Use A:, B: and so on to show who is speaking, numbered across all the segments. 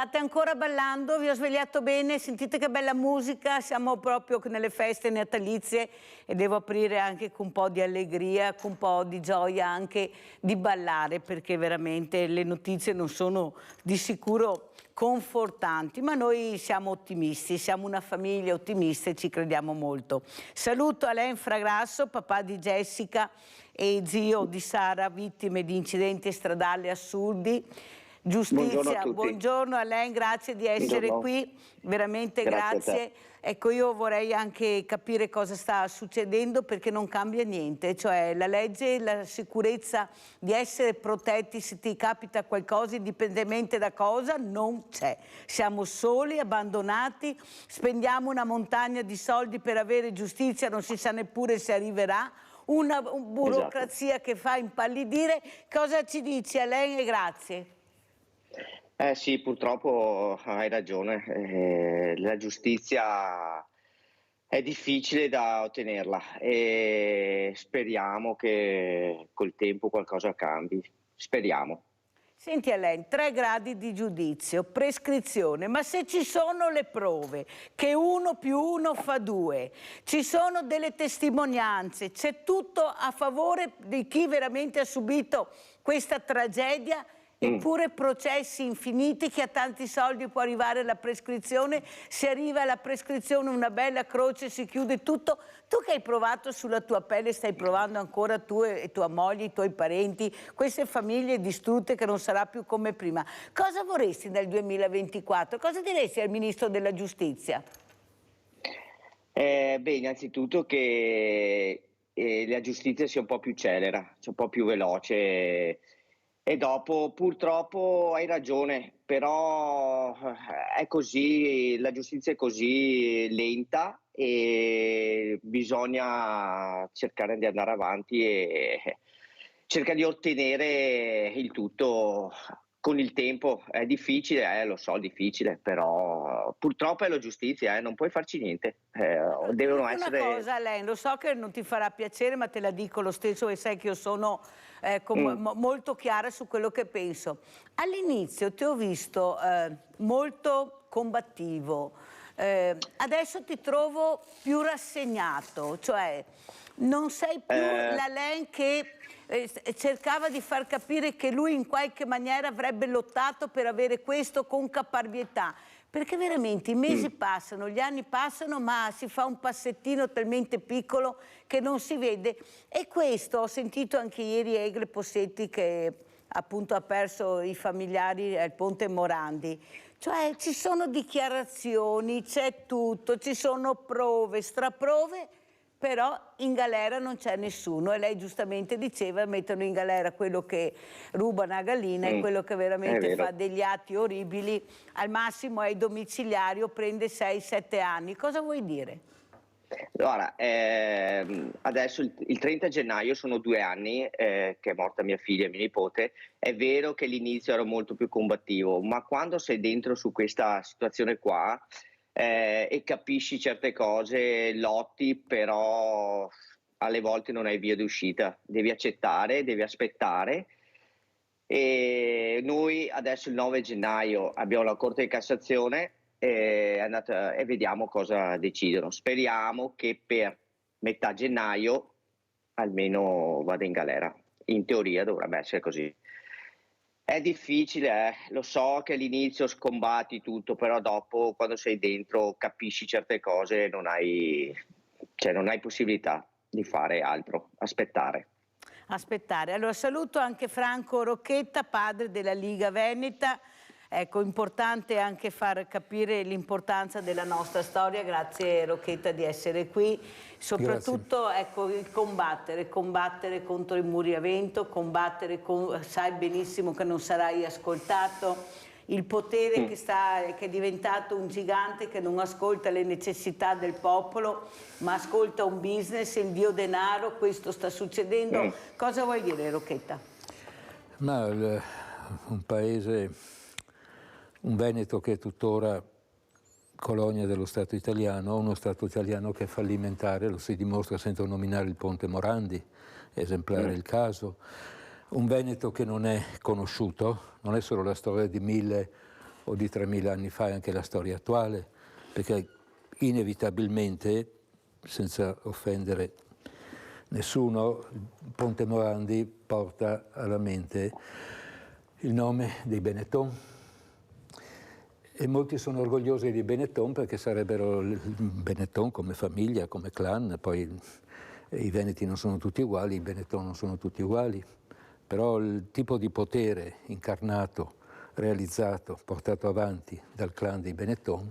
A: State ancora ballando? Vi ho svegliato bene? Sentite che bella musica? Siamo proprio nelle feste natalizie e devo aprire anche con un po' di allegria, con un po' di gioia anche di ballare, perché veramente le notizie non sono di sicuro confortanti, ma noi siamo ottimisti, siamo una famiglia ottimista e ci crediamo molto. Saluto Alain Fragrasso, papà di Jessica e zio di Sara, vittime di incidenti stradali assurdi. Giustizia, buongiorno a lei, grazie di essere qui, veramente grazie. Ecco, io vorrei anche capire cosa sta succedendo, perché non cambia niente, cioè la legge, la sicurezza di essere protetti se ti capita qualcosa, indipendentemente da cosa, non c'è. Siamo soli, abbandonati, spendiamo una montagna di soldi per avere giustizia, non si sa neppure se arriverà. Una burocrazia che fa impallidire. Cosa ci dice a lei e grazie?
B: Sì, purtroppo hai ragione, la giustizia è difficile da ottenerla e speriamo che col tempo qualcosa cambi, speriamo.
A: Senti Alain, 3 gradi di giudizio, prescrizione, ma se ci sono le prove che 1 più 1 fa 2, ci sono delle testimonianze, c'è tutto a favore di chi veramente ha subito questa tragedia, eppure processi infiniti, chi ha tanti soldi può arrivare alla prescrizione, se arriva alla prescrizione una bella croce si chiude tutto. Tu che hai provato sulla tua pelle, stai provando ancora tu e tua moglie, i tuoi parenti, queste famiglie distrutte che non sarà più come prima. Cosa vorresti nel 2024? Cosa diresti al Ministro della Giustizia?
B: Beh, innanzitutto che la giustizia sia un po' più celera, sia un po' più veloce. E dopo, purtroppo hai ragione, però è così, la giustizia è così lenta e bisogna cercare di andare avanti e cercare di ottenere il tutto con il tempo. È difficile, lo so, è difficile, però purtroppo è la giustizia, non puoi farci niente. Devono essere...
A: Una cosa, lei, lo so che non ti farà piacere, ma te la dico lo stesso e sai che io sono molto chiara su quello che penso. All'inizio ti ho visto molto combattivo, adesso ti trovo più rassegnato, cioè non sei più l'Alain che cercava di far capire che lui in qualche maniera avrebbe lottato per avere questo con caparbietà. Perché veramente i mesi passano, gli anni passano, ma si fa un passettino talmente piccolo che non si vede. E questo ho sentito anche ieri Egle Possetti, che appunto ha perso i familiari al Ponte Morandi. Cioè ci sono dichiarazioni, c'è tutto, ci sono prove, straprove, però in galera non c'è nessuno e lei giustamente diceva mettono in galera quello che ruba una gallina e quello che veramente fa degli atti orribili, al massimo è domiciliario, prende 6-7 anni. Cosa vuoi dire?
B: Allora, adesso il 30 gennaio sono 2 anni che è morta mia figlia e mia nipote. È vero che all'inizio ero molto più combattivo, ma quando sei dentro su questa situazione qua e capisci certe cose, lotti, però alle volte non hai via d'uscita. Devi accettare, devi aspettare. E noi adesso il 9 gennaio abbiamo la Corte di Cassazione e vediamo cosa decidono. Speriamo che per metà gennaio almeno vada in galera. In teoria dovrebbe essere così. È difficile, lo so che all'inizio scombatti tutto, però dopo quando sei dentro capisci certe cose, non hai possibilità di fare altro, aspettare.
A: Aspettare. Allora saluto anche Franco Rocchetta, padre della Liga Veneta. Ecco, importante anche far capire l'importanza della nostra storia. Grazie Rocchetta di essere qui. Soprattutto ecco, combattere contro i muri a vento, sai benissimo che non sarai ascoltato. Il potere che è diventato un gigante che non ascolta le necessità del popolo, ma ascolta un business, il dio denaro. Questo sta succedendo. Cosa vuoi dire, Rocchetta?
C: Ma un paese, un Veneto che è tuttora colonia dello Stato italiano, uno Stato italiano che è fallimentare, lo si dimostra senza nominare il Ponte Morandi, esemplare il caso. Un Veneto che non è conosciuto, non è solo la storia di 1000 o di 3000 anni fa, è anche la storia attuale, perché inevitabilmente, senza offendere nessuno, il Ponte Morandi porta alla mente il nome dei Benetton. E molti sono orgogliosi di Benetton perché sarebbero Benetton come famiglia, come clan, poi i Veneti non sono tutti uguali, i Benetton non sono tutti uguali. Però il tipo di potere incarnato, realizzato, portato avanti dal clan dei Benetton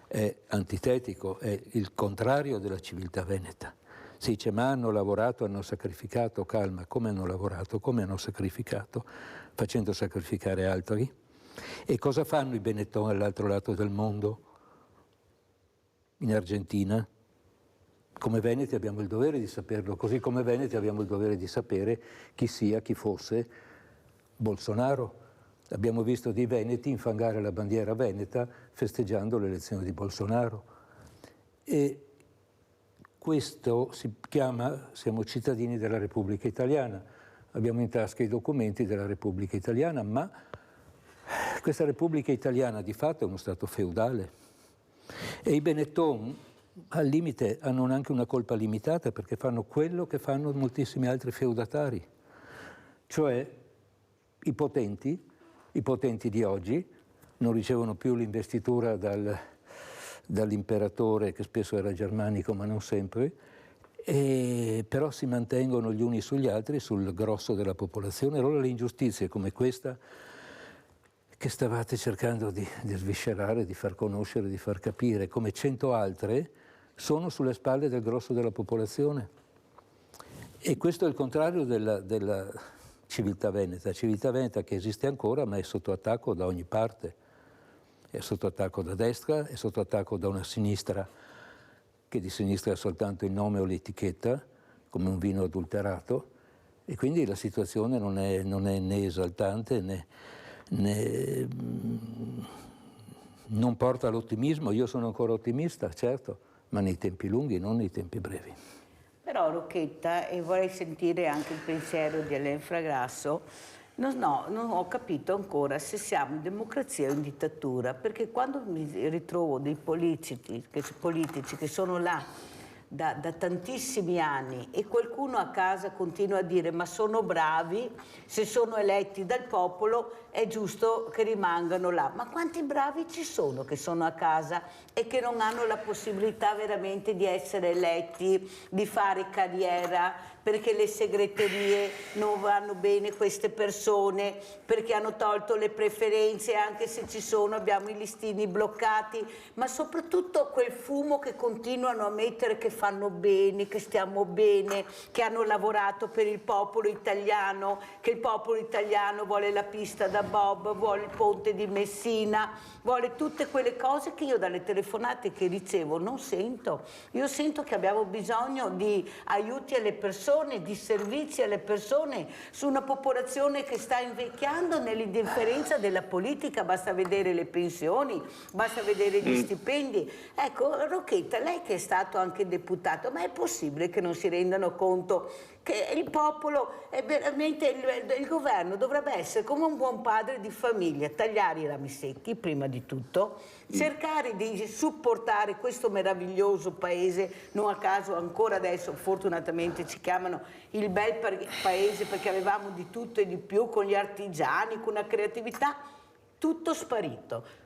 C: è antitetico, è il contrario della civiltà veneta. Si dice ma hanno lavorato, hanno sacrificato, calma, come hanno lavorato, come hanno sacrificato, facendo sacrificare altri? E cosa fanno i Benetton all'altro lato del mondo? In Argentina? Come Veneti abbiamo il dovere di saperlo, così come Veneti abbiamo il dovere di sapere chi sia, chi fosse Bolsonaro. Abbiamo visto dei Veneti infangare la bandiera veneta festeggiando l'elezione di Bolsonaro. E questo si chiama, siamo cittadini della Repubblica Italiana, abbiamo in tasca i documenti della Repubblica Italiana, ma questa Repubblica Italiana di fatto è uno Stato feudale. E i Benetton al limite hanno anche una colpa limitata perché fanno quello che fanno moltissimi altri feudatari, cioè i potenti di oggi non ricevono più l'investitura dall'imperatore, che spesso era germanico ma non sempre, però si mantengono gli uni sugli altri sul grosso della popolazione. Allora le ingiustizie come questa che stavate cercando di sviscerare, di far conoscere, di far capire, come 100 altre, sono sulle spalle del grosso della popolazione. E questo è il contrario della civiltà veneta che esiste ancora ma è sotto attacco da ogni parte. È sotto attacco da destra, è sotto attacco da una sinistra che di sinistra ha soltanto il nome o l'etichetta, come un vino adulterato, e quindi la situazione non è né esaltante né non porta all'ottimismo. Io sono ancora ottimista, certo, ma nei tempi lunghi, non nei tempi brevi.
A: Però Rocchetta, e vorrei sentire anche il pensiero di Alain Fragrasso, non ho capito ancora se siamo in democrazia o in dittatura, perché quando mi ritrovo dei politici che sono là da tantissimi anni e qualcuno a casa continua a dire ma sono bravi, se sono eletti dal popolo è giusto che rimangano là. Ma quanti bravi ci sono che sono a casa e che non hanno la possibilità veramente di essere eletti, di fare carriera perché le segreterie non vanno bene queste persone, perché hanno tolto le preferenze, anche se ci sono abbiamo i listini bloccati, ma soprattutto quel fumo che continuano a mettere, che fanno bene, che stiamo bene, che hanno lavorato per il popolo italiano, che il popolo italiano vuole la pista da bob, vuole il ponte di Messina, vuole tutte quelle cose che io dalle telefonate che ricevo non sento. Io sento che abbiamo bisogno di aiuti alle persone, di servizi alle persone, su una popolazione che sta invecchiando nell'indifferenza della politica. Basta vedere le pensioni, basta vedere gli stipendi. Ecco, Rocchetta, lei che è stato anche deputato, ma è possibile che non si rendano conto che il popolo è veramente, il governo dovrebbe essere come un buon padre di famiglia, tagliare i rami secchi prima di tutto, cercare di supportare questo meraviglioso paese, non a caso ancora adesso fortunatamente ci chiamano il bel paese perché avevamo di tutto e di più, con gli artigiani, con una creatività, tutto sparito.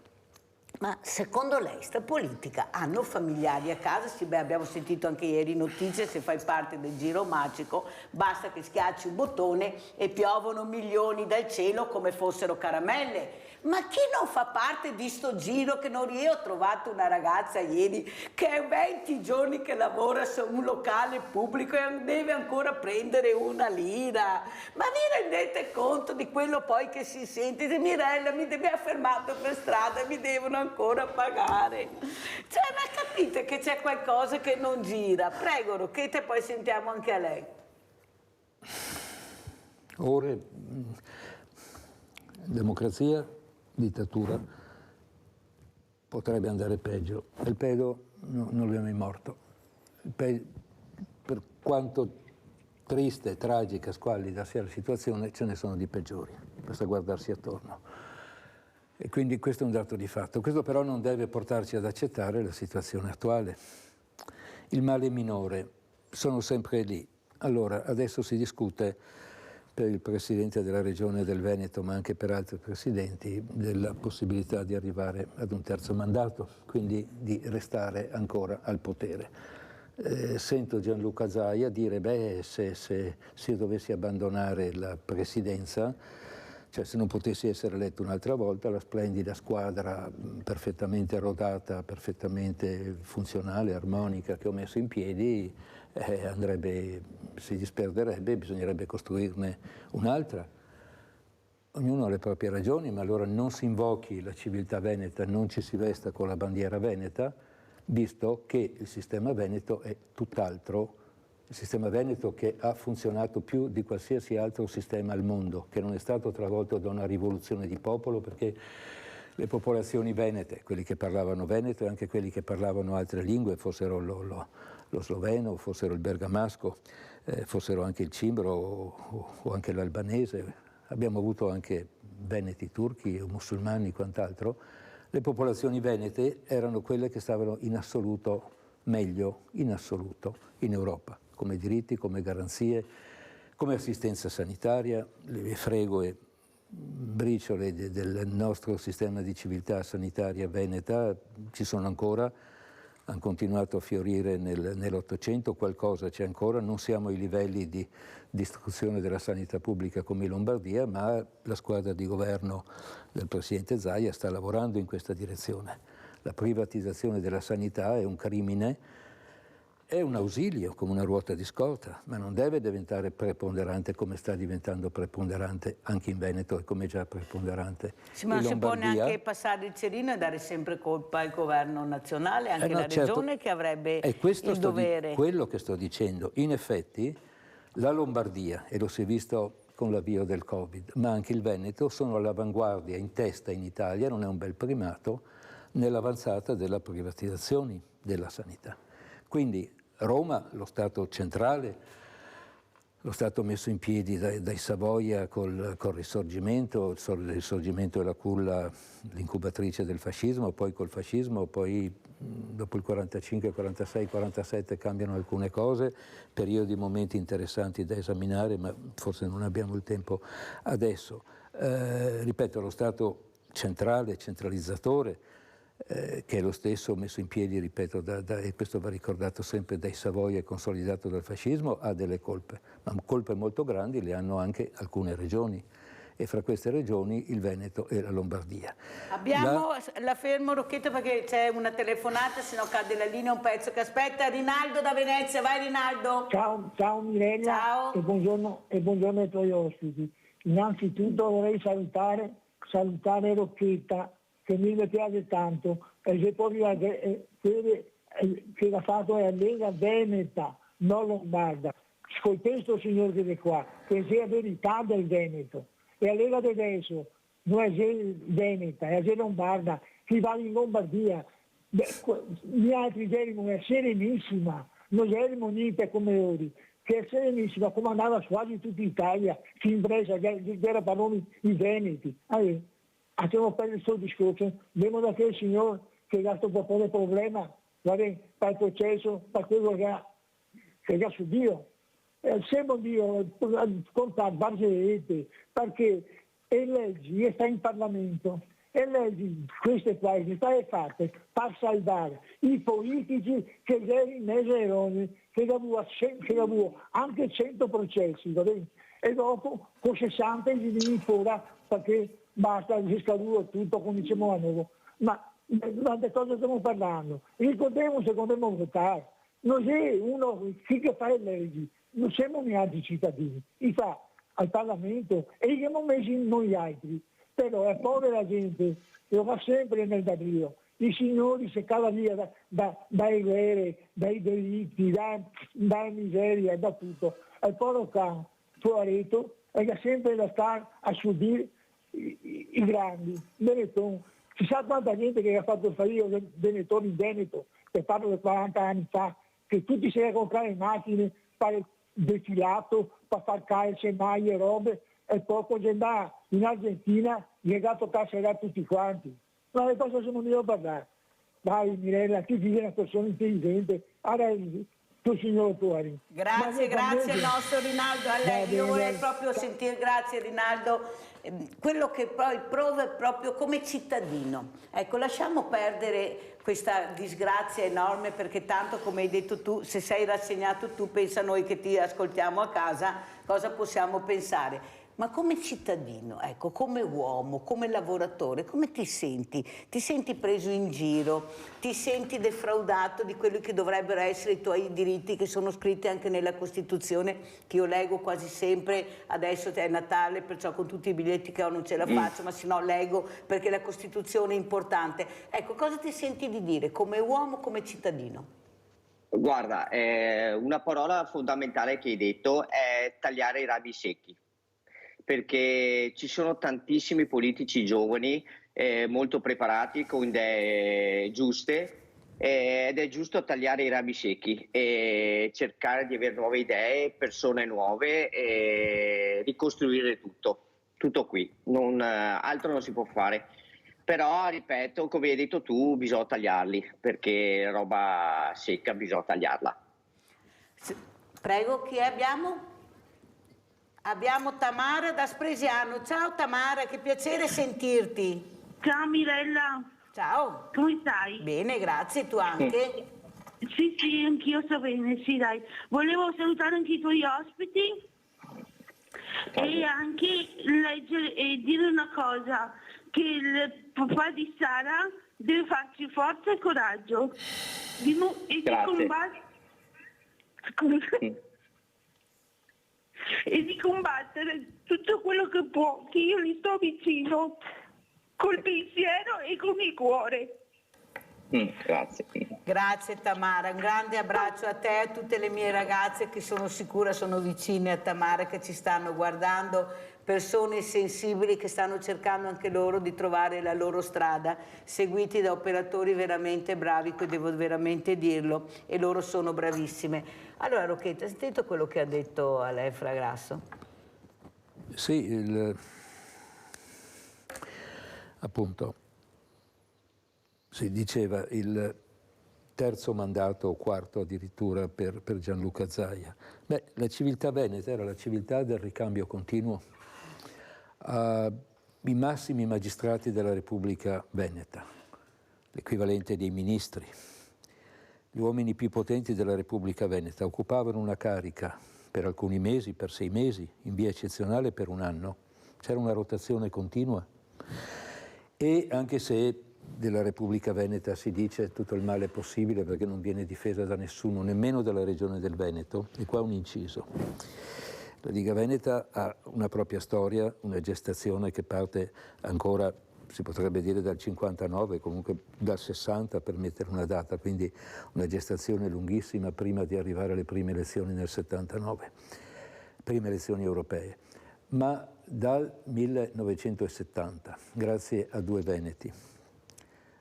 A: Ma secondo lei sta politica hanno familiari a casa? Sì, beh, abbiamo sentito anche ieri notizie, se fai parte del giro magico basta che schiacci un bottone e piovono milioni dal cielo come fossero caramelle. Ma chi non fa parte di sto giro che non io ho trovato una ragazza ieri che è 20 giorni che lavora su un locale pubblico e deve ancora prendere una lira? Ma vi rendete conto di quello poi che si sente? Dice, Mirella mi ha fermato per strada e mi devono ancora pagare. Cioè, ma capite che c'è qualcosa che non gira? Prego Rocchetta, poi sentiamo anche a lei.
C: Ore, democrazia, dittatura, potrebbe andare peggio. Il pedo non lo è mai morto. Per quanto triste, tragica, squallida sia la situazione, ce ne sono di peggiori, basta guardarsi attorno. E quindi questo è un dato di fatto. Questo però non deve portarci ad accettare la situazione attuale. Il male minore sono sempre lì. Allora, adesso si discute per il Presidente della Regione del Veneto, ma anche per altri Presidenti, della possibilità di arrivare ad un terzo mandato, quindi di restare ancora al potere. Sento Gianluca Zaia dire, beh, se si dovessi abbandonare la Presidenza, cioè se non potessi essere eletto un'altra volta, la splendida squadra perfettamente rodata, perfettamente funzionale, armonica che ho messo in piedi, si disperderebbe, bisognerebbe costruirne un'altra. Ognuno ha le proprie ragioni, ma allora non si invochi la civiltà veneta, non ci si vesta con la bandiera veneta, visto che il sistema veneto è tutt'altro. Il sistema veneto che ha funzionato più di qualsiasi altro sistema al mondo, che non è stato travolto da una rivoluzione di popolo, perché le popolazioni venete, quelli che parlavano veneto e anche quelli che parlavano altre lingue, fossero lo sloveno, fossero il bergamasco, fossero anche il cimbro o anche l'albanese, abbiamo avuto anche veneti turchi o musulmani e quant'altro, le popolazioni venete erano quelle che stavano in assoluto meglio, in assoluto, in Europa, come diritti, come garanzie, come assistenza sanitaria, le fregoe briciole del nostro sistema di civiltà sanitaria veneta ci sono ancora, hanno continuato a fiorire nell'Ottocento, qualcosa c'è ancora, non siamo ai livelli di istruzione della sanità pubblica come in Lombardia, ma la squadra di governo del Presidente Zaia sta lavorando in questa direzione. La privatizzazione della sanità è un crimine, è un ausilio come una ruota di scorta, ma non deve diventare preponderante come sta diventando preponderante anche in Veneto e come già preponderante
A: sì, ma non si può neanche passare il cerino e dare sempre colpa al governo nazionale, anche la regione che avrebbe il dovere.
C: Quello che sto dicendo, in effetti la Lombardia, e lo si è visto con l'avvio del Covid, ma anche il Veneto sono all'avanguardia, in testa in Italia, non è un bel primato, nell'avanzata della privatizzazione della sanità. Quindi Roma, lo Stato centrale, lo Stato messo in piedi dai Savoia col Risorgimento, il Risorgimento è la culla, l'incubatrice del fascismo, poi col fascismo, poi dopo il 45, 46, 47 cambiano alcune cose, periodi, momenti interessanti da esaminare, ma forse non abbiamo il tempo adesso. Ripeto, lo Stato centrale, centralizzatore, che è lo stesso messo in piedi, ripeto, e questo va ricordato sempre, dai Savoia e consolidato dal fascismo, ha delle colpe, ma colpe molto grandi le hanno anche alcune regioni, e fra queste regioni il Veneto e la Lombardia.
A: La fermo Rocchetta perché c'è una telefonata, se no cade la linea un pezzo che aspetta. Rinaldo da Venezia, vai Rinaldo.
D: Ciao Mirella.
A: Ciao.
D: E buongiorno ai tuoi ospiti. Innanzitutto vorrei salutare Rocchetta, che mi piace tanto, perché poi che l'ha fatto è Lega Veneta, non Lombarda. Con questo signore che è qua, che sia verità del Veneto. E la Lega adesso non è Veneta, è Lombarda, che va in Lombardia. Gli altri erano serenissima, non erano niente come ora, che è serenissima, comandava quasi tutta Italia, si impresa, che era parole i Veneti. Allora, abbiamo perso il suo discorso, abbiamo da quel signore che ha questo po' di problema, per il processo, per quello che ha subito. Sembra Dio con barzellette, perché le leggi sta in Parlamento, e leggi queste qua sono fatte per salvare i politici che erano meseroni, che avevano anche 100 processi, e dopo con 60 gli vieni fuori perché basta, si scaduto tutto, come diciamo a noi. Ma di cosa stiamo parlando? Ricordiamo se dobbiamo votare. Non è uno che fa le leggi, non siamo neanche cittadini, li fa al Parlamento e li abbiamo messi noi altri. Però è povera gente, lo fa sempre nel Davrio. I signori si cava via dai guerre, dai delitti, dalla miseria, da tutto. Il povero can, Tuareto, è che sempre da stare a subire i grandi. Benetton, si sa quanta gente che ha fatto il fallido Benetton in Veneto, che parlo di 40 anni fa, che tutti si erano comprare macchine, fare defilato, per far calce, maglie, robe, e poi quando andava in Argentina gli è dato casserà tutti quanti. Ma le cose sono io a parlare. Vai Mirella, tu sei una persona intelligente, ora tu signore Tuari.
A: Grazie al nostro Rinaldo, a lei. Io vorrei proprio sentire, grazie Rinaldo, quello che poi prova proprio come cittadino. Ecco, lasciamo perdere questa disgrazia enorme, perché tanto, come hai detto tu, se sei rassegnato tu, pensa noi che ti ascoltiamo a casa, cosa possiamo pensare? Ma come cittadino, ecco, come uomo, come lavoratore, come ti senti? Ti senti preso in giro? Ti senti defraudato di quelli che dovrebbero essere i tuoi diritti, che sono scritti anche nella Costituzione, che io leggo quasi sempre, adesso è Natale, perciò con tutti i biglietti che ho non ce la faccio, ma se no leggo perché la Costituzione è importante. Ecco, cosa ti senti di dire come uomo, come cittadino?
B: Guarda, una parola fondamentale che hai detto è tagliare i rami secchi, perché ci sono tantissimi politici giovani, molto preparati, con idee giuste, ed è giusto tagliare i rami secchi e cercare di avere nuove idee, persone nuove e ricostruire tutto qui, altro non si può fare. Però, ripeto, come hai detto tu, bisogna tagliarli, perché roba secca bisogna tagliarla.
A: Prego, chi abbiamo? Abbiamo Tamara da Spresiano. Ciao Tamara, che piacere sentirti.
E: Ciao Mirella.
A: Ciao.
E: Come stai?
A: Bene, grazie, tu anche?
E: Sì, anch'io sto bene, sì dai. Volevo salutare anche i tuoi ospiti e anche leggere e dire una cosa, che il papà di Sara deve farci forza e coraggio di combattere tutto quello che può, che io gli sto vicino col pensiero e con il cuore.
B: Grazie.
A: Grazie Tamara, un grande abbraccio a te e a tutte le mie ragazze che sono sicura sono vicine a Tamara, che ci stanno guardando, persone sensibili che stanno cercando anche loro di trovare la loro strada, seguiti da operatori veramente bravi, qui devo veramente dirlo, e loro sono bravissime. Allora Rocchetta, hai sentito quello che ha detto a lei Fragrasso?
C: Sì, appunto, si diceva il terzo mandato o quarto addirittura per Gianluca Zaia. Beh, la civiltà veneta era la civiltà del ricambio continuo. I massimi magistrati della Repubblica Veneta, l'equivalente dei ministri. Gli uomini più potenti della Repubblica Veneta occupavano una carica per alcuni mesi, per 6 mesi, in via eccezionale per 1 anno. C'era una rotazione continua. E anche se della Repubblica Veneta si dice tutto il male possibile perché non viene difesa da nessuno, nemmeno dalla Regione del Veneto, e qua un inciso. La Liga Veneta ha una propria storia, una gestazione che parte ancora, si potrebbe dire dal 59, comunque dal 60 per mettere una data, quindi una gestazione lunghissima prima di arrivare alle prime elezioni nel 79, prime elezioni europee. Ma dal 1970, grazie a 2 veneti,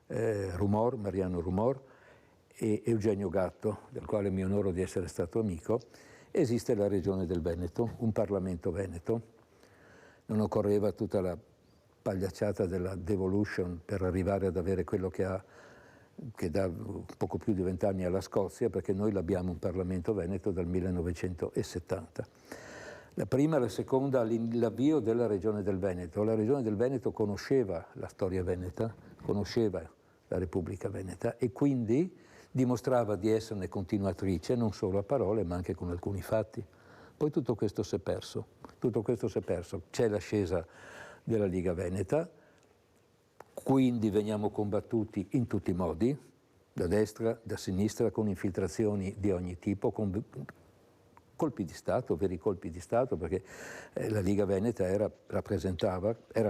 C: Mariano Rumor e Eugenio Gatto, del quale mi onoro di essere stato amico, esiste la Regione del Veneto, un Parlamento veneto. Non occorreva tutta la pagliacciata della devolution per arrivare ad avere quello che dà poco più di 20 anni alla Scozia, perché noi l'abbiamo un Parlamento veneto dal 1970. La prima e la seconda, l'avvio della Regione del Veneto. La Regione del Veneto conosceva la storia veneta, conosceva la Repubblica Veneta e quindi dimostrava di esserne continuatrice non solo a parole ma anche con alcuni fatti. Poi tutto questo si è perso, c'è l'ascesa della Liga Veneta, quindi veniamo combattuti in tutti i modi, da destra, da sinistra, con infiltrazioni di ogni tipo, con colpi di Stato, veri colpi di Stato, perché la Liga Veneta era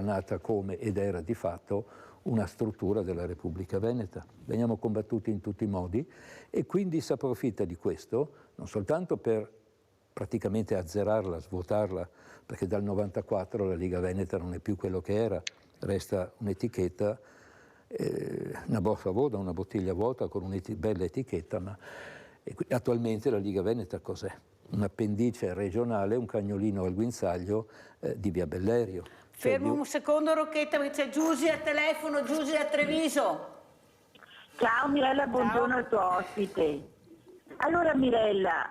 C: nata come ed era di fatto una struttura della Repubblica Veneta. Veniamo combattuti in tutti i modi e quindi si approfitta di questo non soltanto per praticamente azzerarla, svuotarla, perché dal 94 la Liga Veneta non è più quello che era, resta un'etichetta, una borsa vuota, una bottiglia vuota con una bella etichetta, ma attualmente la Liga Veneta cos'è? Un appendice regionale, un cagnolino al guinzaglio di via Bellerio.
A: Fermo un secondo Rocchetta, perché c'è Giusy al telefono, Giusy a Treviso.
F: Ciao Mirella, buongiorno al tuo ospite. Allora Mirella,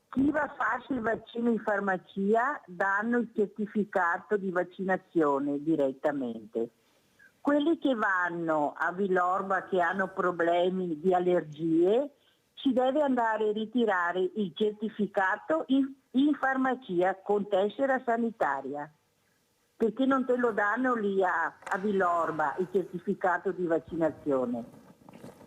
F: chi va a farsi il vaccino in farmacia danno il certificato di vaccinazione direttamente. Quelli che vanno a Villorba che hanno problemi di allergie si deve andare a ritirare il certificato in farmacia con tessera sanitaria, perché non te lo danno lì a Villorba il certificato di vaccinazione.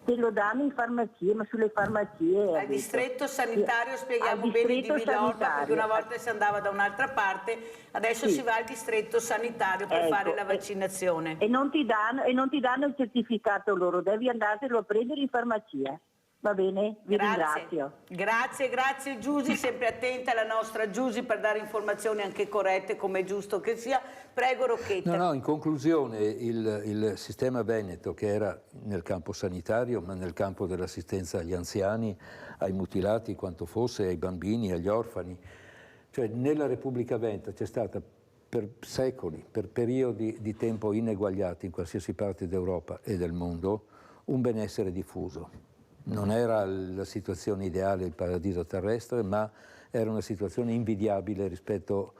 F: Te lo danno in farmacie, ma sulle farmacie...
A: Al distretto sanitario, spieghiamo bene, di Villorba, perché una volta si andava da un'altra parte, adesso si va al distretto sanitario per fare la vaccinazione.
F: E non ti danno il certificato loro, devi andartelo a prendere in farmacia. Va bene? Vi ringrazio.
A: Grazie Giusy, sempre attenta alla nostra Giusy per dare informazioni anche corrette, come è giusto che sia. Prego Rocchetta.
C: No, in conclusione il sistema veneto, che era nel campo sanitario, ma nel campo dell'assistenza agli anziani, ai mutilati, quanto fosse, ai bambini, agli orfani, cioè nella Repubblica Veneta c'è stata per secoli, per periodi di tempo ineguagliati in qualsiasi parte d'Europa e del mondo, un benessere diffuso. Non era la situazione ideale, il paradiso terrestre, ma era una situazione invidiabile rispetto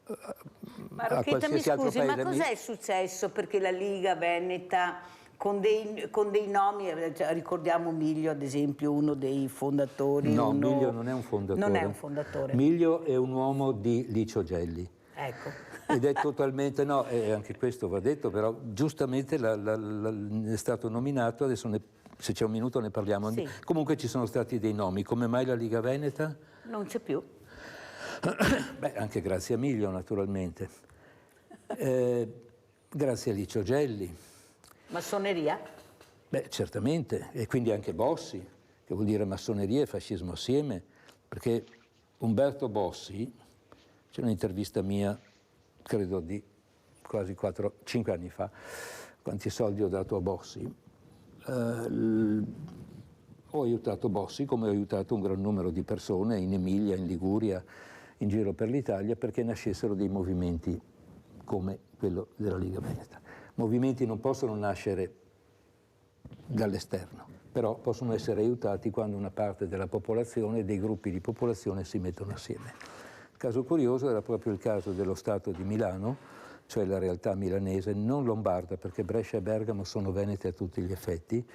C: a qualsiasi altro paese.
A: Ma cos'è successo perché la Liga Veneta, con dei nomi, ricordiamo Miglio ad esempio, uno dei fondatori?
C: No, Miglio non è un fondatore.
A: Non è un fondatore.
C: Miglio è un uomo di Licio Gelli.
A: Ecco.
C: Ed è totalmente, no, e anche questo va detto, però giustamente è stato nominato, adesso se c'è un minuto ne parliamo. Sì. Comunque ci sono stati dei nomi. Come mai la Liga Veneta?
A: Non c'è più.
C: Beh, anche grazie a Miglio naturalmente. Grazie a Licio Gelli. Massoneria? Beh, certamente. E quindi anche Bossi, che vuol dire massoneria e fascismo assieme. Perché Umberto Bossi, c'è un'intervista mia, credo di quasi 5 anni fa, quanti soldi ho dato a Bossi. Ho aiutato Bossi come ho aiutato un gran numero di persone in Emilia, in Liguria, in giro per l'Italia, perché nascessero dei movimenti come quello della Liga Veneta. Movimenti non possono nascere dall'esterno, però possono essere aiutati quando una parte della popolazione, dei gruppi di popolazione si mettono assieme. Il caso curioso era proprio il caso dello Stato di Milano. cioè la realtà milanese, non lombarda, perché Brescia e Bergamo sono venete a tutti gli effetti,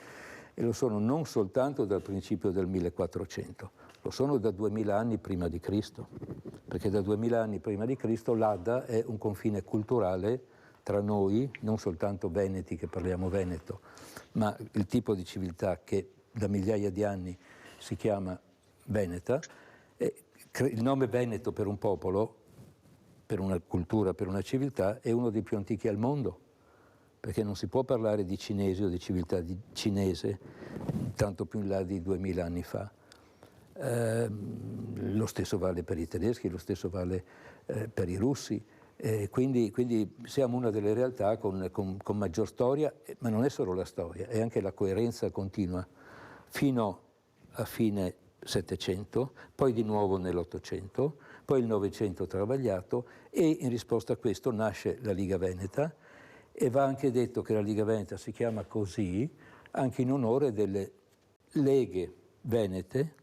C: e lo sono non soltanto dal principio del 1400, lo sono da 2000 anni prima di Cristo, perché da 2000 anni prima di Cristo l'Adda è un confine culturale tra noi, non soltanto veneti che parliamo veneto, ma il tipo di civiltà che da migliaia di anni si chiama veneta. Il nome Veneto per un popolo, per una cultura, per una civiltà, è uno dei più antichi al mondo, perché non si può parlare di cinesi o di civiltà cinese tanto più in là di 2000 anni fa. Lo stesso vale per i tedeschi, lo stesso vale per i russi. Quindi siamo una delle realtà con maggior storia, ma non è solo la storia, è anche la coerenza continua fino a fine Settecento, poi di nuovo nell'Ottocento, poi il Novecento travagliato, e in risposta a questo nasce la Liga Veneta, e va anche detto che la Liga Veneta si chiama così anche in onore delle leghe venete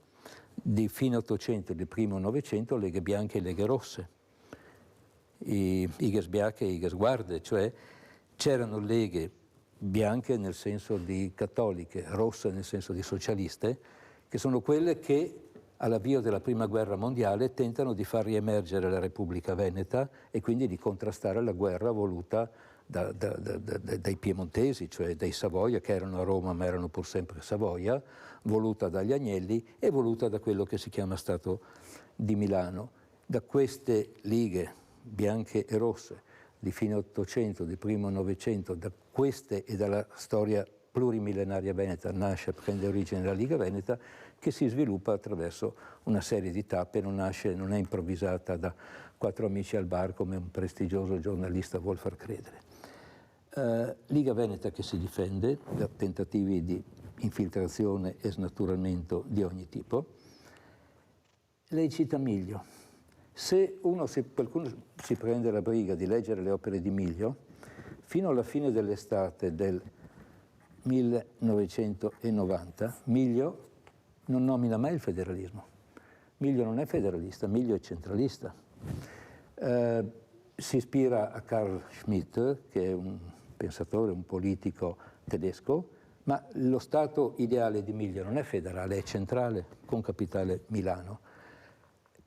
C: di fine Ottocento e di primo Novecento, leghe bianche e leghe rosse, Iges Biache e Iges Guarde, cioè c'erano leghe bianche nel senso di cattoliche, rosse nel senso di socialiste, che sono quelle che all'avvio della Prima Guerra Mondiale tentano di far riemergere la Repubblica Veneta e quindi di contrastare la guerra voluta dai piemontesi, cioè dai Savoia, che erano a Roma ma erano pur sempre Savoia, voluta dagli Agnelli e voluta da quello che si chiama Stato di Milano. Da queste lighe bianche e rosse di fine Ottocento, di primo Novecento, da queste e dalla storia plurimillenaria veneta prende origine la Liga Veneta, che si sviluppa attraverso una serie di tappe, non è improvvisata da 4 amici al bar come un prestigioso giornalista vuol far credere. Liga Veneta che si difende da tentativi di infiltrazione e snaturamento di ogni tipo. Lei cita Miglio. Se qualcuno si prende la briga di leggere le opere di Miglio, fino alla fine dell'estate del 1990, Miglio non nomina mai il federalismo. Miglio non è federalista, Miglio è centralista. Si ispira a Carl Schmitt, che è un pensatore, un politico tedesco, ma lo stato ideale di Miglio non è federale, è centrale, con capitale Milano.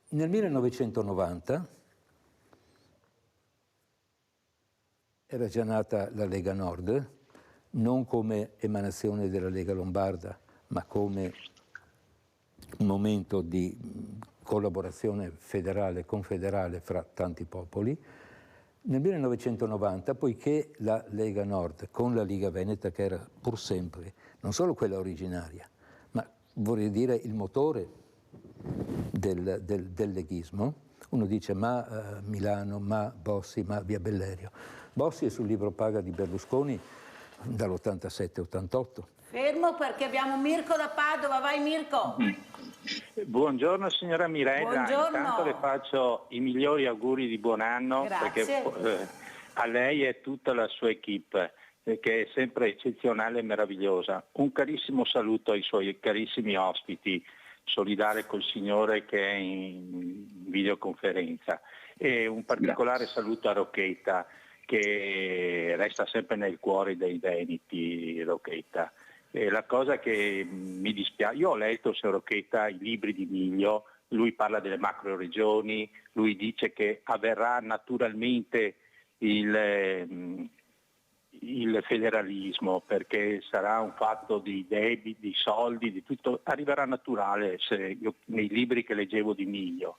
C: Nel 1990 era già nata la Lega Nord, non come emanazione della Lega Lombarda, ma come un momento di collaborazione federale, confederale fra tanti popoli. Nel 1990, poiché la Lega Nord, con la Liga Veneta, che era pur sempre non solo quella originaria, ma vorrei dire il motore del leghismo, uno dice ma Milano, ma Bossi, ma Via Bellerio. Bossi è sul libro paga di Berlusconi dall'87-88.
A: Fermo perché abbiamo Mirko da Padova, vai Mirko!
G: Buongiorno signora Mirella,
A: buongiorno.
G: Intanto le faccio i migliori auguri di buon anno.
A: Grazie.
G: Perché a lei e tutta la sua equipe, che è sempre eccezionale e meravigliosa. Un carissimo saluto ai suoi carissimi ospiti, solidale col Signore che è in videoconferenza, e un particolare saluto a Rocchetta, che resta sempre nel cuore dei veneti, Rocchetta. La cosa che mi dispiace, io ho letto, signor Rocchetta, i libri di Miglio, lui parla delle macro regioni, lui dice che avverrà naturalmente il federalismo, perché sarà un fatto di debiti, di soldi, di tutto, arriverà naturale nei libri che leggevo di Miglio.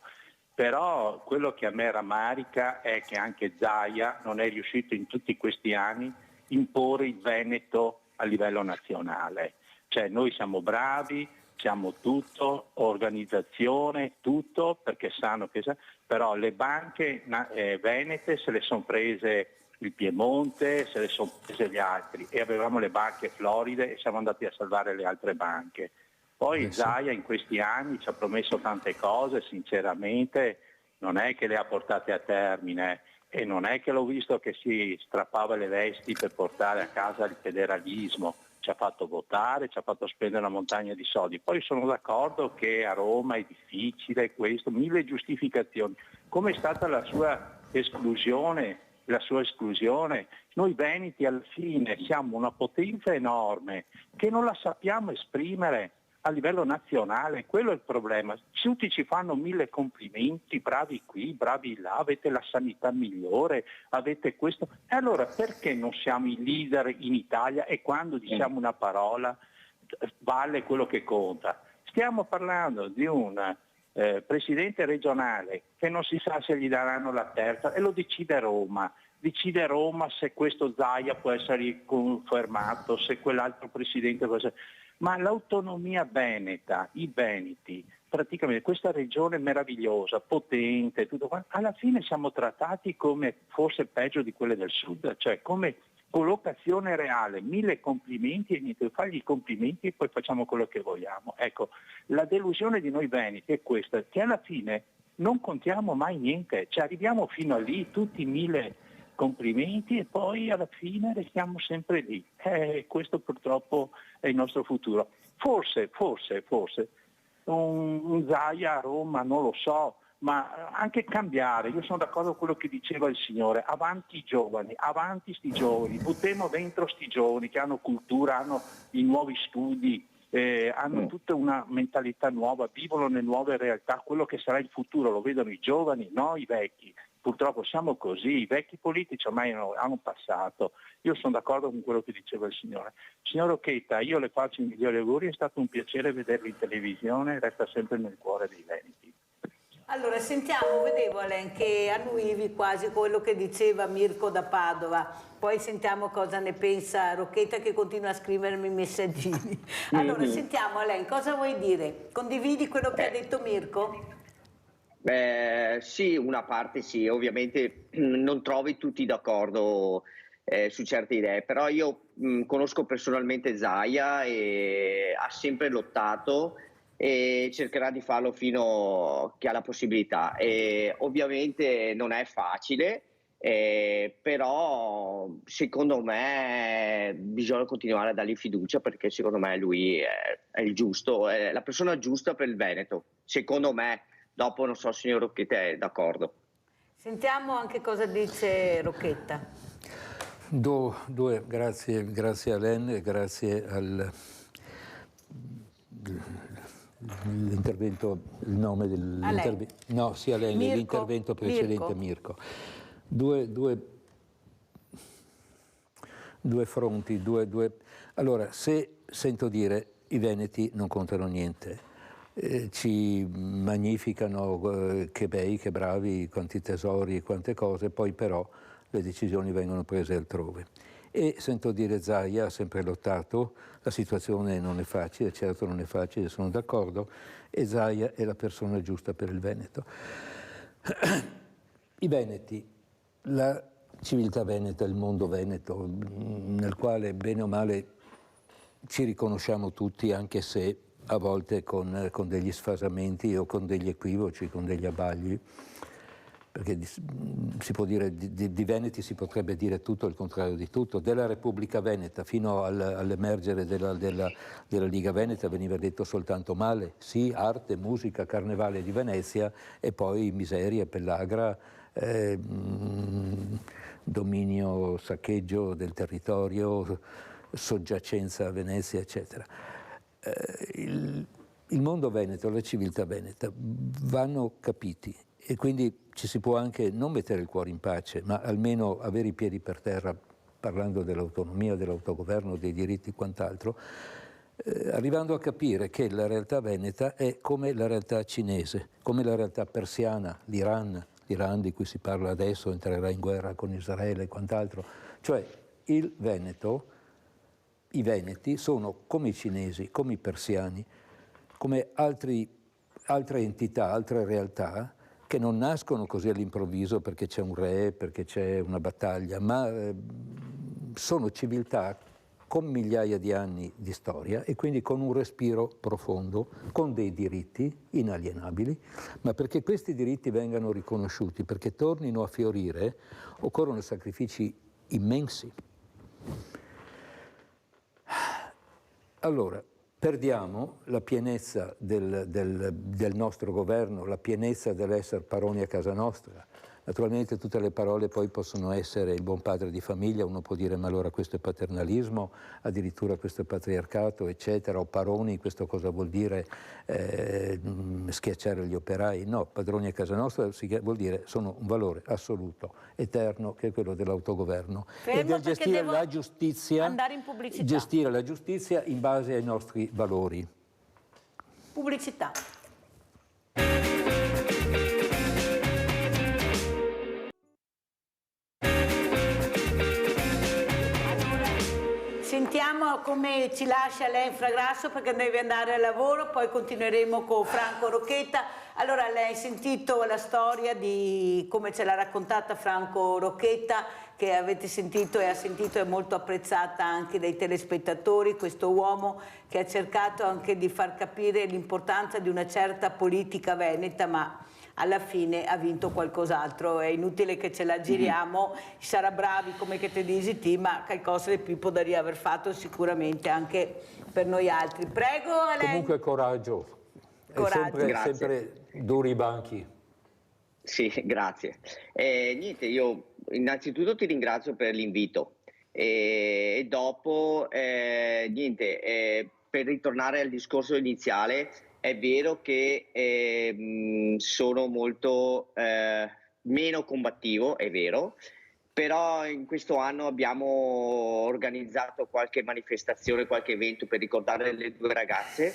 G: Però quello che a me rammarica è che anche Zaia non è riuscito in tutti questi anni a imporre il Veneto a livello nazionale. Cioè noi siamo bravi, siamo tutto, organizzazione, tutto, perché sanno che però le banche venete se le sono prese il Piemonte, se le sono prese gli altri, e avevamo le banche floride e siamo andati a salvare le altre banche. Poi Zaia in questi anni ci ha promesso tante cose, sinceramente non è che le ha portate a termine, e non è che l'ho visto che si strappava le vesti per portare a casa il federalismo, ci ha fatto votare, ci ha fatto spendere una montagna di soldi. Poi sono d'accordo che a Roma è difficile questo, 1000 giustificazioni. Come è stata la sua esclusione la sua esclusione. Noi veneti alla fine siamo una potenza enorme che non la sappiamo esprimere a livello nazionale, quello è il problema. Tutti ci fanno 1000 complimenti, bravi qui, bravi là, avete la sanità migliore, avete questo. E allora perché non siamo i leader in Italia e quando diciamo una parola vale quello che conta? Stiamo parlando di un presidente regionale che non si sa se gli daranno la terza e lo decide Roma. Decide Roma se questo Zaia può essere confermato, se quell'altro presidente può essere... Ma l'autonomia veneta, i veneti, praticamente questa regione meravigliosa, potente, tutto quanto, alla fine siamo trattati come forse peggio di quelle del sud, cioè come collocazione reale, 1000 complimenti e niente, fagli i complimenti e poi facciamo quello che vogliamo. Ecco, la delusione di noi veneti è questa, che alla fine non contiamo mai niente, cioè arriviamo fino a lì, tutti 1000 complimenti e poi alla fine restiamo sempre lì. Questo purtroppo è il nostro futuro. Forse un Zaia a Roma, non lo so, ma anche cambiare. Io sono d'accordo con quello che diceva il signore, avanti i giovani, avanti sti giovani, buttiamo dentro sti giovani che hanno cultura, hanno i nuovi studi, hanno tutta una mentalità nuova, vivono le nuove realtà, quello che sarà il futuro lo vedono i giovani, no i vecchi. Purtroppo siamo così, i vecchi politici ormai hanno passato. Io sono d'accordo con quello che diceva il signore. Signor Rocchetta, io le faccio i migliori auguri, è stato un piacere vederlo in televisione, resta sempre nel cuore dei veneti.
A: Allora, sentiamo, vedevo Alain che annuivi quasi quello che diceva Mirko da Padova, poi sentiamo cosa ne pensa Rocchetta che continua a scrivermi messaggini. Allora, sentiamo Alain, cosa vuoi dire? Condividi quello che ha detto Mirko?
B: Sì, una parte sì, ovviamente non trovi tutti d'accordo su certe idee, però io conosco personalmente Zaia e ha sempre lottato e cercherà di farlo fino che ha la possibilità. E ovviamente non è facile, però secondo me bisogna continuare a dargli fiducia perché secondo me lui è il giusto, è la persona giusta per il Veneto, secondo me. Dopo non so, signor Rocchetta è d'accordo.
A: Sentiamo anche cosa dice Rocchetta.
C: Grazie a Alain e grazie all'intervento, il nome dell'intervento. No, sì, Alain, l'intervento precedente, Mirko. Due fronti, Allora, se sento dire i veneti non contano niente, ci magnificano che bei, che bravi, quanti tesori, quante cose, poi però le decisioni vengono prese altrove. E sento dire Zaia ha sempre lottato, la situazione non è facile, certo non è facile, sono d'accordo, e Zaia è la persona giusta per il Veneto. I veneti, la civiltà veneta, il mondo veneto, nel quale bene o male ci riconosciamo tutti, anche se a volte con degli sfasamenti o con degli equivoci, con degli abbagli, perché si può dire di veneti si potrebbe dire tutto il contrario di tutto. Della Repubblica Veneta fino all'emergere della Liga Veneta veniva detto soltanto male, sì, arte, musica, carnevale di Venezia e poi miseria, pellagra, dominio, saccheggio del territorio, soggiacenza a Venezia, eccetera. Il mondo veneto, la civiltà veneta vanno capiti e quindi ci si può anche non mettere il cuore in pace, ma almeno avere i piedi per terra, parlando dell'autonomia, dell'autogoverno, dei diritti e quant'altro, arrivando a capire che la realtà veneta è come la realtà cinese, come la realtà persiana, l'Iran di cui si parla adesso, entrerà in guerra con Israele e quant'altro, cioè il Veneto. I veneti sono come i cinesi, come i persiani, come altre entità, altre realtà che non nascono così all'improvviso perché c'è un re, perché c'è una battaglia, ma sono civiltà con migliaia di anni di storia e quindi con un respiro profondo, con dei diritti inalienabili, ma perché questi diritti vengano riconosciuti, perché tornino a fiorire, occorrono sacrifici immensi. Allora, perdiamo la pienezza del nostro governo, la pienezza dell'essere padroni a casa nostra, Naturalmente tutte le parole poi possono essere il buon padre di famiglia, uno può dire ma allora questo è paternalismo, addirittura questo è patriarcato, eccetera, o Paroni, questo cosa vuol dire schiacciare gli operai? No, padroni a casa nostra vuol dire sono un valore assoluto, eterno, che è quello dell'autogoverno e del gestire la giustizia,
A: andare in pubblicità.
C: Gestire la giustizia in base ai nostri valori.
A: Pubblicità. Sentiamo come ci lascia lei Fragrasso perché deve andare al lavoro, poi continueremo con Franco Rocchetta. Allora, lei ha sentito la storia di come ce l'ha raccontata Franco Rocchetta, che avete sentito e ha sentito, è molto apprezzata anche dai telespettatori, questo uomo che ha cercato anche di far capire l'importanza di una certa politica veneta, ma alla fine ha vinto qualcos'altro, è inutile che ce la giriamo, sarà bravi come che te dici te, ma qualcosa di più potrebbe aver fatto sicuramente anche per noi altri. Prego Alain.
C: Comunque coraggio, sempre duri i banchi.
B: Sì, grazie. Niente, io innanzitutto ti ringrazio per l'invito e dopo, niente, per ritornare al discorso iniziale, è vero che sono molto meno combattivo, è vero, però in questo anno abbiamo organizzato qualche manifestazione, qualche evento per ricordare le due ragazze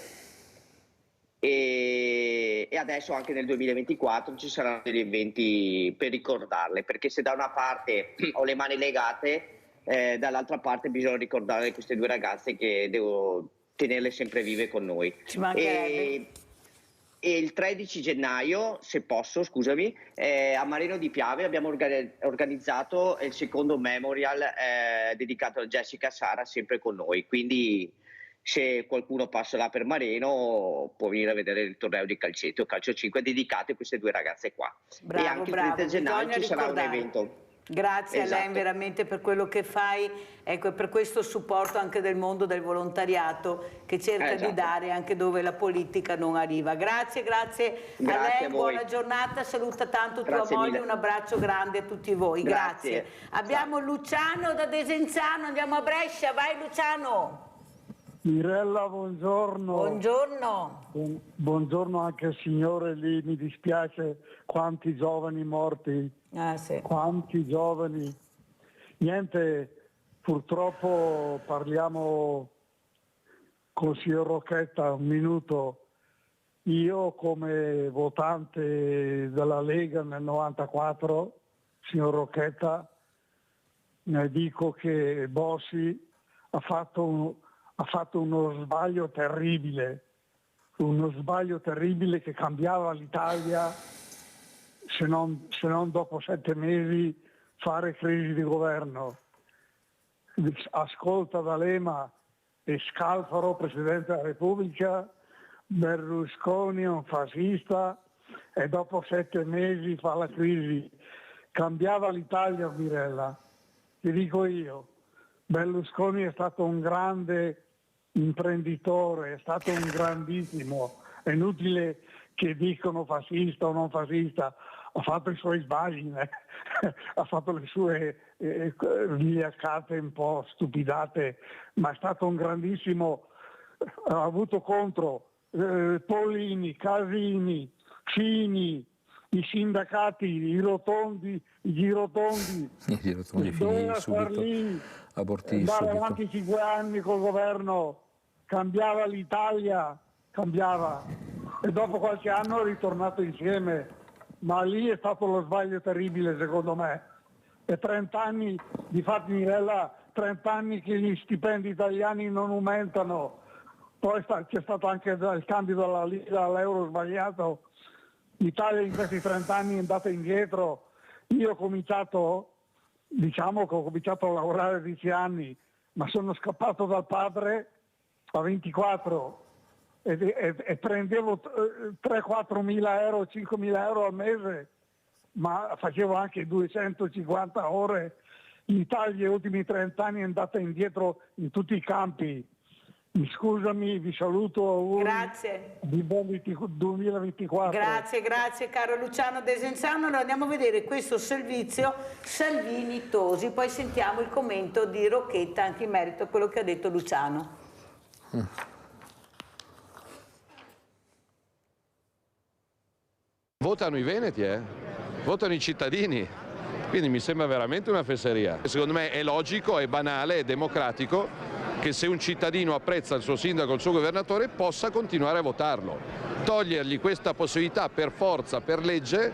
B: e adesso anche nel 2024 ci saranno degli eventi per ricordarle, perché se da una parte ho le mani legate, dall'altra parte bisogna ricordare queste due ragazze che devo tenerle sempre vive con noi.
A: Ci mancherebbe.
B: E il 13 gennaio, se posso, scusami, a Marino di Piave abbiamo organizzato il secondo memorial dedicato a Jessica Sara, sempre con noi. Quindi se qualcuno passa là per Marino può venire a vedere il torneo di calcetto, calcio 5, dedicato a queste due ragazze qua.
A: Bravo,
B: e anche il 30 gennaio ci sarà un evento.
A: Grazie a lei veramente per quello che fai, ecco, e per questo supporto anche del mondo del volontariato che cerca di dare anche dove la politica non arriva. Grazie a lei, buona giornata, saluta tanto tua moglie, un abbraccio grande a tutti voi. Grazie. Abbiamo Luciano da Desenzano, andiamo a Brescia, vai Luciano.
H: Mirella, buongiorno.
A: Buongiorno.
H: Buongiorno anche al signore lì, mi dispiace quanti giovani morti.
A: Sì.
H: Quanti giovani. Niente, purtroppo parliamo con signor Rocchetta un minuto. Io come votante della Lega nel 94, signor Rocchetta, ne dico che Bossi ha fatto uno sbaglio terribile che cambiava l'Italia, se non dopo 7 mesi fare crisi di governo. Ascolta D'Alema e Scalfaro, Presidente della Repubblica, Berlusconi è un fascista e dopo 7 mesi fa la crisi. Cambiava l'Italia, Mirella, ti dico io. Berlusconi è stato un grande imprenditore, è stato un grandissimo, è inutile che dicono fascista o non fascista, ha fatto i suoi sbagli, ha fatto le sue vigliaccate un po' stupidate, ma è stato un grandissimo, ha avuto contro Polini, Casini, Fini, i sindacati, i girotondi
C: finì subito, abortì
H: andare
C: subito.
H: avanti 5 anni col governo, cambiava l'Italia, cambiava, e dopo qualche anno è ritornato insieme, ma lì è stato lo sbaglio terribile secondo me. E 30 anni, difatti Mirella, 30 anni che gli stipendi italiani non aumentano, poi c'è stato anche il cambio dalla lira all'euro sbagliato. L'Italia in questi 30 anni è andata indietro. Io ho cominciato a lavorare a 10 anni, ma sono scappato dal padre a 24 e prendevo 3-4 mila euro, 5 mila euro al mese, ma facevo anche 250 ore. L'Italia negli ultimi 30 anni è andata indietro in tutti i campi. Scusami, vi saluto, auguri
A: Grazie.
H: di buon 2024.
A: Grazie caro Luciano Desenzano. Allora andiamo a vedere questo servizio Salvini-Tosi, poi sentiamo il commento di Rocchetta anche in merito a quello che ha detto Luciano.
I: Votano i veneti, votano i cittadini, quindi mi sembra veramente una fesseria. Secondo me è logico, è banale, è democratico che se un cittadino apprezza il suo sindaco, il suo governatore, possa continuare a votarlo. Togliergli questa possibilità per forza, per legge,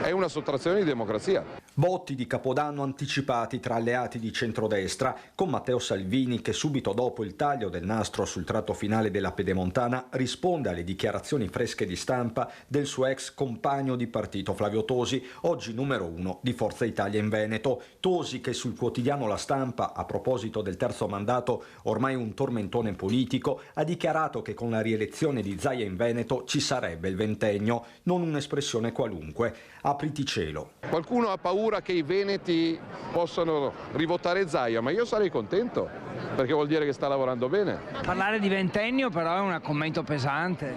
I: è una sottrazione di democrazia.
J: Voti di Capodanno anticipati tra alleati di centrodestra, con Matteo Salvini che subito dopo il taglio del nastro sul tratto finale della Pedemontana risponde alle dichiarazioni fresche di stampa del suo ex compagno di partito Flavio Tosi, oggi numero 1 di Forza Italia in Veneto. Tosi che sul quotidiano La Stampa, a proposito del terzo mandato, ormai un tormentone politico, ha dichiarato che con la rielezione di Zaia in Veneto ci sarebbe il ventennio, non un'espressione qualunque. Apriti cielo.
I: Qualcuno ha paura che i veneti possano rivotare Zaia, ma io sarei contento, perché vuol dire che sta lavorando bene.
K: Parlare di ventennio però è un commento pesante.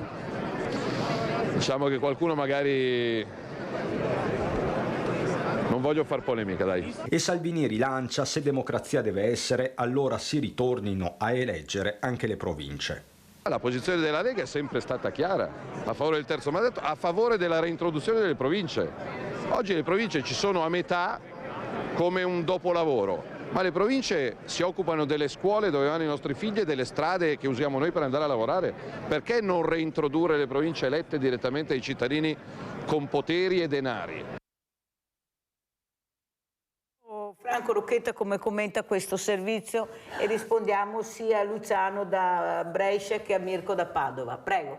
I: Diciamo che qualcuno magari... Non voglio far polemica, dai.
J: E Salvini rilancia: se democrazia deve essere, allora si ritornino a eleggere anche le province.
I: La posizione della Lega è sempre stata chiara, a favore del terzo mandato, a favore della reintroduzione delle province. Oggi le province ci sono a metà come un dopolavoro, ma le province si occupano delle scuole dove vanno i nostri figli e delle strade che usiamo noi per andare a lavorare. Perché non reintrodurre le province elette direttamente ai cittadini con poteri e denari?
A: Franco Rocchetta come commenta questo servizio e rispondiamo sia a Luciano da Brescia che a Mirko da Padova. Prego.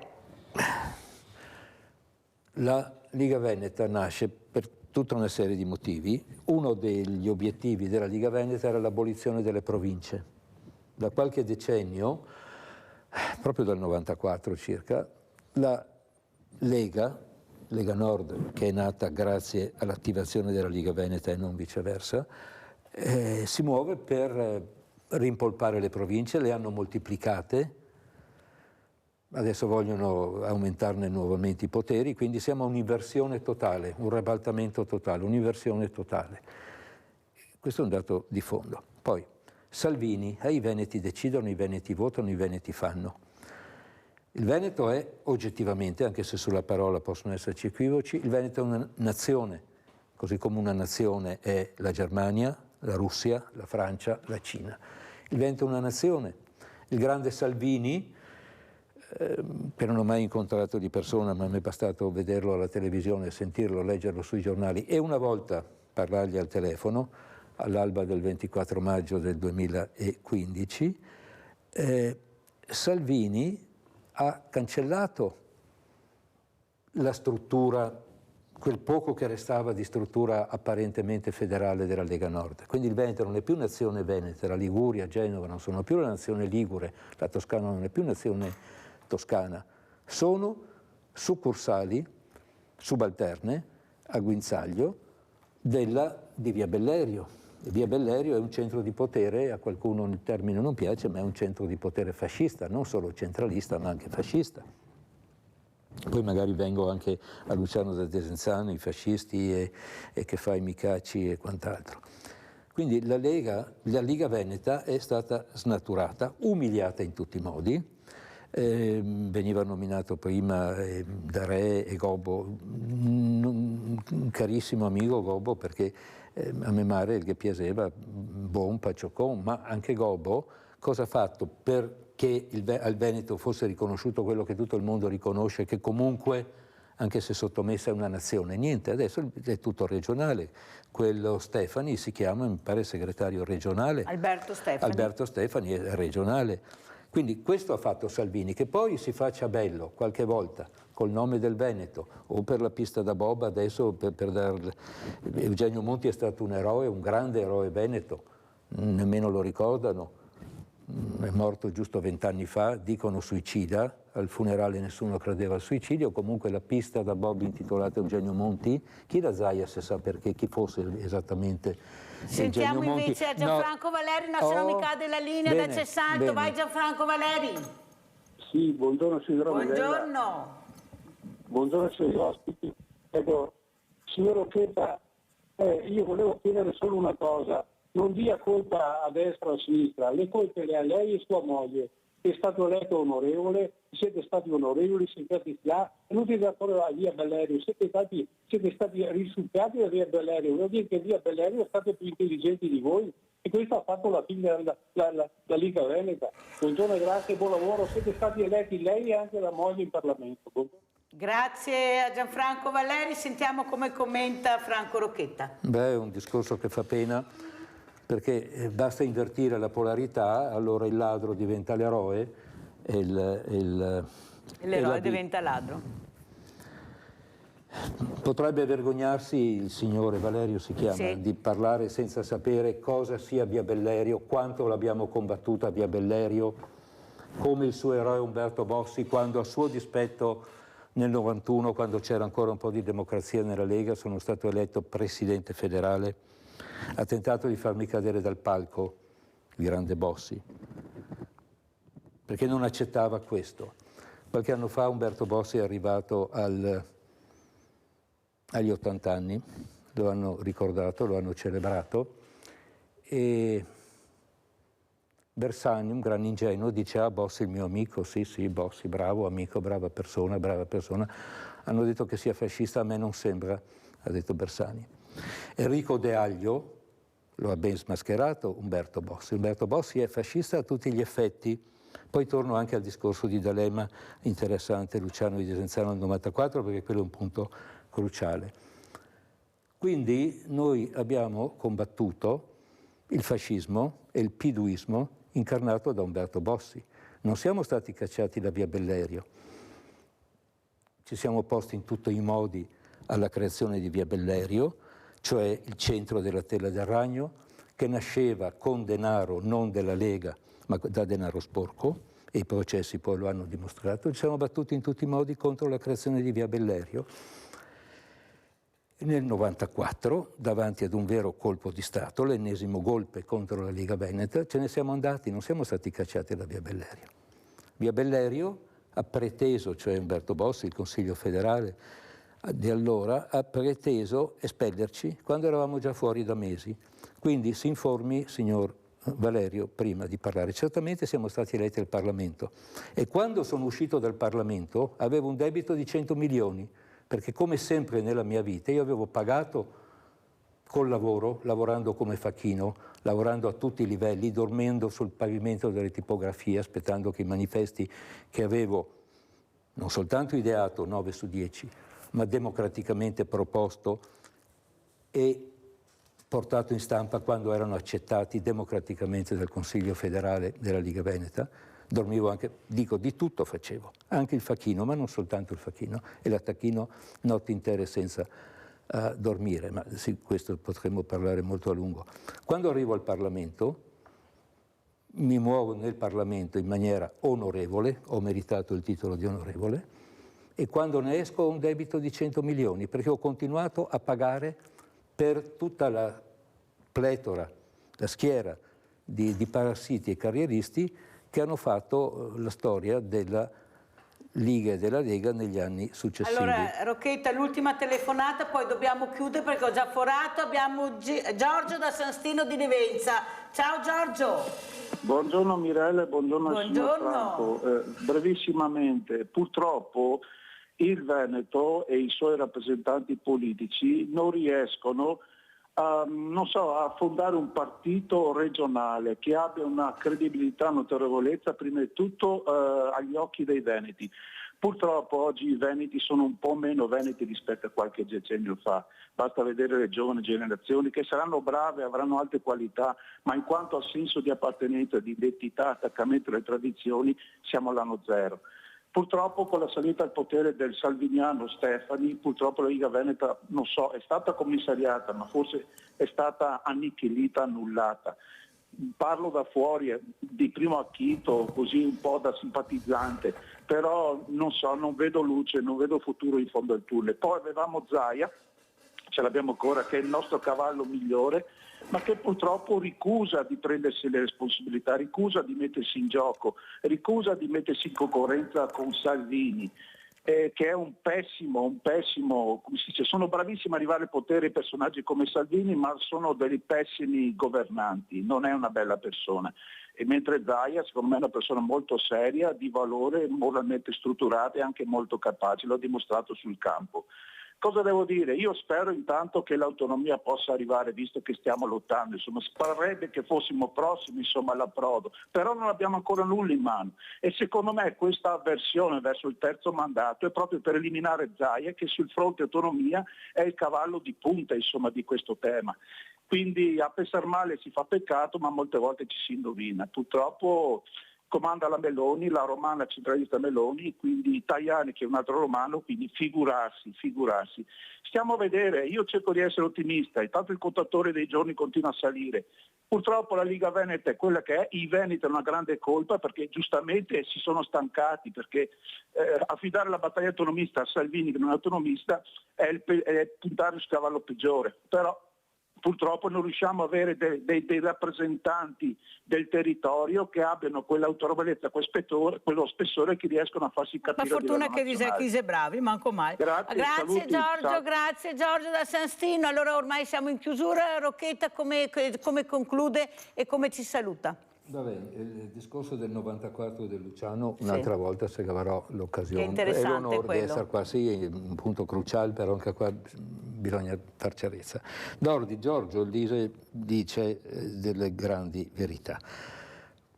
C: La Liga Veneta nasce per tutta una serie di motivi. Uno degli obiettivi della Liga Veneta era l'abolizione delle province. Da qualche decennio, proprio dal 94 circa, la Lega Nord, che è nata grazie all'attivazione della Liga Veneta e non viceversa, si muove per rimpolpare le province, le hanno moltiplicate, adesso vogliono aumentarne nuovamente i poteri, quindi siamo a un'inversione totale, un ribaltamento totale, un'inversione totale. Questo è un dato di fondo. Poi Salvini, i veneti decidono, i veneti votano, i veneti fanno. Il Veneto è oggettivamente, anche se sulla parola possono esserci equivoci, il Veneto è una nazione, così come una nazione è la Germania, la Russia, la Francia, la Cina. Il Veneto è una nazione. Il grande Salvini, che non ho mai incontrato di persona, ma mi è bastato vederlo alla televisione, sentirlo, leggerlo sui giornali e una volta parlargli al telefono, all'alba del 24 maggio del 2015, Salvini ha cancellato la struttura, quel poco che restava di struttura apparentemente federale della Lega Nord. Quindi il Veneto non è più nazione veneta, la Liguria, Genova non sono più la nazione ligure, la Toscana non è più nazione toscana. Sono succursali subalterne a guinzaglio di Via Bellerio. E Via Bellerio è un centro di potere, a qualcuno il termine non piace, ma è un centro di potere fascista, non solo centralista ma anche fascista. Poi magari vengo anche a Luciano da Desenzano, i fascisti e che fa i Micacci e quant'altro. Quindi la Liga Veneta è stata snaturata, umiliata in tutti i modi. Veniva nominato prima da Re e Gobbo, un carissimo amico Gobbo, perché a me mare il che piaceva, buon pacioccon, ma anche Gobbo cosa ha fatto perché al Veneto fosse riconosciuto quello che tutto il mondo riconosce, che comunque, anche se sottomessa a una nazione, niente, adesso è tutto regionale. Quello Stefani si chiama, mi pare, segretario regionale.
A: Alberto
C: Stefani è regionale. Quindi questo ha fatto Salvini, che poi si faccia bello qualche volta col nome del Veneto o per la pista da bob, adesso Eugenio Monti è stato un eroe, un grande eroe veneto, nemmeno lo ricordano, è morto giusto 20 anni fa, dicono suicida, al funerale nessuno credeva al suicidio, comunque la pista da bob intitolata Eugenio Monti, chi da Zaia se sa perché, chi fosse esattamente
A: Sentiamo invece a Gianfranco Valeri, no, se non mi cade la linea da Cessalto. Vai Gianfranco Valeri.
H: Sì, buongiorno signora
A: Buongiorno.
H: Buongiorno ai suoi ospiti. Ecco, signor Occhetta, io volevo chiedere solo una cosa, non dia colpa a destra o a sinistra, le colpe le ha lei e sua moglie, che è stato eletto onorevole, siete stati onorevoli, siete stati là, è inutile ancora a Via Bellerio, siete stati risucchiati da Via Bellerio, vuol dire che Via Bellerio è stato più intelligente di voi, e questo ha fatto la figlia la Liga Veneta. Buongiorno e grazie, buon lavoro, siete stati eletti lei e anche la moglie in Parlamento.
A: Grazie a Gianfranco Valeri, sentiamo come commenta Franco Rocchetta.
C: Beh, è un discorso che fa pena, perché basta invertire la polarità, allora il ladro diventa l'eroe e
A: l'eroe diventa ladro.
C: Potrebbe vergognarsi il signore, Valerio si chiama,
A: sì,
C: di parlare senza sapere cosa sia Via Bellerio, quanto l'abbiamo combattuta Via Bellerio, come il suo eroe Umberto Bossi, quando a suo dispetto nel 91, quando c'era ancora un po' di democrazia nella Lega, sono stato eletto presidente federale, ha tentato di farmi cadere dal palco il grande Bossi, perché non accettava questo. Qualche anno fa Umberto Bossi è arrivato agli 80 anni, lo hanno ricordato, lo hanno celebrato, e Bersani, un gran ingenuo, dice: ah, Bossi il mio amico, sì, Bossi, bravo amico, brava persona. Hanno detto che sia fascista, a me non sembra, ha detto Bersani. Enrico De Aglio lo ha ben smascherato Umberto Bossi. Umberto Bossi è fascista a tutti gli effetti. Poi torno anche al discorso di D'Alema, interessante, Luciano di Desenzano nel 94, perché quello è un punto cruciale. Quindi noi abbiamo combattuto il fascismo e il piduismo incarnato da Umberto Bossi. Non siamo stati cacciati da Via Bellerio. Ci siamo opposti in tutti i modi alla creazione di Via Bellerio, cioè il centro della Tela del Ragno, che nasceva con denaro non della Lega, ma da denaro sporco, e i processi poi lo hanno dimostrato. Ci siamo battuti in tutti i modi contro la creazione di Via Bellerio. Nel 94, davanti ad un vero colpo di Stato, l'ennesimo golpe contro la Liga Veneta, ce ne siamo andati, non siamo stati cacciati da Via Bellerio. Via Bellerio ha preteso, cioè Umberto Bossi, il Consiglio federale di allora, ha preteso espellerci quando eravamo già fuori da mesi. Quindi si informi, signor Valerio, prima di parlare. Certamente siamo stati eletti al Parlamento e quando sono uscito dal Parlamento avevo un debito di 100 milioni, perché come sempre nella mia vita io avevo pagato col lavoro, lavorando come facchino, lavorando a tutti i livelli, dormendo sul pavimento delle tipografie, aspettando che i manifesti che avevo non soltanto ideato 9 su 10, ma democraticamente proposto e portato in stampa quando erano accettati democraticamente dal Consiglio federale della Liga Veneta. Dormivo anche, dico, di tutto facevo, anche il facchino, ma non soltanto il facchino, e l'attacchino notti intere senza dormire, ma sì, questo potremmo parlare molto a lungo. Quando arrivo al Parlamento, mi muovo nel Parlamento in maniera onorevole, ho meritato il titolo di onorevole, e quando ne esco ho un debito di 100 milioni, perché ho continuato a pagare per tutta la pletora, la schiera di parassiti e carrieristi che hanno fatto la storia della Liga e della Lega negli anni successivi.
A: Allora, Rocchetta, l'ultima telefonata, poi dobbiamo chiudere perché ho già forato. Abbiamo Giorgio da San Stino di Livenza. Ciao Giorgio.
H: Buongiorno Mirella, buongiorno al signor Franco. Brevissimamente, purtroppo il Veneto e i suoi rappresentanti politici non riescono a fondare un partito regionale che abbia una credibilità, notevolezza prima di tutto agli occhi dei veneti. Purtroppo oggi i veneti sono un po' meno veneti rispetto a qualche decennio fa, basta vedere le giovani generazioni che saranno brave, avranno alte qualità, ma in quanto al senso di appartenenza, di identità, attaccamento alle tradizioni siamo all'anno zero. Purtroppo con la salita al potere del salviniano Stefani, purtroppo la Liga Veneta, non so, è stata commissariata, ma forse è stata annichilita, annullata. Parlo da fuori, di primo acchito, così un po' da simpatizzante, però non so, non vedo luce, non vedo futuro in fondo al tunnel. Poi avevamo Zaia, ce l'abbiamo ancora, che è il nostro cavallo migliore, ma che purtroppo ricusa di prendersi le responsabilità, ricusa di mettersi in gioco, ricusa di mettersi in concorrenza con Salvini. Che è un pessimo, come si dice, sono bravissimi a arrivare al potere personaggi come Salvini, ma sono dei pessimi governanti, non è una bella persona. E mentre Zaia secondo me è una persona molto seria, di valore, moralmente strutturata e anche molto capace, l'ho dimostrato sul campo. Cosa devo dire? Io spero intanto che l'autonomia possa arrivare, visto che stiamo lottando, insomma, parrebbe che fossimo prossimi all'approdo, però non abbiamo ancora nulla in mano e secondo me questa avversione verso il terzo mandato è proprio per eliminare Zaia, che sul fronte autonomia è il cavallo di punta di questo tema. Quindi a pensar male si fa peccato, ma molte volte ci si indovina. Purtroppo comanda la Meloni, la romana centralista Meloni, quindi Tajani che è un altro romano, quindi figurarsi. Stiamo a vedere, io cerco di essere ottimista, intanto il contatore dei giorni continua a salire. Purtroppo la Liga Veneta è quella che è, i Veneti hanno una grande colpa perché giustamente si sono stancati, perché affidare la battaglia autonomista a Salvini che non è autonomista è puntare sul cavallo peggiore, però purtroppo non riusciamo ad avere dei rappresentanti del territorio che abbiano quell'autorevolezza, quello spessore che riescono a farsi capire.
A: Ma fortuna che Risechis bravi, manco mai.
H: Grazie
A: Giorgio, ciao. Grazie Giorgio da San Stino. Allora ormai siamo in chiusura, Rocchetta come conclude e come ci saluta?
C: Va bene, il discorso del 94 di Luciano, un'altra volta se avrò l'occasione
A: e
C: l'onore di essere qua, sì, un punto cruciale, però anche qua bisogna far chiarezza. Giorgio dice delle grandi verità.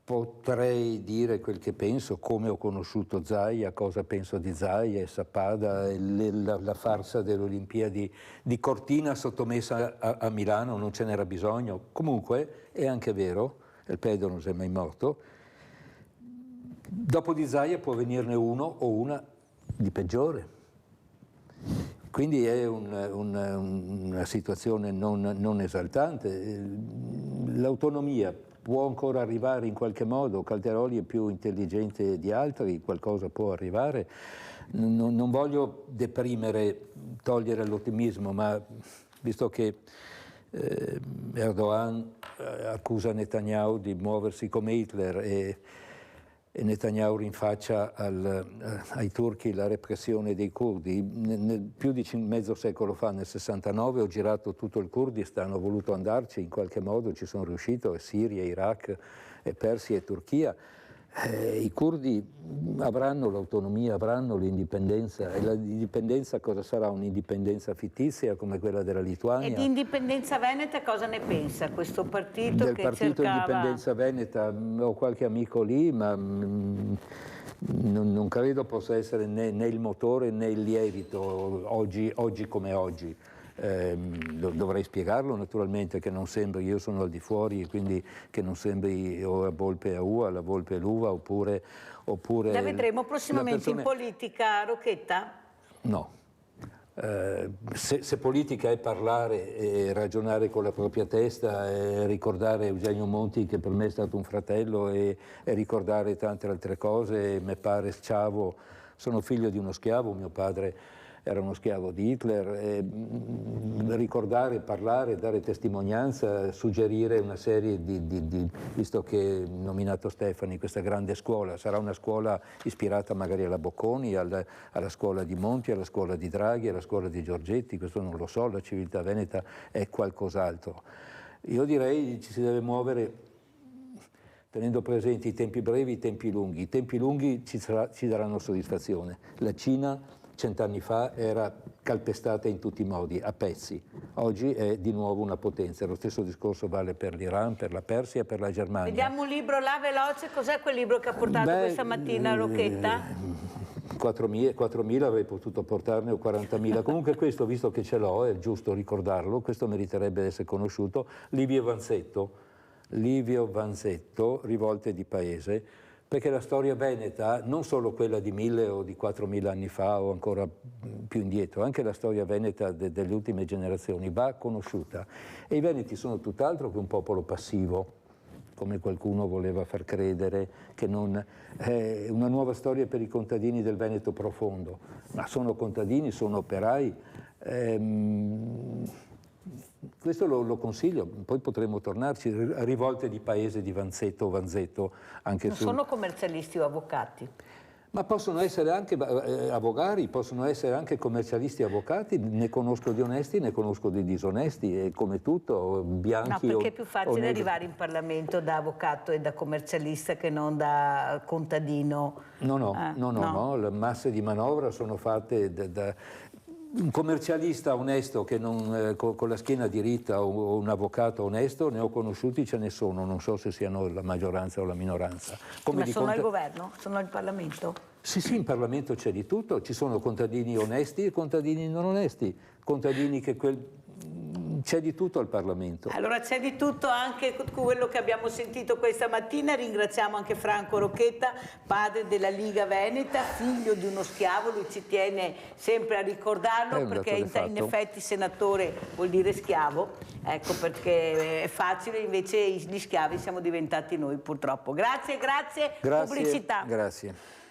C: Potrei dire quel che penso, come ho conosciuto Zaia, cosa penso di Zaia e Sappada, la farsa delle Olimpiadi di Cortina sottomessa a Milano, non ce n'era bisogno. Comunque è anche vero, il pedo non si è mai morto, dopo di Zaia può venirne uno o una di peggiore. Quindi è una situazione non esaltante. L'autonomia può ancora arrivare in qualche modo, Calderoli è più intelligente di altri, qualcosa può arrivare. Non voglio deprimere, togliere l'ottimismo, ma visto che Erdogan accusa Netanyahu di muoversi come Hitler e Netanyahu rinfaccia ai turchi la repressione dei curdi. Più di mezzo secolo fa, nel 69, ho girato tutto il Kurdistan, ho voluto andarci, in qualche modo ci sono riuscito, Siria, Iraq, Persia e Turchia. I curdi avranno l'autonomia, avranno l'indipendenza, e l'indipendenza cosa sarà? Un'indipendenza fittizia come quella della Lituania?
A: E di indipendenza veneta cosa ne pensa questo partito
C: del
A: che
C: partito
A: cercava...
C: Indipendenza Veneta? Ho qualche amico lì, ma non credo possa essere né il motore né il lievito oggi come oggi. Dovrei spiegarlo naturalmente, che non sembri, io sono al di fuori e quindi che non sembri o la volpe a uva, la volpe all'uva oppure
A: la vedremo prossimamente in politica, Rocchetta?
C: No, se politica è parlare e ragionare con la propria testa e ricordare Eugenio Monti che per me è stato un fratello e ricordare tante altre cose, me pare schiavo, sono figlio di uno schiavo, mio padre era uno schiavo di Hitler, ricordare, parlare, dare testimonianza, suggerire una serie visto che ho nominato Stefani, questa grande scuola, sarà una scuola ispirata magari alla Bocconi, alla scuola di Monti, alla scuola di Draghi, alla scuola di Giorgetti, questo non lo so, la civiltà veneta è qualcos'altro. Io direi ci si deve muovere tenendo presenti i tempi brevi, i tempi lunghi ci daranno soddisfazione. La Cina 100 anni fa era calpestata in tutti i modi, a pezzi. Oggi è di nuovo una potenza. Lo stesso discorso vale per l'Iran, per la Persia e per la Germania.
A: Vediamo un libro là veloce. Cos'è quel libro che ha portato questa mattina Rocchetta?
C: 4.000 avrei potuto portarne o 40.000. Comunque questo, visto che ce l'ho, è giusto ricordarlo, questo meriterebbe di essere conosciuto. Livio Vanzetto, Rivolte di Paese, perché la storia veneta, non solo quella di 1.000 o di 4.000 anni fa o ancora più indietro, anche la storia veneta delle ultime generazioni va conosciuta. E i veneti sono tutt'altro che un popolo passivo, come qualcuno voleva far credere, che non è una nuova storia per i contadini del Veneto profondo, ma sono contadini, sono operai, questo lo consiglio, poi potremo tornarci a rivolte di paese di Vanzetto o Vanzetto. Anche
A: non sono commercialisti o avvocati?
C: Ma possono essere anche avvocati, possono essere anche commercialisti e avvocati, ne conosco di onesti, ne conosco di disonesti, e come tutto, bianchi.
A: No, perché è più facile arrivare in Parlamento da avvocato e da commercialista che non da contadino.
C: No, le masse di manovra sono fatte da un commercialista onesto che non, con la schiena diritta, o un avvocato onesto, ne ho conosciuti, ce ne sono, non so se siano la maggioranza o la minoranza.
A: Ma sono al governo? Sono al Parlamento?
C: Sì, in Parlamento c'è di tutto, ci sono contadini onesti e contadini non onesti, contadini che c'è di tutto al Parlamento.
A: Allora c'è di tutto anche quello che abbiamo sentito questa mattina. Ringraziamo anche Franco Rocchetta, padre della Liga Veneta, figlio di uno schiavo, lui ci tiene sempre a ricordarlo perché in effetti senatore vuol dire schiavo, ecco perché è facile, invece gli schiavi siamo diventati noi purtroppo. Grazie, pubblicità.
C: Grazie.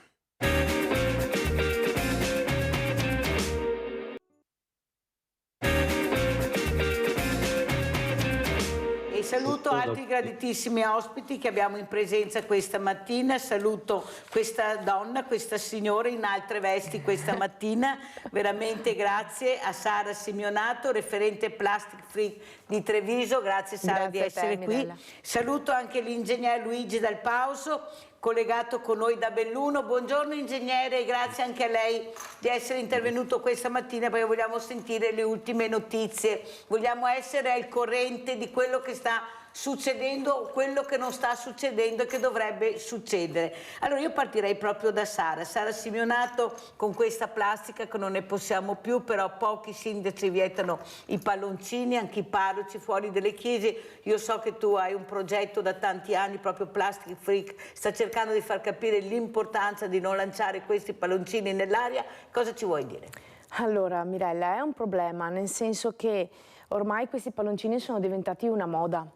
A: Saluto altri graditissimi ospiti che abbiamo in presenza questa mattina, saluto questa donna, questa signora in altre vesti questa mattina, veramente grazie a Sara Simeonato, referente Plastic Free di Treviso, grazie Sara di essere qui. Saluto anche l'ingegner Luigi Dal Pauso, collegato con noi da Belluno. Buongiorno ingegnere, grazie anche a lei di essere intervenuto questa mattina perché vogliamo sentire le ultime notizie, vogliamo essere al corrente di quello che sta succedendo, quello che non sta succedendo e che dovrebbe succedere. Allora io partirei proprio da Sara Simeonato, con questa plastica che non ne possiamo più, però pochi sindaci vietano i palloncini, anche i parroci fuori dalle chiese. Io so che tu hai un progetto da tanti anni, proprio Plastic Freak, sta cercando di far capire l'importanza di non lanciare questi palloncini nell'aria. Cosa ci vuoi dire?
L: Allora Mirella, è un problema, nel senso che ormai questi palloncini sono diventati una moda.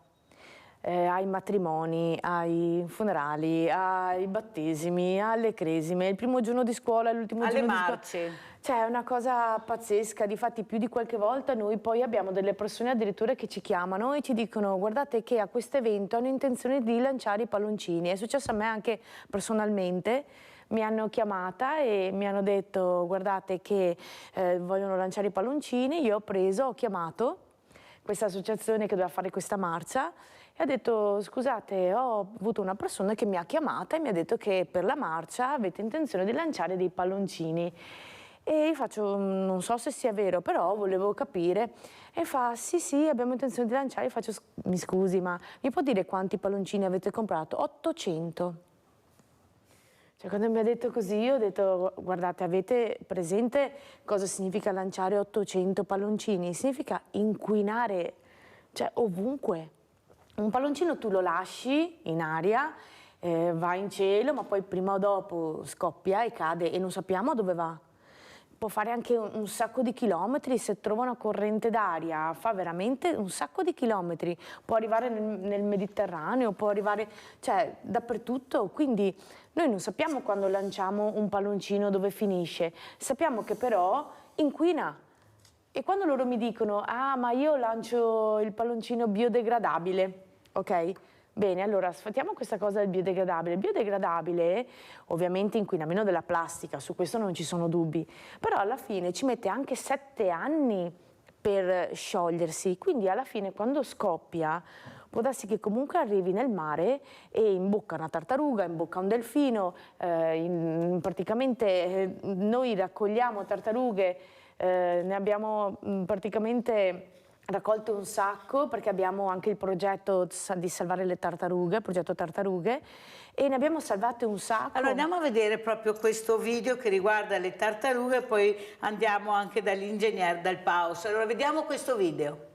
L: Ai matrimoni, ai funerali, ai battesimi, alle cresime, il primo giorno di scuola, l'ultimo giorno di scuola.
A: Alle marce.
L: Cioè è una cosa pazzesca, difatti più di qualche volta noi poi abbiamo delle persone addirittura che ci chiamano e ci dicono guardate che a questo evento hanno intenzione di lanciare i palloncini. È successo a me anche personalmente. Mi hanno chiamata e mi hanno detto guardate che vogliono lanciare i palloncini, io ho chiamato questa associazione che doveva fare questa marcia e ha detto scusate ho avuto una persona che mi ha chiamata e mi ha detto che per la marcia avete intenzione di lanciare dei palloncini e io faccio non so se sia vero però volevo capire e fa sì abbiamo intenzione di lanciare, io faccio mi scusi ma mi può dire quanti palloncini avete comprato? 800. Cioè, quando mi ha detto così io ho detto guardate avete presente cosa significa lanciare 800 palloncini? Significa inquinare cioè, ovunque. Un palloncino tu lo lasci in aria, va in cielo ma poi prima o dopo scoppia e cade e non sappiamo dove va. Può fare anche un sacco di chilometri, se trova una corrente d'aria fa veramente un sacco di chilometri, può arrivare nel Mediterraneo, può arrivare cioè, dappertutto, quindi noi non sappiamo quando lanciamo un palloncino dove finisce, sappiamo che però inquina. E quando loro mi dicono ah ma io lancio il palloncino biodegradabile, ok? Bene, allora sfatiamo questa cosa del biodegradabile. Il biodegradabile ovviamente inquina meno della plastica, su questo non ci sono dubbi, però alla fine ci mette anche 7 anni per sciogliersi, quindi alla fine quando scoppia può darsi che comunque arrivi nel mare e in bocca una tartaruga, in bocca un delfino, praticamente noi raccogliamo tartarughe, ne abbiamo praticamente raccolto un sacco perché abbiamo anche il progetto di salvare le tartarughe, il progetto tartarughe, e ne abbiamo salvate un sacco.
A: Allora andiamo a vedere proprio questo video che riguarda le tartarughe, poi andiamo anche dall'ingegner Dal Pauso. Allora vediamo questo video.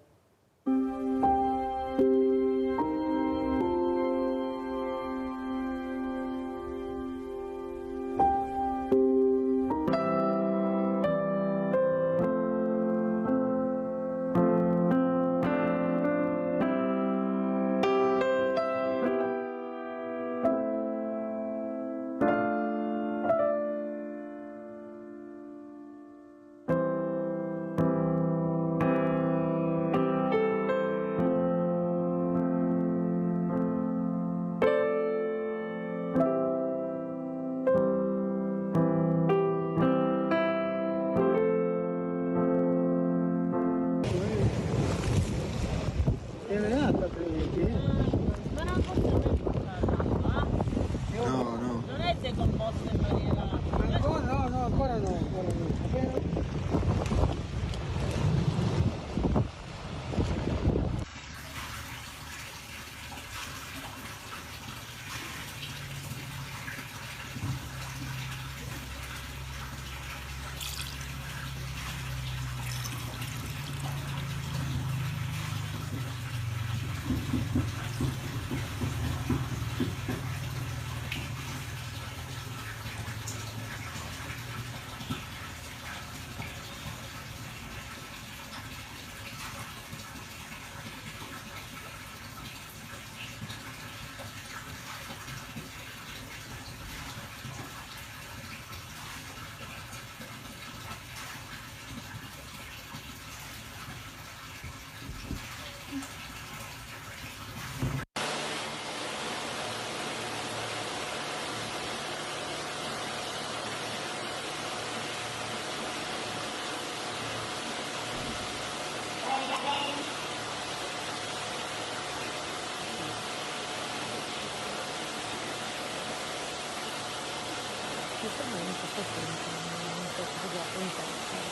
L: Giustamente, sto attento, non so cosa ha in testa.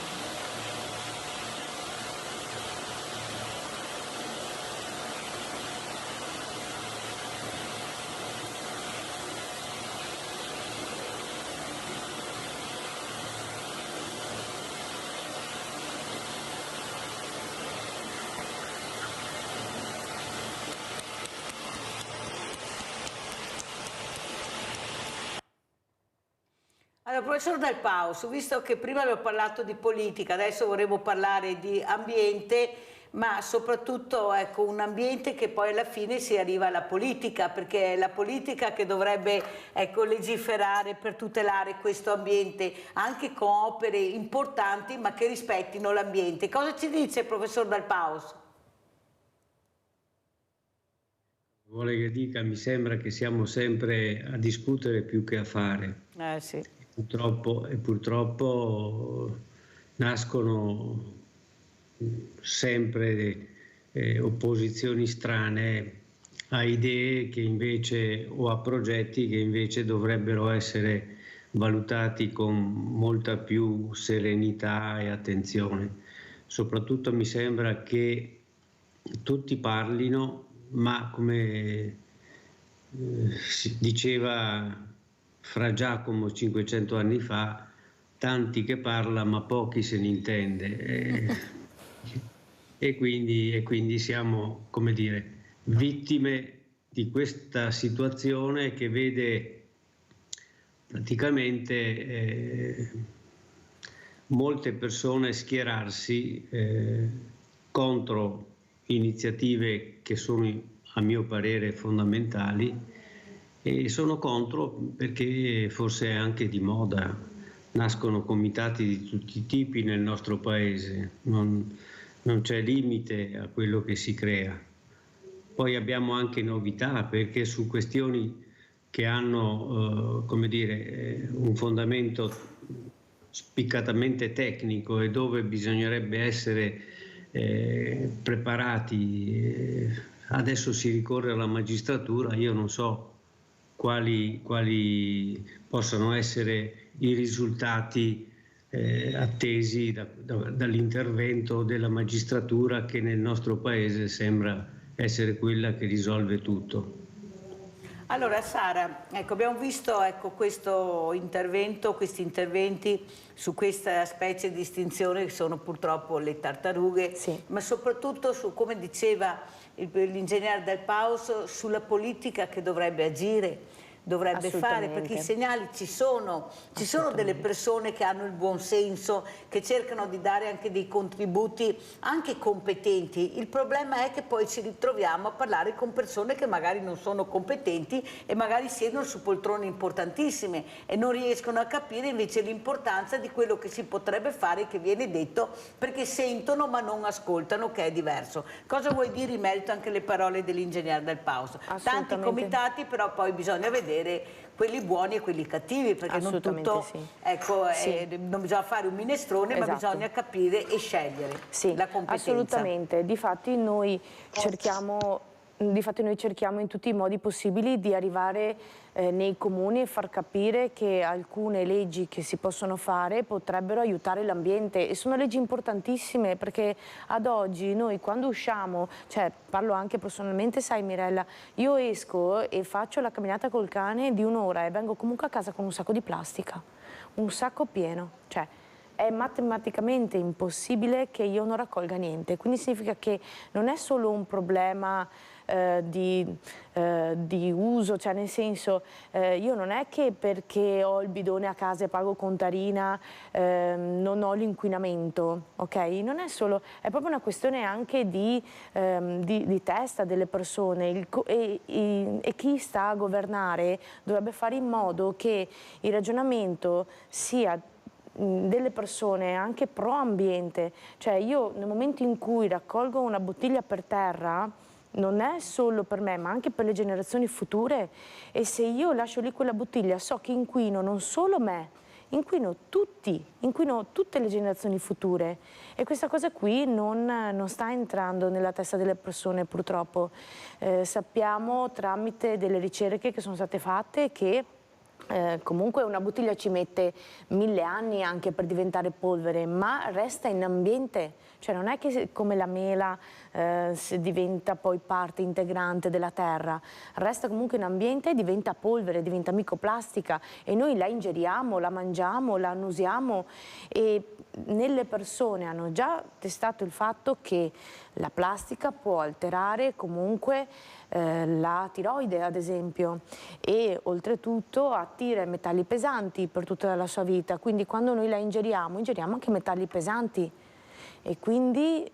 A: Allora, professor Del Paus, visto che prima avevo parlato di politica, adesso vorremmo parlare di ambiente, ma soprattutto ecco, un ambiente che poi alla fine si arriva alla politica, perché è la politica che dovrebbe ecco, legiferare per tutelare questo ambiente, anche con opere importanti ma che rispettino l'ambiente. Cosa ci dice il professor Del Paus?
M: Vuole che dica, mi sembra che siamo sempre a discutere più che a fare.
A: Sì.
M: Purtroppo nascono sempre opposizioni strane a idee che invece, o a progetti che invece dovrebbero essere valutati con molta più serenità e attenzione. Soprattutto mi sembra che tutti parlino, ma come diceva Fra Giacomo 500 anni fa, tanti che parla ma pochi se ne intende. E quindi siamo, come dire, vittime di questa situazione che vede praticamente molte persone schierarsi contro iniziative che sono, a mio parere, fondamentali, e sono contro perché forse è anche di moda. Nascono comitati di tutti i tipi nel nostro paese, non c'è limite a quello che si crea. Poi abbiamo anche novità, perché su questioni che hanno come dire, un fondamento spiccatamente tecnico e dove bisognerebbe essere preparati, adesso si ricorre alla magistratura. Io non so quali possano essere i risultati attesi dall'intervento della magistratura, che nel nostro paese sembra essere quella che risolve tutto.
A: Allora Sara, ecco, abbiamo visto ecco, questi interventi su questa specie di estinzione che sono purtroppo le tartarughe, sì, ma soprattutto su, come diceva l'ingegnere Del Paus, sulla politica che dovrebbe agire, dovrebbe fare, perché i segnali ci sono delle persone che hanno il buon senso, che cercano di dare anche dei contributi anche competenti. Il problema è che poi ci ritroviamo a parlare con persone che magari non sono competenti e magari siedono su poltrone importantissime e non riescono a capire invece l'importanza di quello che si potrebbe fare, che viene detto, perché sentono ma non ascoltano, che è diverso. Cosa vuoi dire in merito anche alle parole dell'ingegnere Del Paus? Tanti comitati, però poi bisogna vedere quelli buoni e quelli cattivi, perché non tutto, sì, ecco, non bisogna fare un minestrone, ma bisogna capire e scegliere la competenza.
L: Assolutamente, difatti noi cerchiamo in tutti i modi possibili di arrivare nei comuni e far capire che alcune leggi che si possono fare potrebbero aiutare l'ambiente, e sono leggi importantissime, perché ad oggi noi quando usciamo, cioè parlo anche personalmente, sai Mirella, io esco e faccio la camminata col cane di un'ora e vengo comunque a casa con un sacco di plastica, un sacco pieno, cioè è matematicamente impossibile che io non raccolga niente, quindi significa che non è solo un problema di uso, cioè nel senso io non è che perché ho il bidone a casa e pago contarina non ho l'inquinamento, ok? Non è solo, è proprio una questione anche di testa delle persone, e chi sta a governare dovrebbe fare in modo che il ragionamento sia delle persone anche pro ambiente, cioè io nel momento in cui raccolgo una bottiglia per terra non è solo per me ma anche per le generazioni future, e se io lascio lì quella bottiglia so che inquino non solo me, inquino tutte le generazioni future, e questa cosa qui non sta entrando nella testa delle persone purtroppo. Sappiamo tramite delle ricerche che sono state fatte che comunque una bottiglia ci mette 1000 anni anche per diventare polvere, ma resta in ambiente, cioè non è che come la mela se diventa poi parte integrante della terra, resta comunque in ambiente e diventa polvere, diventa microplastica e noi la ingeriamo, la mangiamo, la annusiamo e nelle persone hanno già testato il fatto che la plastica può alterare comunque la tiroide ad esempio e oltretutto attira i metalli pesanti per tutta la sua vita, quindi quando noi la ingeriamo anche metalli pesanti e quindi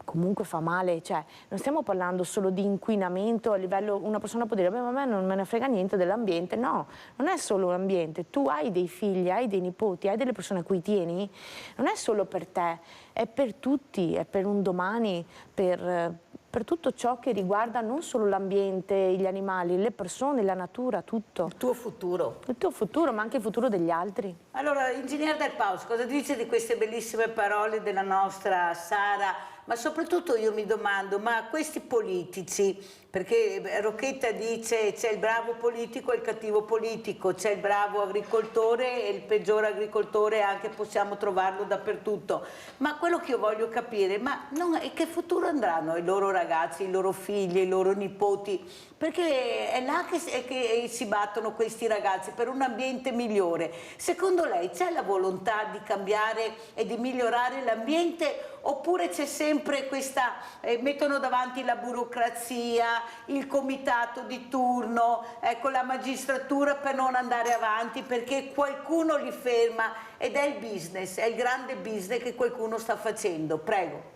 L: comunque fa male, cioè non stiamo parlando solo di inquinamento a livello, una persona può dire, beh, ma a me non me ne frega niente dell'ambiente, no, non è solo l'ambiente, tu hai dei figli, hai dei nipoti, hai delle persone a cui tieni, non è solo per te, è per tutti, è per un domani, per tutto ciò che riguarda non solo l'ambiente, gli animali, le persone, la natura, tutto.
A: Il tuo futuro.
L: Il tuo futuro, ma anche il futuro degli altri.
A: Allora, Ingegner Del Paus, cosa dice di queste bellissime parole della nostra Sara? Ma soprattutto io mi domando, ma questi politici, perché Rocchetta dice c'è il bravo politico e il cattivo politico, c'è il bravo agricoltore e il peggior agricoltore, anche possiamo trovarlo dappertutto. Ma quello che io voglio capire, ma che futuro andranno i loro ragazzi, i loro figli, i loro nipoti? Perché è là che si battono questi ragazzi per un ambiente migliore. Secondo lei c'è la volontà di cambiare e di migliorare l'ambiente oppure c'è sempre questa, mettono davanti la burocrazia, il comitato di turno, ecco, la magistratura per non andare avanti perché qualcuno li ferma ed è il business, è il grande business che qualcuno sta facendo. Prego.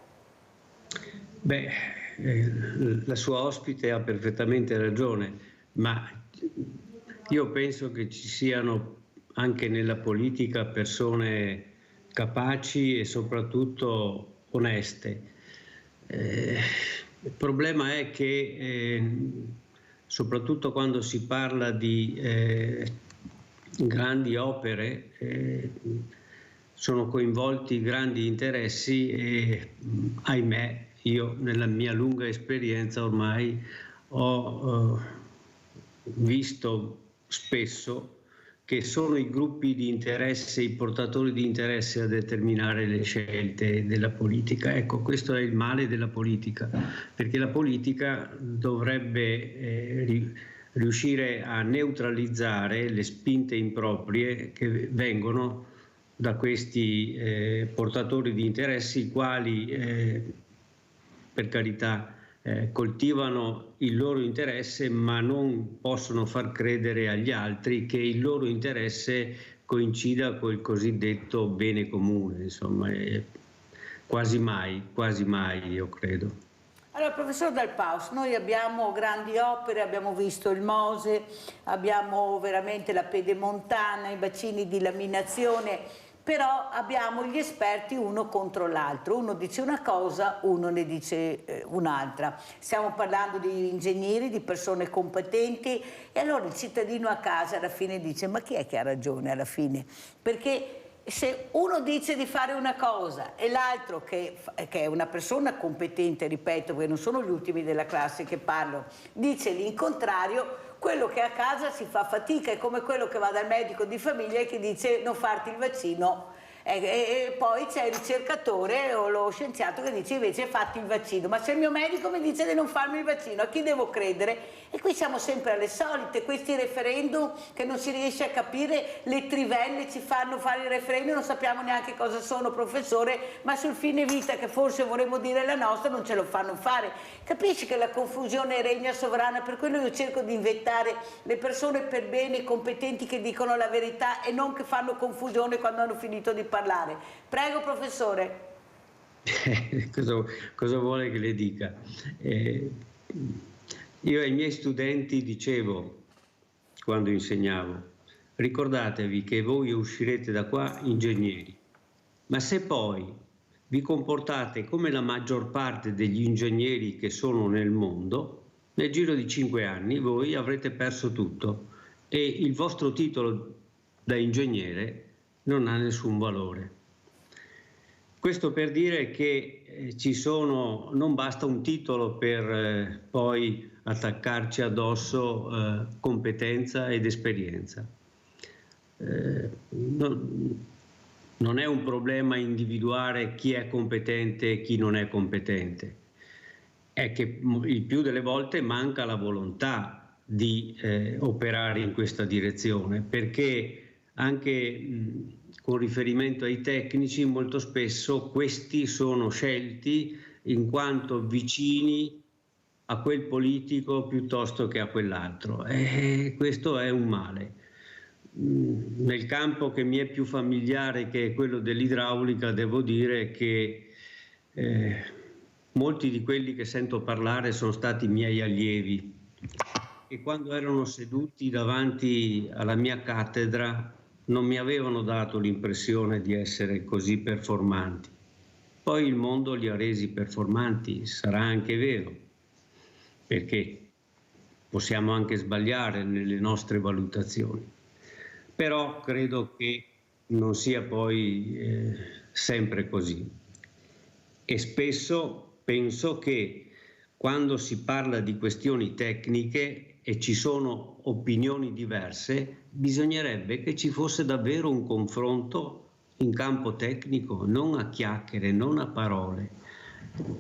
M: Beh, la sua ospite ha perfettamente ragione, ma io penso che ci siano anche nella politica persone capaci e soprattutto oneste. Il problema è che soprattutto quando si parla di grandi opere sono coinvolti grandi interessi e ahimè io nella mia lunga esperienza ormai ho visto spesso che sono i gruppi di interesse, i portatori di interesse a determinare le scelte della politica. Ecco, questo è il male della politica, perché la politica dovrebbe riuscire a neutralizzare le spinte improprie che vengono da questi portatori di interessi, i quali, per carità, coltivano il loro interesse ma non possono far credere agli altri che il loro interesse coincida col cosiddetto bene comune, insomma, quasi mai io credo.
A: Allora, professor Del Paus, noi abbiamo grandi opere, abbiamo visto il Mose, abbiamo veramente la Pedemontana, i bacini di laminazione, però abbiamo gli esperti uno contro l'altro, uno dice una cosa, uno ne dice un'altra. Stiamo parlando di ingegneri, di persone competenti e allora il cittadino a casa alla fine dice ma chi è che ha ragione alla fine? Perché se uno dice di fare una cosa e l'altro che è una persona competente, ripeto, perché non sono gli ultimi della classe che parlo, dice l'incontrario, quello che a casa si fa fatica, è come quello che va dal medico di famiglia e che dice non farti il vaccino e poi c'è il ricercatore o lo scienziato che dice invece fatti il vaccino, ma se il mio medico mi dice di non farmi il vaccino a chi devo credere? E qui siamo sempre alle solite, questi referendum che non si riesce a capire, le trivelle ci fanno fare i referendum, non sappiamo neanche cosa sono, professore, ma sul fine vita che forse vorremmo dire la nostra non ce lo fanno fare. Capisci che la confusione regna sovrana, per quello io cerco di inventare le persone per bene, competenti che dicono la verità e non che fanno confusione quando hanno finito di parlare. Prego, professore.
M: Cosa vuole che le dica? Io ai miei studenti dicevo, quando insegnavo, ricordatevi che voi uscirete da qua ingegneri, ma se poi vi comportate come la maggior parte degli ingegneri che sono nel mondo, nel giro di 5 anni voi avrete perso tutto e il vostro titolo da ingegnere non ha nessun valore. Questo per dire che non basta un titolo per poi attaccarci addosso competenza ed esperienza. non è un problema individuare chi è competente e chi non è competente, è che il più delle volte manca la volontà di operare in questa direzione, perché anche con riferimento ai tecnici molto spesso questi sono scelti in quanto vicini a quel politico piuttosto che a quell'altro, e questo è un male. Nel campo che mi è più familiare, che è quello dell'idraulica, devo dire che molti di quelli che sento parlare sono stati miei allievi, e quando erano seduti davanti alla mia cattedra non mi avevano dato l'impressione di essere così performanti. Poi il mondo li ha resi performanti, sarà anche vero, perché possiamo anche sbagliare nelle nostre valutazioni. Però credo che non sia poi sempre così. E spesso penso che quando si parla di questioni tecniche e ci sono opinioni diverse, bisognerebbe che ci fosse davvero un confronto in campo tecnico, non a chiacchiere, non a parole.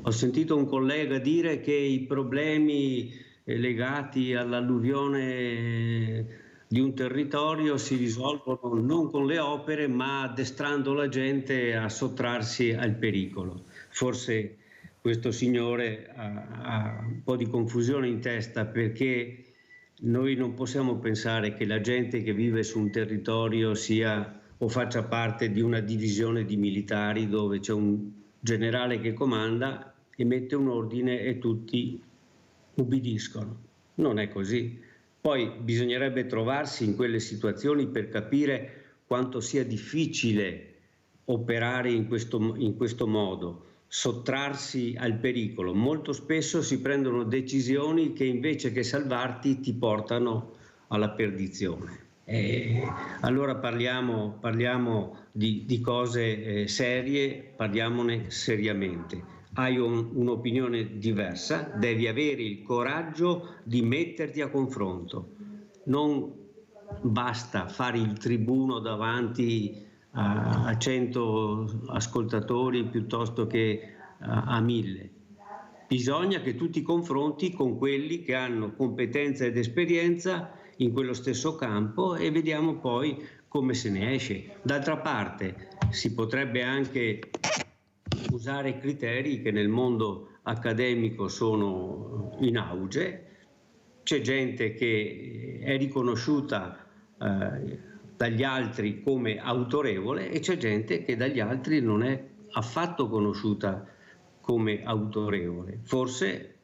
M: Ho sentito un collega dire che i problemi legati all'alluvione di un territorio si risolvono non con le opere, ma addestrando la gente a sottrarsi al pericolo. Forse questo signore ha un po' di confusione in testa, perché noi non possiamo pensare che la gente che vive su un territorio sia o faccia parte di una divisione di militari dove c'è un generale che comanda e mette un ordine e tutti ubbidiscono. Non è così. Poi bisognerebbe trovarsi in quelle situazioni per capire quanto sia difficile operare in questo modo, sottrarsi al pericolo. Molto spesso si prendono decisioni che invece che salvarti ti portano alla perdizione. Allora parliamo di cose serie, parliamone seriamente. Hai un'opinione diversa, devi avere il coraggio di metterti a confronto. Non basta fare il tribuno davanti a 100 ascoltatori piuttosto che a 1000. Bisogna che tu ti confronti con quelli che hanno competenza ed esperienza in quello stesso campo e vediamo poi come se ne esce. D'altra parte si potrebbe anche usare criteri che nel mondo accademico sono in auge. C'è gente che è riconosciuta dagli altri come autorevole e c'è gente che dagli altri non è affatto conosciuta come autorevole. Forse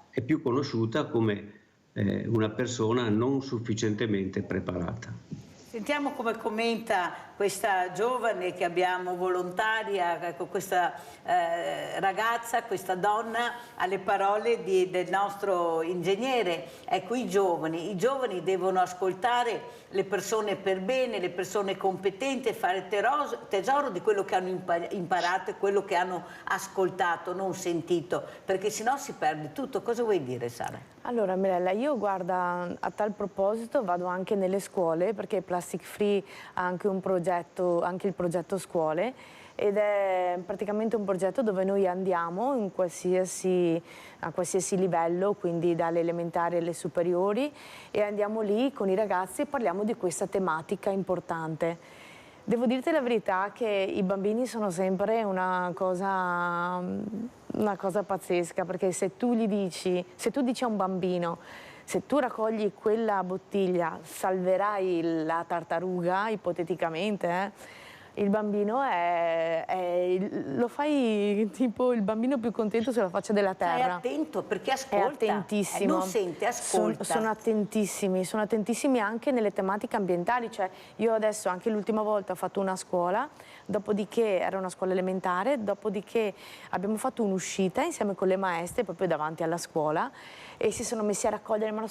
M: è più conosciuta come una persona non sufficientemente preparata.
A: Sentiamo come commenta questa giovane che abbiamo volontaria, ecco, questa ragazza, questa donna, alle parole del nostro ingegnere. Ecco, i giovani devono ascoltare le persone per bene, le persone competenti, fare tesoro di quello che hanno imparato e quello che hanno ascoltato, non sentito, perché sennò si perde tutto. Cosa vuoi dire, Sara?
L: Allora Mirella, io guarda, a tal proposito vado anche nelle scuole, perché Plastic Free ha anche un progetto, anche il progetto scuole, ed è praticamente un progetto dove noi andiamo a qualsiasi livello, quindi dalle elementari alle superiori, e andiamo lì con i ragazzi e parliamo di questa tematica importante. Devo dirti la verità che i bambini sono sempre una cosa pazzesca, perché se tu dici a un bambino, se tu raccogli quella bottiglia salverai la tartaruga, ipoteticamente, il bambino lo fai tipo il bambino più contento sulla faccia della terra.
A: È attento perché ascolta,
L: è attentissimo.
A: Non sente, ascolta.
L: Sono attentissimi anche nelle tematiche ambientali, cioè io adesso anche l'ultima volta ho fatto una scuola, dopodiché era una scuola elementare, dopodiché abbiamo fatto un'uscita insieme con le maestre proprio davanti alla scuola e si sono messi a raccogliere, ma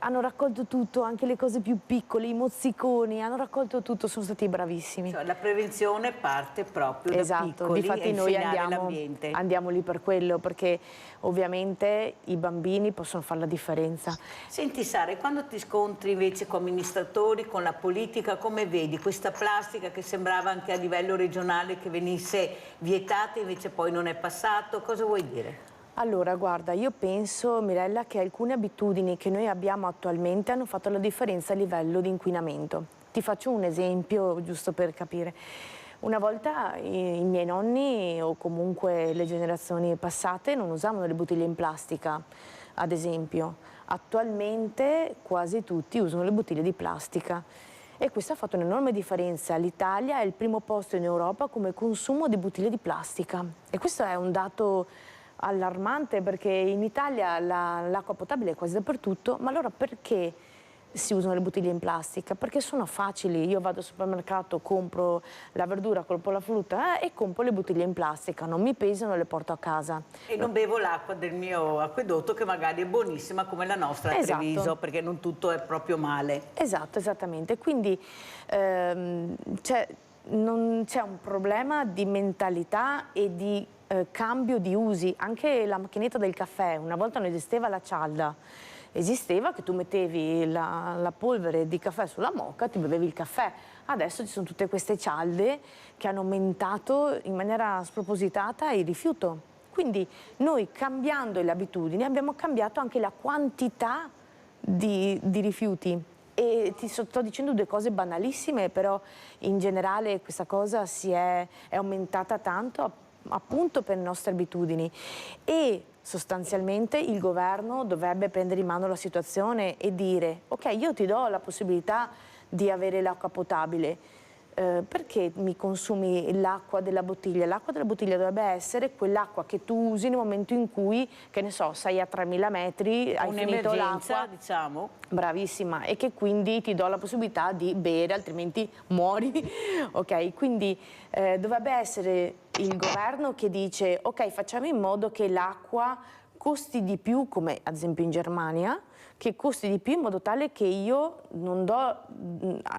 L: hanno raccolto tutto, anche le cose più piccole, i mozziconi, hanno raccolto tutto, sono stati bravissimi. bravissimi.
A: Cioè, la prevenzione parte proprio da piccoli,
L: difatti noi andiamo lì per quello, perché ovviamente i bambini possono fare la differenza.
A: Senti Sara, quando ti scontri invece con amministratori, con la politica, come vedi questa plastica che sembrava anche a livello regionale che venisse vietata, invece poi non è passato, cosa vuoi dire?
L: Allora, guarda, io penso, Mirella, che alcune abitudini che noi abbiamo attualmente hanno fatto la differenza a livello di inquinamento. Ti faccio un esempio, giusto per capire. Una volta i miei nonni, o comunque le generazioni passate, non usavano le bottiglie in plastica, ad esempio. Attualmente quasi tutti usano le bottiglie di plastica. E questo ha fatto un'enorme differenza. L'Italia è il primo posto in Europa come consumo di bottiglie di plastica. E questo è un dato allarmante, perché in Italia l'acqua potabile è quasi dappertutto, ma allora perché si usano le bottiglie in plastica? Perché sono facili, io vado al supermercato, compro la verdura, compro la frutta e compro le bottiglie in plastica, non mi pesano e le porto a casa.
A: E non bevo l'acqua del mio acquedotto, che magari è buonissima come la nostra a Treviso, perché non tutto è proprio male.
L: Esatto, esattamente, quindi non c'è un problema di mentalità e di cambio di usi. Anche la macchinetta del caffè, una volta non esisteva la cialda, esisteva che tu mettevi la polvere di caffè sulla moka, ti bevevi il caffè. Adesso ci sono tutte queste cialde che hanno aumentato in maniera spropositata il rifiuto. Quindi noi, cambiando le abitudini, abbiamo cambiato anche la quantità di rifiuti. E ti sto dicendo due cose banalissime, però in generale questa cosa è aumentata tanto appunto per le nostre abitudini, e sostanzialmente il governo dovrebbe prendere in mano la situazione e dire: ok, io ti do la possibilità di avere l'acqua potabile, perché mi consumi l'acqua della bottiglia? L'acqua della bottiglia dovrebbe essere quell'acqua che tu usi nel momento in cui, che ne so, sei a 3000 metri, hai finito l'acqua,
A: diciamo.
L: Bravissima, e che quindi ti do la possibilità di bere, altrimenti muori. Ok, quindi dovrebbe essere il governo che dice: ok, facciamo in modo che l'acqua costi di più, come ad esempio in Germania, che costi di più in modo tale che io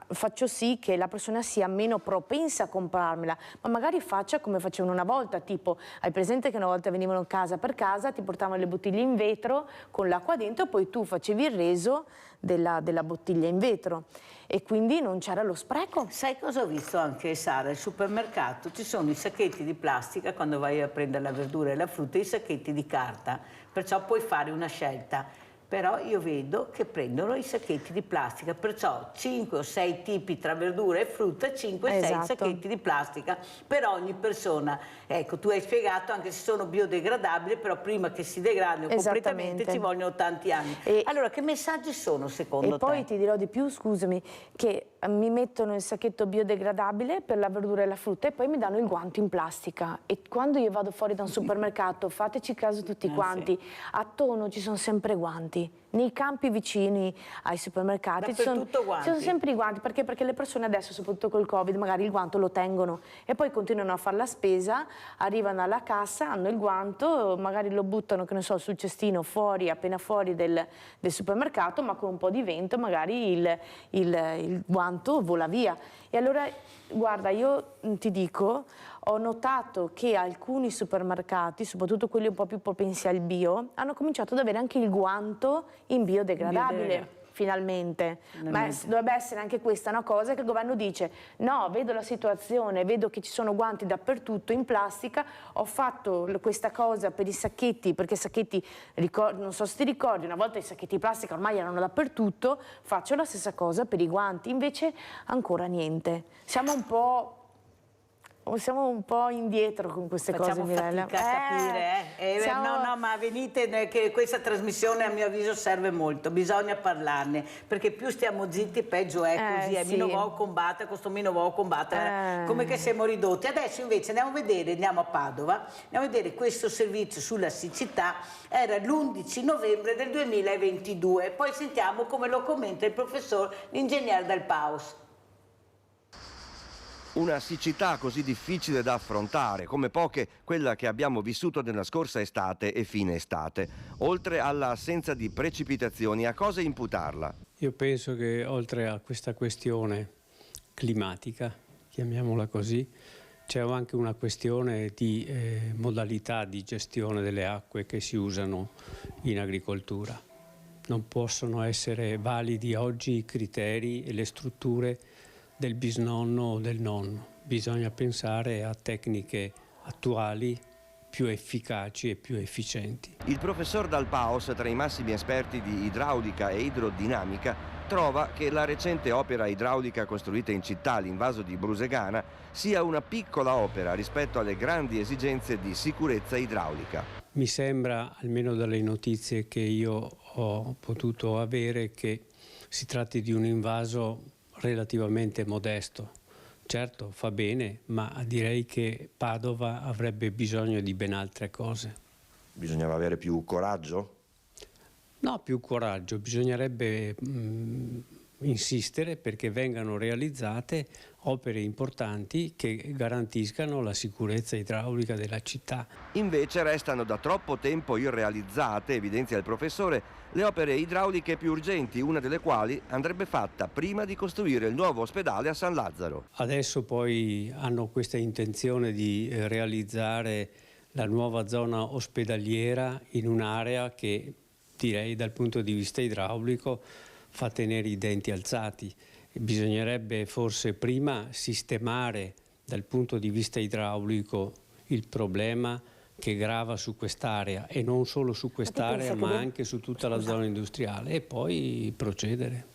L: faccio sì che la persona sia meno propensa a comprarmela, ma magari faccia come facevano una volta, tipo, hai presente che una volta venivano casa per casa, ti portavano le bottiglie in vetro con l'acqua dentro, poi tu facevi il reso della bottiglia in vetro, e quindi non c'era lo spreco.
A: Sai cosa ho visto anche, Sara? Al supermercato ci sono i sacchetti di plastica quando vai a prendere la verdura e la frutta, e i sacchetti di carta, perciò puoi fare una scelta. Però io vedo che prendono i sacchetti di plastica, perciò 5 o 6 tipi tra verdura e frutta, 5 o 6 sacchetti di plastica per ogni persona. Ecco, tu hai spiegato anche se sono biodegradabili, però prima che si degradino completamente ci vogliono tanti anni. Allora, che messaggi sono secondo te?
L: E poi ti dirò di più, scusami, che mi mettono il sacchetto biodegradabile per la verdura e la frutta e poi mi danno il guanto in plastica. E quando io vado fuori da un supermercato, fateci caso tutti quanti, attorno ci sono sempre guanti. Nei campi vicini ai supermercati ci sono sempre i guanti, perché le persone adesso, soprattutto col Covid, magari il guanto lo tengono e poi continuano a fare la spesa, arrivano alla cassa, hanno il guanto, magari lo buttano, che ne so, sul cestino fuori, appena fuori del supermercato, ma con un po' di vento magari il guanto vola via. E allora, guarda, io ti dico, ho notato che alcuni supermercati, soprattutto quelli un po' più propensi al bio, hanno cominciato ad avere anche il guanto in biodegradabile. Finalmente. Ma dovrebbe essere anche questa una cosa che il governo dice: no, vedo la situazione, vedo che ci sono guanti dappertutto in plastica, ho fatto questa cosa per i sacchetti, perché i sacchetti, non so se ti ricordi, una volta i sacchetti di plastica ormai erano dappertutto, faccio la stessa cosa per i guanti, invece ancora niente. Siamo un po' indietro con queste cose, Mirella.
A: Fatica a capire, No, ma venite, che questa trasmissione a mio avviso serve molto, bisogna parlarne, perché più stiamo zitti peggio è così, meno vuoi combattere, questo meno vuoi combattere, come che siamo ridotti. Adesso invece andiamo a Padova, andiamo a vedere questo servizio sulla siccità, era l'11 novembre del 2022, poi sentiamo come lo commenta il professor l'ingegnere Del Paus.
N: Una siccità così difficile da affrontare, come poche quella che abbiamo vissuto nella scorsa estate e fine estate. Oltre all'assenza di precipitazioni, a cosa imputarla?
O: Io penso che oltre a questa questione climatica,
M: chiamiamola così, c'è anche una questione di modalità di gestione delle acque che si usano in agricoltura. Non possono essere validi oggi i criteri e le strutture del bisnonno o del nonno. Bisogna pensare a tecniche attuali più efficaci e più efficienti.
N: Il professor Dal Paos, tra i massimi esperti di idraulica e idrodinamica, trova che la recente opera idraulica costruita in città, l'Invaso di Brusegana, sia una piccola opera rispetto alle grandi esigenze di sicurezza idraulica.
M: Mi sembra, almeno dalle notizie che io ho potuto avere, che si tratti di un invaso relativamente modesto. Certo, fa bene, ma direi che Padova avrebbe bisogno di ben altre cose.
N: Bisognava avere più coraggio?
M: No, più coraggio. Bisognerebbe insistere perché vengano realizzate opere importanti che garantiscano la sicurezza idraulica della città.
N: Invece restano da troppo tempo irrealizzate, evidenzia il professore, le opere idrauliche più urgenti, una delle quali andrebbe fatta prima di costruire il nuovo ospedale a San Lazzaro.
M: Adesso poi hanno questa intenzione di realizzare la nuova zona ospedaliera in un'area che, direi dal punto di vista idraulico, fa tenere i denti alzati. Bisognerebbe forse prima sistemare dal punto di vista idraulico il problema che grava su quest'area, e non solo su quest'area ma anche su tutta la zona industriale, e poi procedere.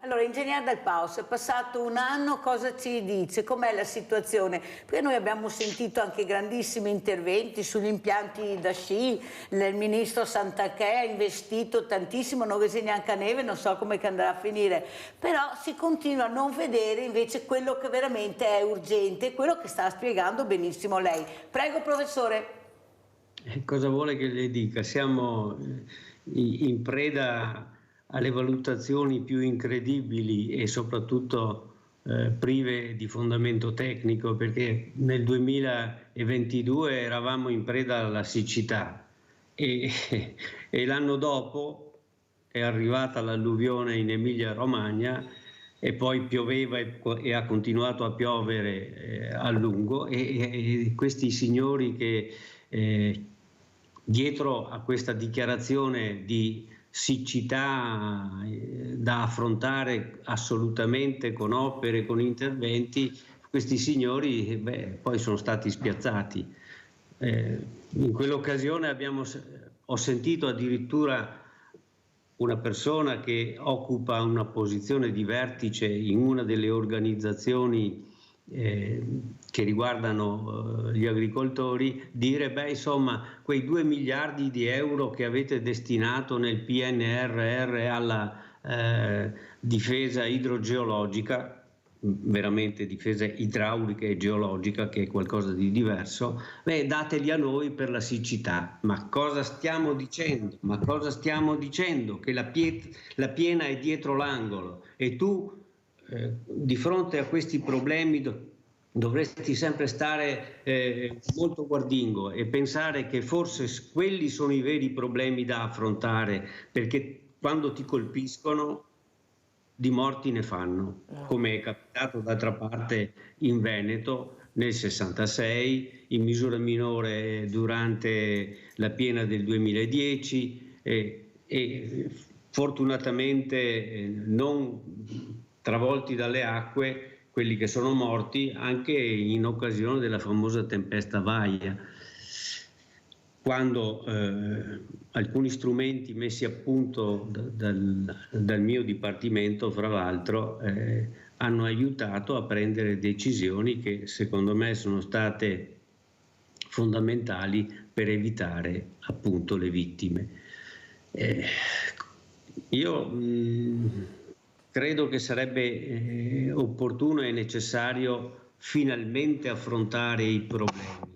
A: Allora, ingegner Dal Paos, è passato un anno, cosa ci dice? Com'è la situazione? Perché noi abbiamo sentito anche grandissimi interventi sugli impianti da sci, il ministro Santanchè ha investito tantissimo, non vede neanche a neve, non so come andrà a finire, però si continua a non vedere invece quello che veramente è urgente, quello che sta spiegando benissimo lei. Prego, professore.
M: Cosa vuole che le dica? Siamo in preda alle valutazioni più incredibili e soprattutto prive di fondamento tecnico, perché nel 2022 eravamo in preda alla siccità e l'anno dopo è arrivata l'alluvione in Emilia-Romagna e poi pioveva e ha continuato a piovere a lungo e questi signori che dietro a questa dichiarazione di siccità da affrontare assolutamente con opere, con interventi, questi signori poi sono stati spiazzati. In quell'occasione ho sentito addirittura una persona che occupa una posizione di vertice in una delle organizzazioni che riguardano gli agricoltori dire insomma quei 2 miliardi di euro che avete destinato nel PNRR alla difesa idrogeologica, veramente difesa idraulica e geologica che è qualcosa di diverso, dateli a noi per la siccità. Ma cosa stiamo dicendo? Ma cosa stiamo dicendo? Che la piena è dietro l'angolo e tu di fronte a questi problemi dovresti sempre stare molto guardingo e pensare che forse quelli sono i veri problemi da affrontare, perché quando ti colpiscono di morti ne fanno, come è capitato d'altra parte in Veneto nel 66, in misura minore durante la piena del 2010 e fortunatamente non travolti dalle acque quelli che sono morti anche in occasione della famosa tempesta Vaia, quando alcuni strumenti messi a punto dal mio dipartimento, fra l'altro, hanno aiutato a prendere decisioni che secondo me sono state fondamentali per evitare appunto le vittime. Io credo che sarebbe opportuno e necessario finalmente affrontare i problemi,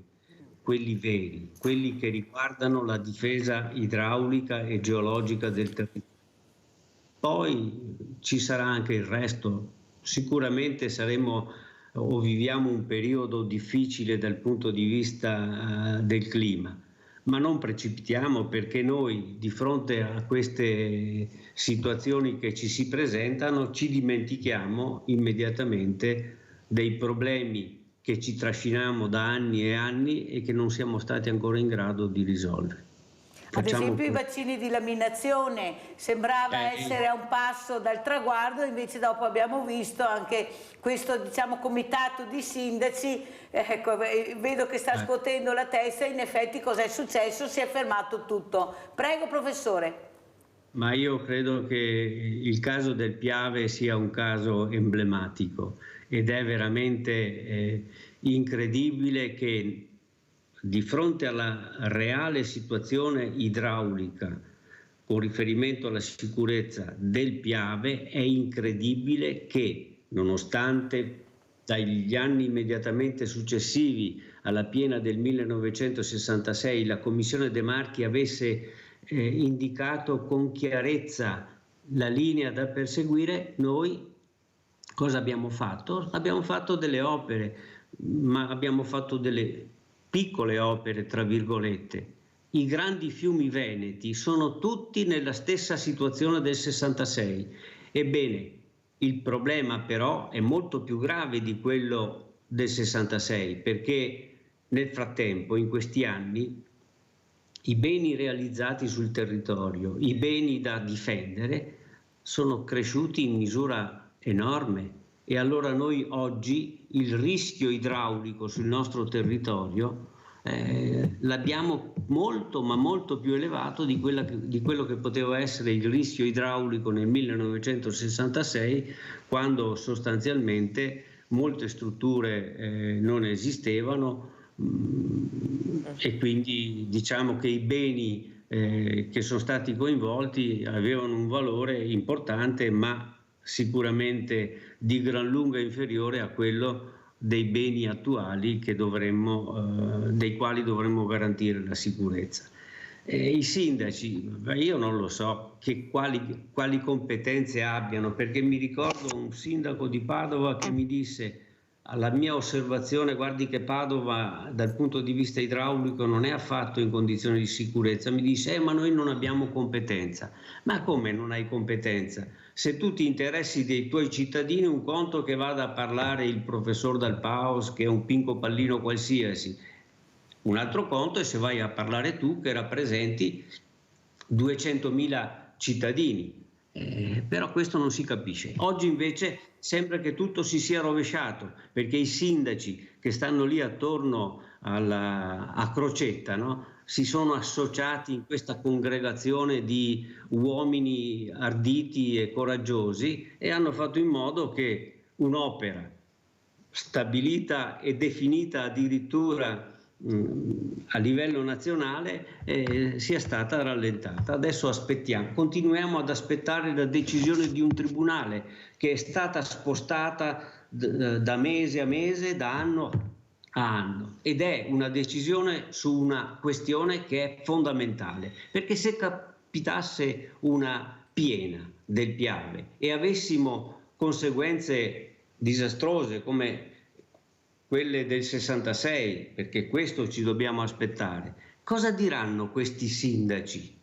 M: quelli veri, quelli che riguardano la difesa idraulica e geologica del territorio. Poi ci sarà anche il resto. Sicuramente saremo o viviamo un periodo difficile dal punto di vista del clima, ma non precipitiamo, perché noi di fronte a queste situazioni che ci si presentano ci dimentichiamo immediatamente dei problemi che ci trasciniamo da anni e anni e che non siamo stati ancora in grado di risolvere.
A: Ad esempio i vaccini di laminazione sembrava essere a un passo dal traguardo, invece dopo abbiamo visto anche questo, diciamo, comitato di sindaci, ecco, vedo che sta scuotendo la testa. In effetti cos'è successo? Si è fermato tutto. Prego professore.
M: Ma io credo che il caso del Piave sia un caso emblematico ed è veramente incredibile che di fronte alla reale situazione idraulica con riferimento alla sicurezza del Piave è incredibile che, nonostante dagli anni immediatamente successivi alla piena del 1966 la Commissione De Marchi avesse indicato con chiarezza la linea da perseguire, noi cosa abbiamo fatto? Abbiamo fatto delle opere, ma abbiamo fatto delle piccole opere, tra virgolette. I grandi fiumi veneti sono tutti nella stessa situazione del 66. Ebbene, il problema però è molto più grave di quello del 66, perché nel frattempo, in questi anni, i beni realizzati sul territorio, i beni da difendere, sono cresciuti in misura enorme. E allora noi oggi il rischio idraulico sul nostro territorio l'abbiamo molto, ma molto più elevato di quello che poteva essere il rischio idraulico nel 1966, quando sostanzialmente molte strutture non esistevano e quindi diciamo che i beni che sono stati coinvolti avevano un valore importante, ma sicuramente di gran lunga inferiore a quello dei beni attuali che dei quali dovremmo garantire la sicurezza. I sindaci, io non lo so quali competenze abbiano, perché mi ricordo un sindaco di Padova che mi disse: alla mia osservazione, guardi che Padova dal punto di vista idraulico non è affatto in condizioni di sicurezza. Mi disse, ma noi non abbiamo competenza. Ma come non hai competenza? Se tu ti interessi dei tuoi cittadini, un conto che vada a parlare il professor Dal Paus, che è un pinco pallino qualsiasi. Un altro conto è se vai a parlare tu, che rappresenti 200.000 cittadini. Però questo non si capisce. Oggi invece sembra che tutto si sia rovesciato, perché i sindaci che stanno lì attorno a Crocetta, no? Si sono associati in questa congregazione di uomini arditi e coraggiosi e hanno fatto in modo che un'opera stabilita e definita addirittura a livello nazionale sia stata rallentata. Adesso aspettiamo, continuiamo ad aspettare la decisione di un tribunale che è stata spostata da mese a mese, da anno a anno, ed è una decisione su una questione che è fondamentale, perché se capitasse una piena del Piave e avessimo conseguenze disastrose come quelle del 66, perché questo ci dobbiamo aspettare, cosa diranno questi sindaci?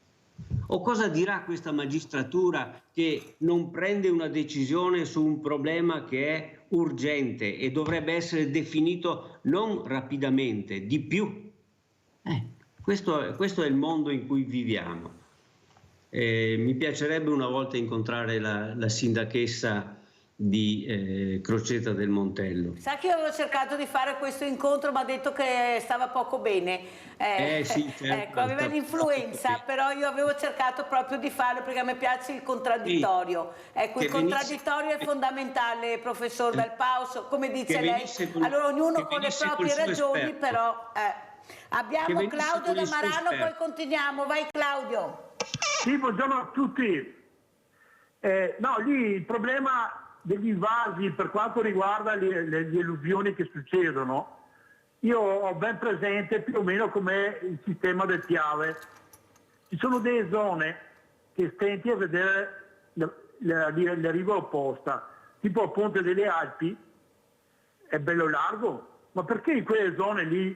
M: O cosa dirà questa magistratura che non prende una decisione su un problema che è urgente e dovrebbe essere definito non rapidamente, di più? Questo è il mondo in cui viviamo. Mi piacerebbe una volta incontrare la sindachessa di Crocetta del Montello.
A: Sa che io avevo cercato di fare questo incontro, ma ha detto che stava poco bene.
M: Sì, certo,
A: ecco, aveva l'influenza, però io avevo cercato proprio di farlo perché a me piace il contraddittorio. Ecco, il contraddittorio è fondamentale, professor Dal Paus, come dice lei. Allora ognuno con le proprie ragioni, però abbiamo Claudio da Marano, poi continuiamo. Vai Claudio.
H: Sì, buongiorno a tutti. No, lì il problema degli invasi per quanto riguarda le alluvioni che succedono, io ho ben presente più o meno com'è il sistema del Piave. Ci sono delle zone che stenti a vedere la riva opposta, tipo a Ponte delle Alpi, è bello largo, ma perché in quelle zone lì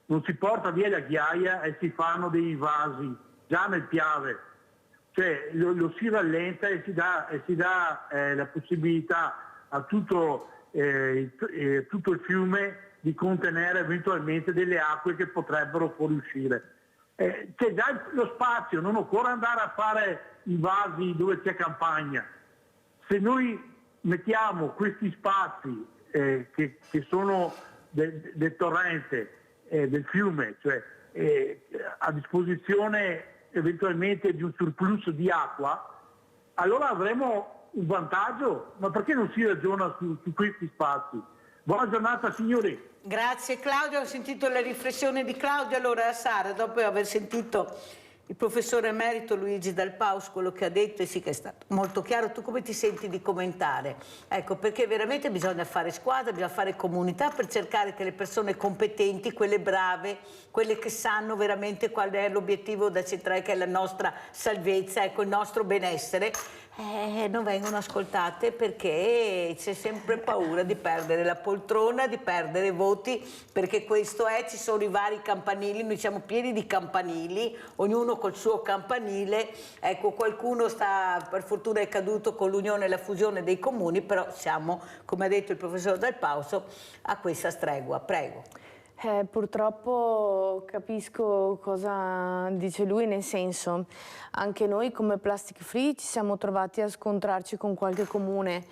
H: non si porta via la ghiaia e si fanno dei invasi già nel Piave? Cioè lo si rallenta e si dà la possibilità a tutto tutto il fiume di contenere eventualmente delle acque che potrebbero fuoriuscire. C'è già lo spazio, non occorre andare a fare i vasi dove c'è campagna. Se noi mettiamo questi spazi che sono del torrente, del fiume, cioè a disposizione eventualmente di un surplus di acqua, allora avremo un vantaggio. Ma perché non si ragiona su questi spazi? Buona giornata signori.
A: Grazie Claudio, ho sentito le riflessioni di Claudio. Allora Sara, dopo aver sentito il professore emerito Luigi Dal Paus, quello che ha detto, e sì che è stato molto chiaro, tu come ti senti di commentare? Ecco, perché veramente bisogna fare squadra, bisogna fare comunità per cercare che le persone competenti, quelle brave, quelle che sanno veramente qual è l'obiettivo da centrare, che è la nostra salvezza, ecco, il nostro benessere, non vengono ascoltate perché c'è sempre paura di perdere la poltrona, di perdere voti, perché questo è, ci sono i vari campanili, noi siamo pieni di campanili, ognuno col suo campanile, ecco, qualcuno sta, per fortuna è caduto con l'unione e la fusione dei comuni, però siamo, come ha detto il professor Dal Pauso, a questa stregua. Prego.
L: Purtroppo capisco cosa dice lui, nel senso, anche noi come Plastic Free ci siamo trovati a scontrarci con qualche comune,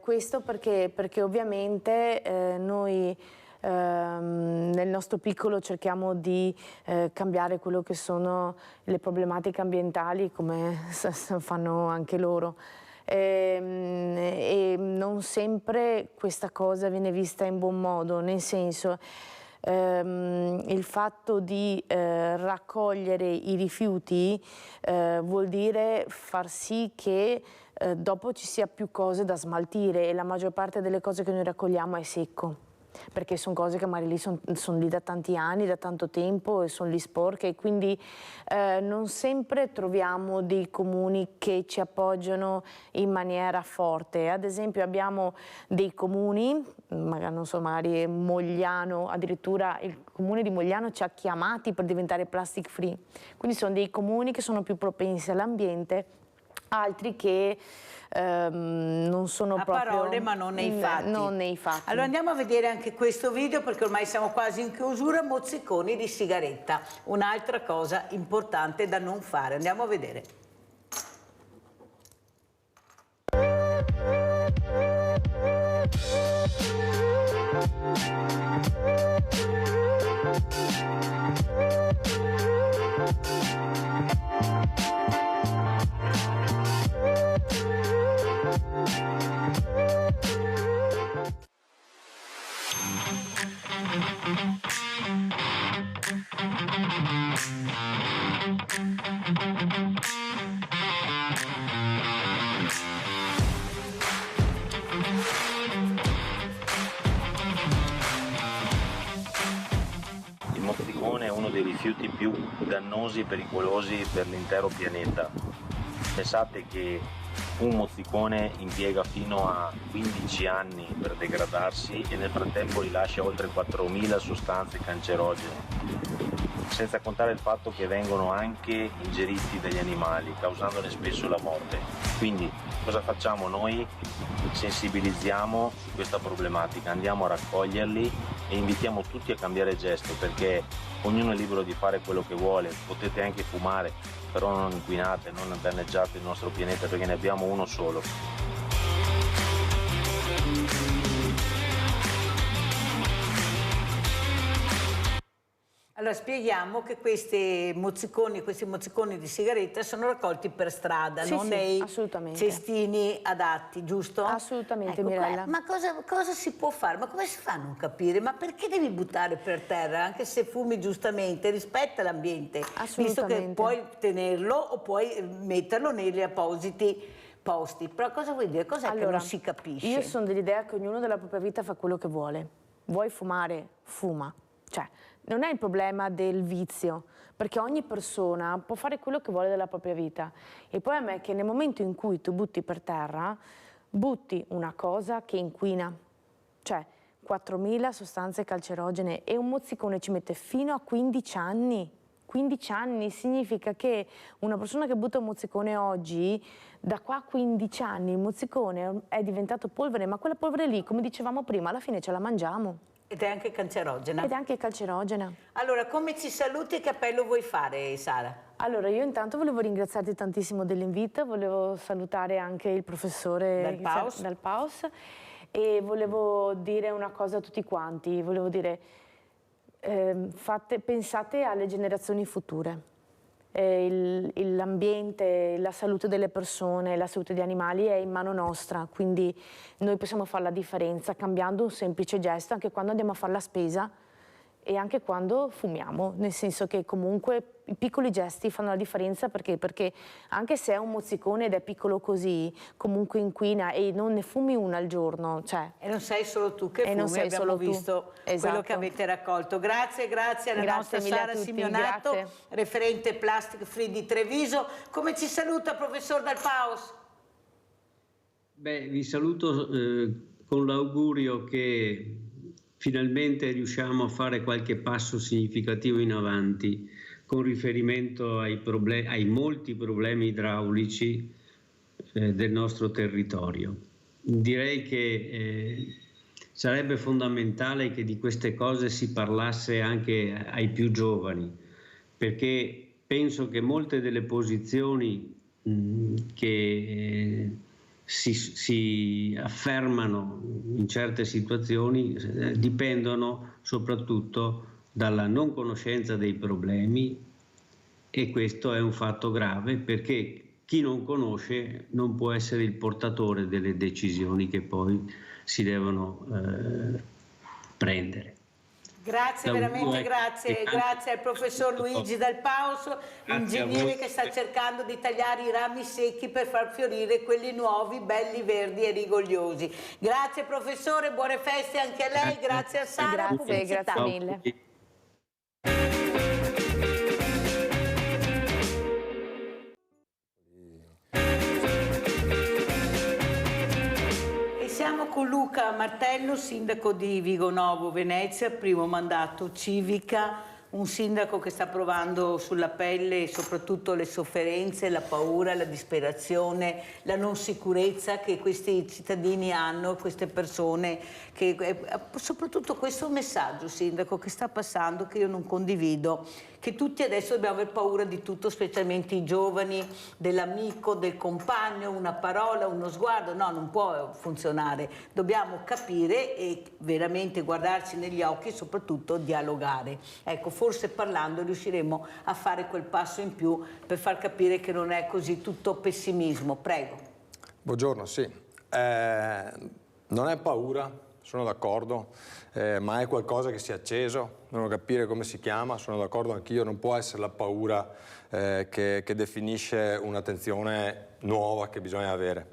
L: questo perché ovviamente noi nel nostro piccolo cerchiamo di cambiare quello che sono le problematiche ambientali come fanno anche loro. E non sempre questa cosa viene vista in buon modo, nel senso il fatto di raccogliere i rifiuti vuol dire far sì che dopo ci sia più cose da smaltire, e la maggior parte delle cose che noi raccogliamo è secco, perché sono cose che magari lì sono lì da tanti anni, da tanto tempo, e sono lì sporche, e quindi non sempre troviamo dei comuni che ci appoggiano in maniera forte. Ad esempio abbiamo dei comuni, magari, non so, magari Mogliano, addirittura il comune di Mogliano ci ha chiamati per diventare plastic free, quindi sono dei comuni che sono più propensi all'ambiente, altri che non sono
A: a
L: proprio...
A: parole ma non nei fatti.
L: Non nei fatti.
A: Allora andiamo a vedere anche questo video, perché ormai siamo quasi in chiusura. Mozziconi di sigaretta, un'altra cosa importante da non fare. Andiamo a vedere.
O: Il mozzicone è uno dei rifiuti più dannosi e pericolosi per l'intero pianeta. Pensate che un mozzicone impiega fino a 15 anni per degradarsi e nel frattempo rilascia oltre 4.000 sostanze cancerogene, senza contare il fatto che vengono anche ingeriti dagli animali, causandone spesso la morte. Quindi cosa facciamo noi? Sensibilizziamo su questa problematica, andiamo a raccoglierli e invitiamo tutti a cambiare gesto, perché ognuno è libero di fare quello che vuole, potete anche fumare, però non inquinate, non danneggiate il nostro pianeta, perché ne abbiamo uno solo.
A: Allora spieghiamo che questi mozziconi di sigaretta sono raccolti per strada,
L: Sì,
A: non
L: sì,
A: nei
L: assolutamente.
A: cestini adatti, giusto?
L: Assolutamente,
A: ecco,
L: Mirella.
A: Ma cosa si può fare? Ma come si fa a non capire? Ma perché devi buttare per terra? Anche se fumi giustamente, rispetta l'ambiente, visto che puoi tenerlo o puoi metterlo negli appositi posti. Però cosa vuoi dire? Cos'è che non si capisce?
L: Io sono dell'idea che ognuno della propria vita fa quello che vuole. Vuoi fumare? Fuma. Cioè, non è il problema del vizio, perché ogni persona può fare quello che vuole della propria vita. Il problema è che nel momento in cui tu butti per terra, butti una cosa che inquina. Cioè, 4.000 sostanze cancerogene, e un mozzicone ci mette fino a 15 anni. 15 anni significa che una persona che butta un mozzicone oggi, da qua a 15 anni il mozzicone è diventato polvere, ma quella polvere lì, come dicevamo prima, alla fine ce la mangiamo.
A: Ed è anche cancerogena.
L: Ed è anche cancerogena.
A: Allora, come ci saluti e che appello vuoi fare, Sara?
L: Allora, io intanto volevo ringraziarti tantissimo dell'invito, volevo salutare anche il professore dal PAOS e volevo dire una cosa a tutti quanti, volevo dire, pensate alle generazioni future. L'ambiente, la salute delle persone, la salute degli animali è in mano nostra, quindi noi possiamo fare la differenza cambiando un semplice gesto anche quando andiamo a fare la spesa e anche quando fumiamo, nel senso che comunque i piccoli gesti fanno la differenza perché anche se è un mozzicone ed è piccolo così, comunque inquina e non ne fumi una al giorno. Cioè,
A: e non sei solo tu che fumi, abbiamo visto quello che avete raccolto. Grazie alla nostra Sara Simeonato, referente Plastic Free di Treviso. Come ci saluta, professor Dal Paos?
M: Beh, vi saluto con l'augurio che finalmente riusciamo a fare qualche passo significativo in avanti con riferimento ai molti problemi idraulici del nostro territorio. Direi che sarebbe fondamentale che di queste cose si parlasse anche ai più giovani, perché penso che molte delle posizioni che si affermano in certe situazioni dipendono soprattutto dalla non conoscenza dei problemi, e questo è un fatto grave perché chi non conosce non può essere il portatore delle decisioni che poi si devono prendere.
A: Grazie, veramente grazie al professor Luigi Dal Paos, ingegnere che sta cercando di tagliare i rami secchi per far fiorire quelli nuovi, belli, verdi e rigogliosi. Grazie professore, buone feste anche a lei, grazie a Sara.
L: Grazie mille.
A: Siamo con Luca Martello, sindaco di Vigonovo, Venezia, primo mandato civica, un sindaco che sta provando sulla pelle soprattutto le sofferenze, la paura, la disperazione, la non sicurezza che questi cittadini hanno, queste persone, soprattutto questo messaggio, sindaco, che sta passando, che io non condivido, che tutti adesso dobbiamo aver paura di tutto, specialmente i giovani, dell'amico, del compagno, una parola, uno sguardo, no, non può funzionare, dobbiamo capire e veramente guardarci negli occhi e soprattutto dialogare. Ecco, forse parlando riusciremo a fare quel passo in più per far capire che non è così tutto pessimismo. Prego.
P: Buongiorno, sì. Non è paura, sono d'accordo, ma è qualcosa che si è acceso, devono capire come si chiama, sono d'accordo anch'io, non può essere la paura che definisce un'attenzione nuova che bisogna avere.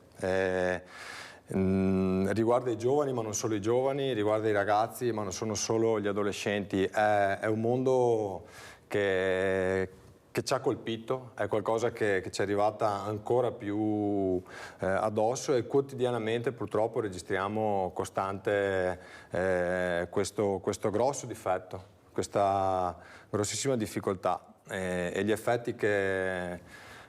P: Riguarda i giovani, ma non solo i giovani, riguarda i ragazzi, ma non sono solo gli adolescenti, è un mondo che ci ha colpito, è qualcosa che ci è arrivata ancora più addosso e quotidianamente purtroppo registriamo costante questo grosso difetto, questa grossissima difficoltà e gli effetti che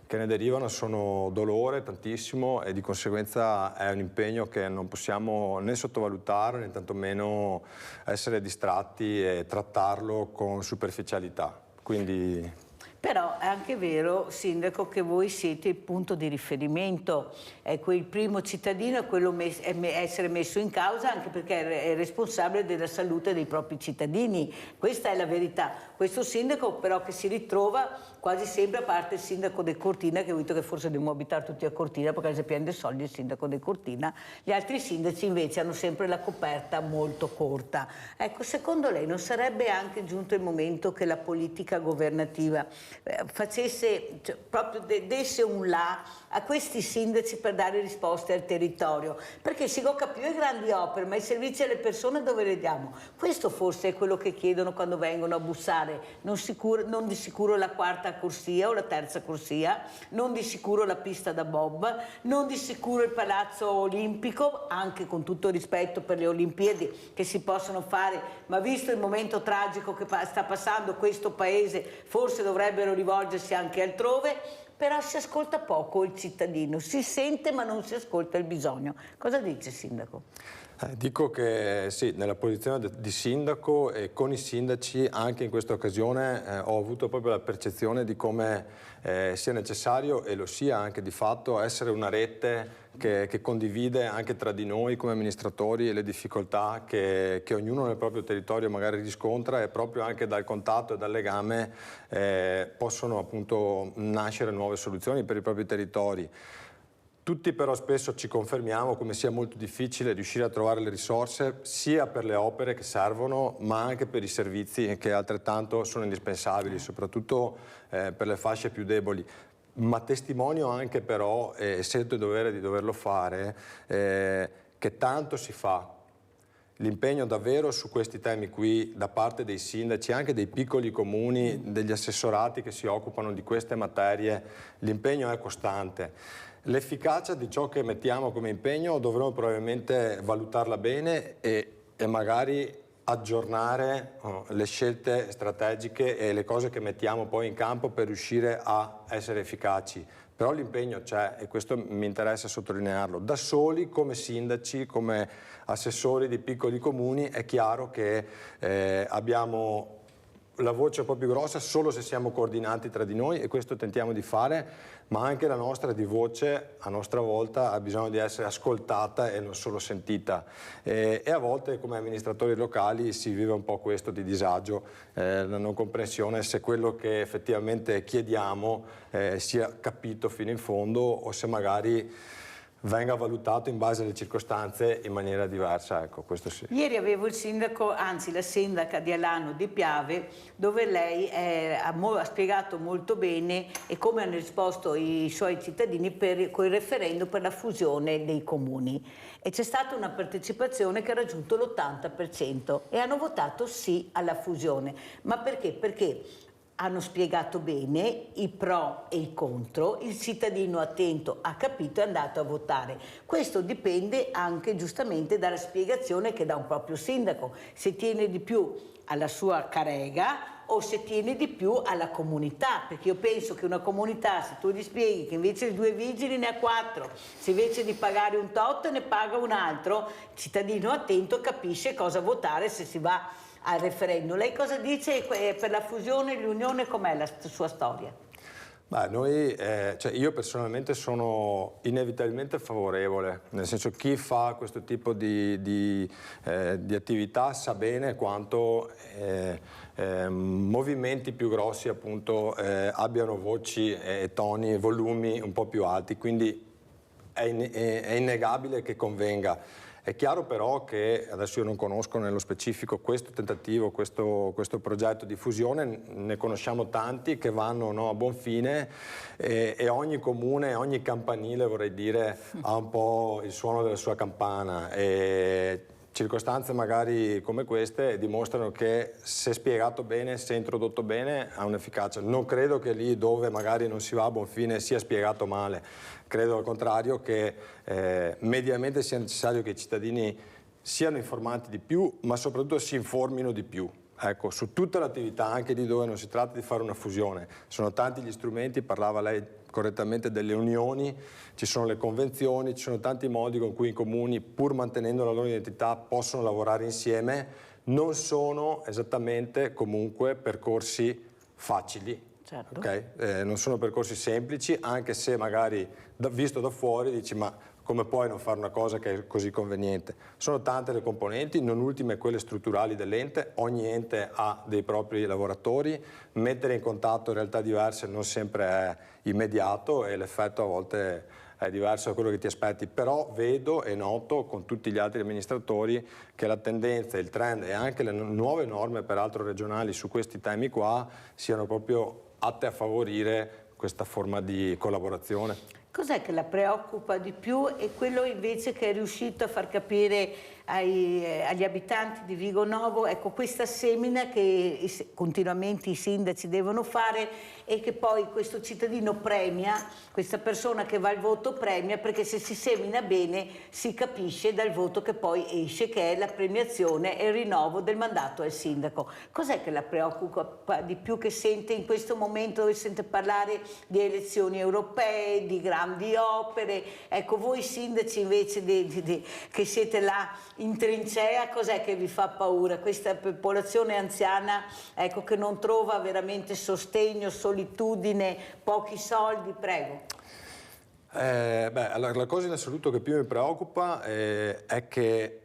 P: ne derivano sono dolore tantissimo e di conseguenza è un impegno che non possiamo né sottovalutare né tantomeno essere distratti e trattarlo con superficialità. Quindi...
A: Però è anche vero, sindaco, che voi siete il punto di riferimento, ecco, il primo cittadino è quello essere messo in causa anche perché è responsabile della salute dei propri cittadini, questa è la verità. Questo sindaco però che si ritrova quasi sempre, a parte il sindaco del Cortina, che ho detto che forse dobbiamo abitare tutti a Cortina perché se piende soldi il sindaco del Cortina, gli altri sindaci invece hanno sempre la coperta molto corta. Ecco, secondo lei non sarebbe anche giunto il momento che la politica governativa facesse, cioè, proprio desse un là a questi sindaci per dare risposte al territorio, perché si gioca più le grandi opere, ma i servizi alle persone dove le diamo? Questo forse è quello che chiedono quando vengono a bussare, non di sicuro la quarta corsia o la terza corsia, non di sicuro la pista da bob, non di sicuro il palazzo olimpico, anche con tutto rispetto per le Olimpiadi che si possono fare, ma visto il momento tragico che sta passando questo paese, forse dovrebbero rivolgersi anche altrove. Però si ascolta poco il cittadino, si sente ma non si ascolta il bisogno. Cosa dice Sindaco?
P: Dico che sì, nella posizione di sindaco e con i sindaci anche in questa occasione ho avuto proprio la percezione di come sia necessario, e lo sia anche di fatto, essere una rete che condivide anche tra di noi come amministratori le difficoltà che ognuno nel proprio territorio magari riscontra, e proprio anche dal contatto e dal legame possono appunto nascere nuove soluzioni per i propri territori. Tutti però spesso ci confermiamo come sia molto difficile riuscire a trovare le risorse sia per le opere che servono, ma anche per i servizi che altrettanto sono indispensabili, soprattutto per le fasce più deboli. Ma testimonio anche però, e sento il dovere di doverlo fare, che tanto si fa. L'impegno davvero su questi temi qui da parte dei sindaci, anche dei piccoli comuni, degli assessorati che si occupano di queste materie, l'impegno è costante. L'efficacia di ciò che mettiamo come impegno dovremo probabilmente valutarla bene e magari aggiornare le scelte strategiche e le cose che mettiamo poi in campo per riuscire a essere efficaci. Però l'impegno c'è, e questo mi interessa sottolinearlo. Da soli, come sindaci, come assessori di piccoli comuni, è chiaro che abbiamo la voce un po' più grossa solo se siamo coordinati tra di noi, e questo tentiamo di fare, ma anche la nostra di voce a nostra volta ha bisogno di essere ascoltata e non solo sentita, e a volte come amministratori locali si vive un po' questo di disagio, la non comprensione se quello che effettivamente chiediamo sia capito fino in fondo, o se magari venga valutato in base alle circostanze in maniera diversa, ecco, questo sì.
A: Ieri avevo il sindaco, anzi la sindaca di Alano di Piave, dove lei ha spiegato molto bene e come hanno risposto i suoi cittadini con il referendum per la fusione dei comuni. E c'è stata una partecipazione che ha raggiunto l'80% e hanno votato sì alla fusione. Ma perché? Perché hanno spiegato bene i pro e i contro, il cittadino attento ha capito e è andato a votare. Questo dipende anche giustamente dalla spiegazione che dà un proprio sindaco, se tiene di più alla sua carega o se tiene di più alla comunità, perché io penso che una comunità, se tu gli spieghi che invece di 2 vigili ne ha 4, se invece di pagare un tot ne paga un altro, il cittadino attento capisce cosa votare se si va al referendum. Lei cosa dice per la fusione e l'unione, com'è la sua storia?
P: Beh, io personalmente sono inevitabilmente favorevole, nel senso chi fa questo tipo di attività sa bene quanto movimenti più grossi appunto abbiano voci e toni e volumi un po' più alti, quindi è innegabile che convenga. È chiaro però che, adesso io non conosco nello specifico questo tentativo, questo progetto di fusione, ne conosciamo tanti che vanno a buon fine e ogni comune, ogni campanile vorrei dire ha un po' il suono della sua campana, e circostanze magari come queste dimostrano che se spiegato bene, se introdotto bene ha un'efficacia. Non credo che lì dove magari non si va a buon fine sia spiegato male. Credo al contrario che mediamente sia necessario che i cittadini siano informati di più, ma soprattutto si informino di più. Ecco, su tutta l'attività, anche lì dove non si tratta di fare una fusione. Sono tanti gli strumenti, parlava lei correttamente delle unioni, ci sono le convenzioni, ci sono tanti modi con cui i comuni, pur mantenendo la loro identità, possono lavorare insieme. Non sono esattamente comunque percorsi facili. Certo. Okay? Non sono percorsi semplici, anche se magari visto da fuori dici ma come puoi non fare una cosa che è così conveniente? Sono tante le componenti, non ultime quelle strutturali dell'ente, ogni ente ha dei propri lavoratori, mettere in contatto realtà diverse non sempre è immediato e l'effetto a volte è diverso da quello che ti aspetti, però vedo e noto con tutti gli altri amministratori che la tendenza, il trend e anche le nuove norme peraltro regionali su questi temi qua siano proprio atte a favorire questa forma di collaborazione.
A: Cos'è che la preoccupa di più e quello invece che è riuscito a far capire agli abitanti di Vigo Novo, ecco, questa semina che continuamente i sindaci devono fare e che poi questo cittadino premia, questa persona che va al voto premia, perché se si semina bene si capisce dal voto che poi esce, che è la premiazione e il rinnovo del mandato al sindaco. Cos'è che la preoccupa di più, che sente in questo momento dove sente parlare di elezioni europee, di grandi opere? Ecco, voi sindaci invece che siete là in trincea, cos'è che vi fa paura? Questa popolazione anziana, ecco, che non trova veramente sostegno, solitudine, pochi soldi, prego.
P: La cosa in assoluto che più mi preoccupa è che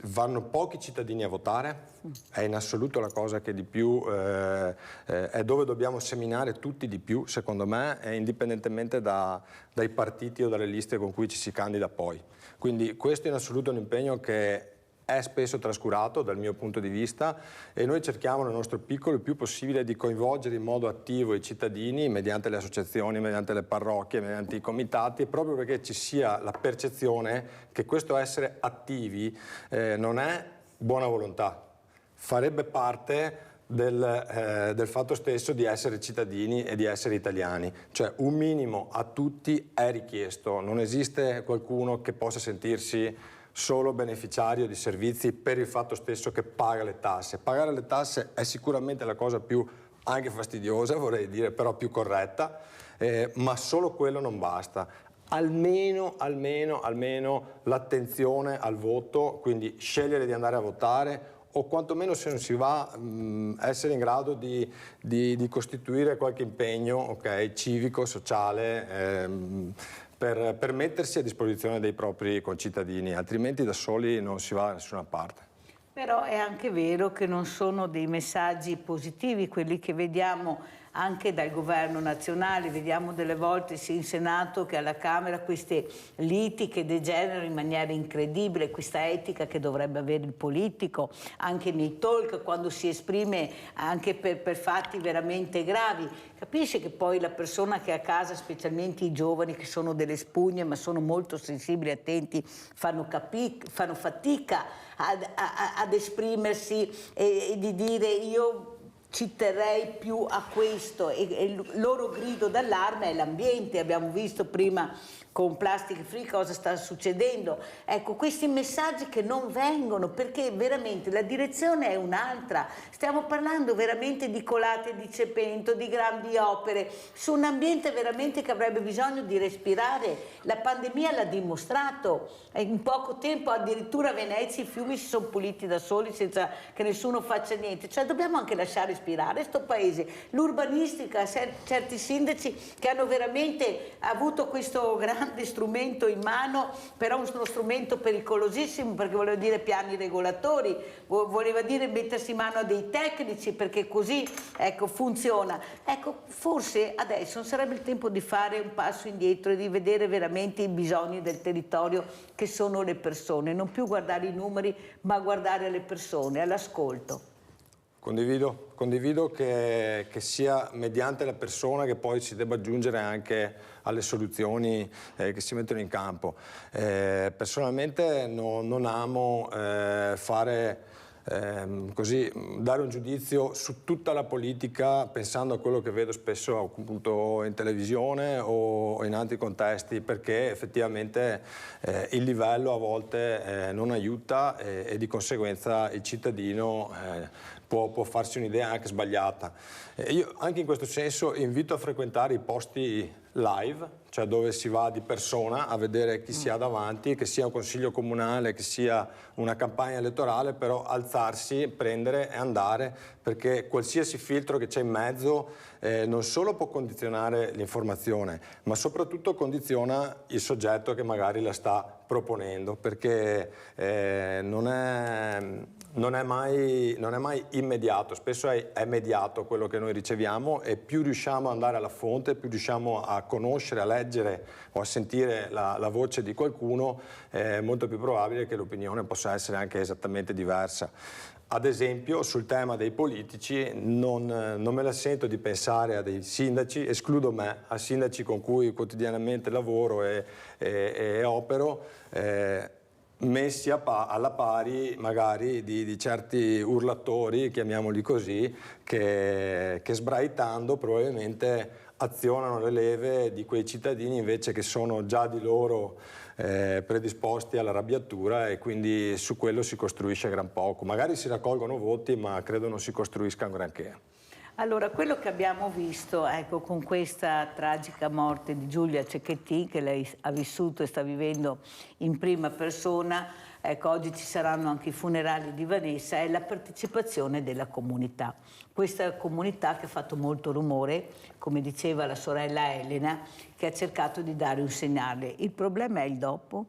P: vanno pochi cittadini a votare, è in assoluto la cosa che di più è dove dobbiamo seminare tutti di più, secondo me, indipendentemente dai partiti o dalle liste con cui ci si candida poi. Quindi questo in assoluto è un impegno che è spesso trascurato dal mio punto di vista e noi cerchiamo nel nostro piccolo il più possibile di coinvolgere in modo attivo i cittadini mediante le associazioni, mediante le parrocchie, mediante i comitati, proprio perché ci sia la percezione che questo essere attivi non è buona volontà, farebbe parte del fatto stesso di essere cittadini e di essere italiani, cioè un minimo a tutti è richiesto, non esiste qualcuno che possa sentirsi solo beneficiario di servizi per il fatto stesso che paga le tasse. Pagare le tasse è sicuramente la cosa più anche fastidiosa, vorrei dire, però più corretta, ma solo quello non basta. Almeno l'attenzione al voto, quindi scegliere di andare a votare o quantomeno, se non si va, essere in grado di costituire qualche impegno, civico, sociale, per mettersi a disposizione dei propri concittadini, altrimenti da soli non si va da nessuna parte.
A: Però è anche vero che non sono dei messaggi positivi quelli che vediamo anche dal governo nazionale, vediamo delle volte sia in Senato che alla Camera queste liti che degenerano in maniera incredibile, questa etica che dovrebbe avere il politico, anche nei talk quando si esprime anche per fatti veramente gravi. Capisce che poi la persona che è a casa, specialmente i giovani che sono delle spugne ma sono molto sensibili e attenti, fanno fatica ad esprimersi e di dire io ci terrei più a questo, e il loro grido d'allarme è l'ambiente. Abbiamo visto prima con Plastic Free cosa sta succedendo. Ecco, questi messaggi che non vengono, perché veramente la direzione è un'altra. Stiamo parlando veramente di colate di cemento, di grandi opere, su un ambiente veramente che avrebbe bisogno di respirare. La pandemia l'ha dimostrato. In poco tempo addirittura a Venezia i fiumi si sono puliti da soli senza che nessuno faccia niente. Cioè dobbiamo anche lasciare respirare sto paese. L'urbanistica, certi sindaci che hanno veramente avuto questo grande strumento in mano, però uno strumento pericolosissimo, perché voleva dire piani regolatori, voleva dire mettersi in mano a dei tecnici, perché così, ecco, funziona. Ecco, forse adesso sarebbe il tempo di fare un passo indietro e di vedere veramente i bisogni del territorio, che sono le persone, non più guardare i numeri ma guardare le persone, all'ascolto.
P: Condivido che sia mediante la persona che poi si debba giungere anche alle soluzioni che si mettono in campo. Personalmente non amo dare un giudizio su tutta la politica pensando a quello che vedo spesso appunto in televisione o in altri contesti, perché effettivamente il livello a volte non aiuta e di conseguenza il cittadino può farsi un'idea anche sbagliata. Io anche in questo senso invito a frequentare i posti live, cioè dove si va di persona a vedere chi si ha davanti, che sia un consiglio comunale, che sia una campagna elettorale, però alzarsi, prendere e andare, perché qualsiasi filtro che c'è in mezzo non solo può condizionare l'informazione, ma soprattutto condiziona il soggetto che magari la sta proponendo, perché non è mai immediato, spesso è mediato quello che noi riceviamo, e più riusciamo ad andare alla fonte, più riusciamo a conoscere, a leggere o a sentire la voce di qualcuno, è molto più probabile che l'opinione possa essere anche esattamente diversa. Ad esempio, sul tema dei politici non me la sento di pensare a dei sindaci, escludo me, a sindaci con cui quotidianamente lavoro e opero, messi alla pari magari di certi urlatori, chiamiamoli così, che sbraitando probabilmente azionano le leve di quei cittadini invece che sono già di loro predisposti all'arrabbiatura, e quindi su quello si costruisce gran poco. Magari si raccolgono voti, ma credo non si costruisca un granché.
A: Allora, quello che abbiamo visto, ecco, con questa tragica morte di Giulia Cecchettin, che lei ha vissuto e sta vivendo in prima persona, ecco, oggi ci saranno anche i funerali di Vanessa, è la partecipazione della comunità. Questa comunità che ha fatto molto rumore, come diceva la sorella Elena, che ha cercato di dare un segnale. Il problema è il dopo.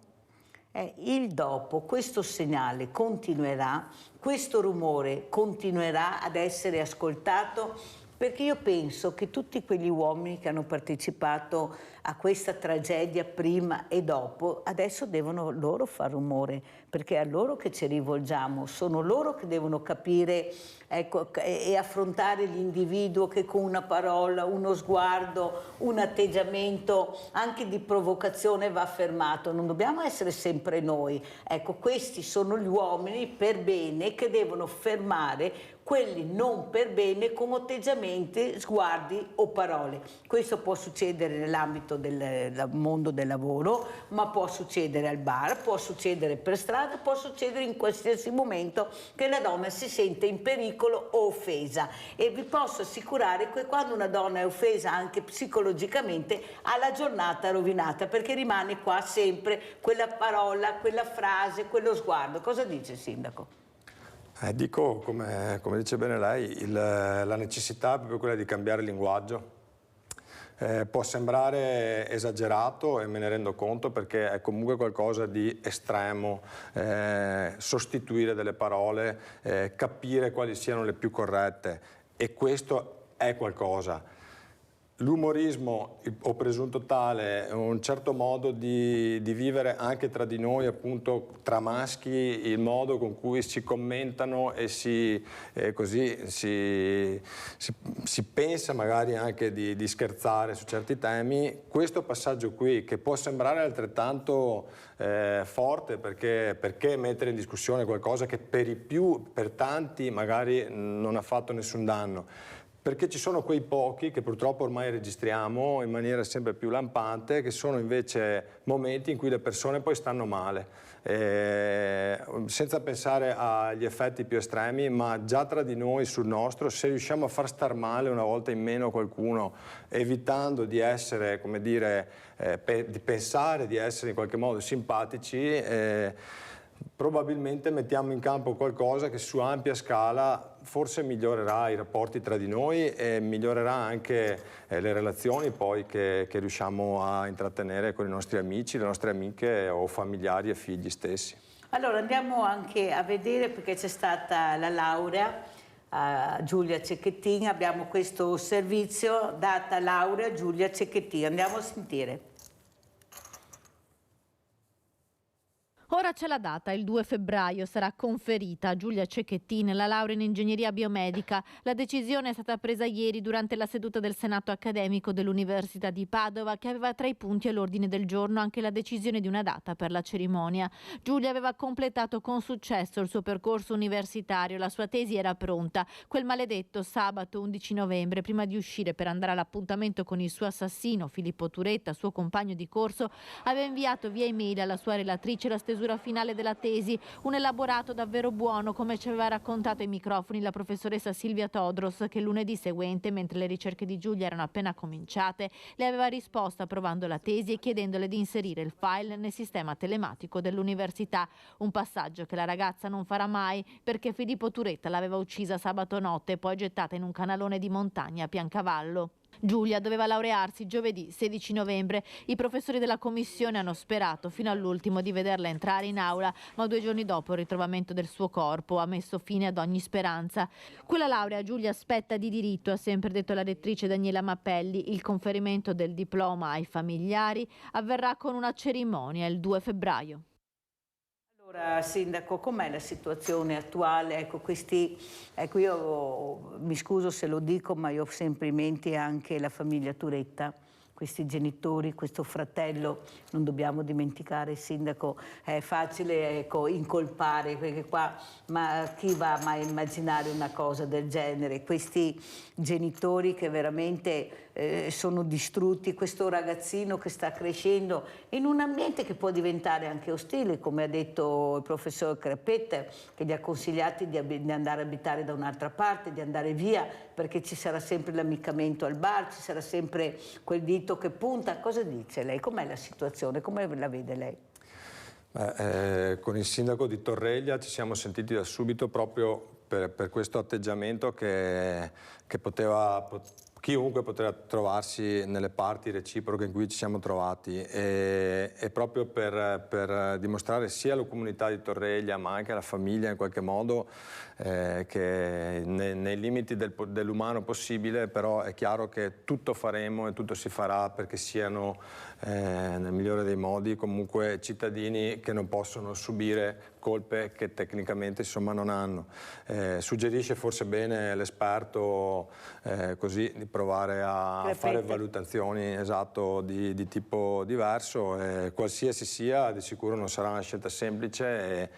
A: Il dopo, questo segnale continuerà, questo rumore continuerà ad essere ascoltato, perché io penso che tutti quegli uomini che hanno partecipato a questa tragedia prima e dopo, adesso devono loro far rumore, perché è a loro che ci rivolgiamo, sono loro che devono capire, ecco, e affrontare l'individuo che con una parola, uno sguardo, un atteggiamento anche di provocazione va fermato. Non dobbiamo essere sempre noi. Ecco, questi sono gli uomini per bene che devono fermare quelli non per bene con atteggiamenti, sguardi o parole. Questo può succedere nell'ambito del mondo del lavoro, ma può succedere al bar, può succedere per strada, può succedere in qualsiasi momento che la donna si sente in pericolo o offesa. E vi posso assicurare che quando una donna è offesa anche psicologicamente ha la giornata rovinata, perché rimane qua sempre quella parola, quella frase, quello sguardo. Cosa dice il sindaco?
P: Dico, come dice bene lei, la necessità è proprio quella di cambiare il linguaggio. Può sembrare esagerato e me ne rendo conto, perché è comunque qualcosa di estremo, sostituire delle parole, capire quali siano le più corrette, e questo è qualcosa. L'umorismo, o presunto tale, un certo modo di vivere anche tra di noi, appunto tra maschi, il modo con cui si commentano e si pensa magari anche di scherzare su certi temi. Questo passaggio qui, che può sembrare altrettanto forte, perché mettere in discussione qualcosa che per tanti magari non ha fatto nessun danno? Perché ci sono quei pochi che purtroppo ormai registriamo in maniera sempre più lampante, che sono invece momenti in cui le persone poi stanno male, senza pensare agli effetti più estremi, ma già tra di noi, sul nostro, se riusciamo a far star male una volta in meno qualcuno, evitando di essere, come dire, di pensare di essere in qualche modo simpatici, probabilmente mettiamo in campo qualcosa che su ampia scala forse migliorerà i rapporti tra di noi e migliorerà anche le relazioni poi che riusciamo a intrattenere con i nostri amici, le nostre amiche o familiari e figli stessi.
A: Allora andiamo anche a vedere, perché c'è stata la laurea a Giulia Cecchettin, abbiamo questo servizio, data laurea Giulia Cecchettin, andiamo a sentire.
Q: Ora c'è la data, il 2 febbraio sarà conferita a Giulia Cecchettin la laurea in ingegneria biomedica. La decisione è stata presa ieri durante la seduta del Senato accademico dell'Università di Padova, che aveva tra i punti all'ordine del giorno anche la decisione di una data per la cerimonia. Giulia aveva completato con successo il suo percorso universitario, la sua tesi era pronta. Quel maledetto sabato 11 novembre, prima di uscire per andare all'appuntamento con il suo assassino, Filippo Turetta, suo compagno di corso, aveva inviato via email alla sua relatrice la stesura finale della tesi, un elaborato davvero buono, come ci aveva raccontato ai microfoni la professoressa Silvia Todros, che lunedì seguente, mentre le ricerche di Giulia erano appena cominciate, le aveva risposto approvando la tesi e chiedendole di inserire il file nel sistema telematico dell'università, un passaggio che la ragazza non farà mai, perché Filippo Turetta l'aveva uccisa sabato notte e poi gettata in un canalone di montagna a Piancavallo. Giulia doveva laurearsi giovedì 16 novembre. I professori della commissione hanno sperato fino all'ultimo di vederla entrare in aula, ma 2 giorni dopo il ritrovamento del suo corpo ha messo fine ad ogni speranza. Quella laurea Giulia aspetta di diritto, ha sempre detto la rettrice Daniela Mappelli. Il conferimento del diploma ai familiari avverrà con una cerimonia il 2 febbraio.
A: Allora, Sindaco, com'è la situazione attuale? Ecco, io mi scuso se lo dico, ma io ho sempre in mente anche la famiglia Turetta. Questi genitori, questo fratello, non dobbiamo dimenticare, Sindaco, è facile, ecco, incolpare, perché qua ma chi va mai a immaginare una cosa del genere? Questi genitori che veramente sono distrutti, questo ragazzino che sta crescendo in un ambiente che può diventare anche ostile, come ha detto il professor Crepetta, che gli ha consigliati di andare a abitare da un'altra parte, di andare via, perché ci sarà sempre l'ammiccamento al bar, ci sarà sempre quel dito che punta. Cosa dice lei? Com'è la situazione? Come la vede lei?
P: Con il sindaco di Torreglia ci siamo sentiti da subito proprio per questo atteggiamento che chiunque poteva trovarsi nelle parti reciproche in cui ci siamo trovati, e proprio per dimostrare sia alla comunità di Torreglia ma anche alla famiglia in qualche modo che nei limiti dell'umano possibile, però è chiaro che tutto faremo e tutto si farà perché siano nel migliore dei modi comunque cittadini che non possono subire colpe che tecnicamente insomma non hanno. Suggerisce forse bene l'esperto così di provare a fare valutazioni di tipo diverso, qualsiasi sia di sicuro non sarà una scelta semplice, e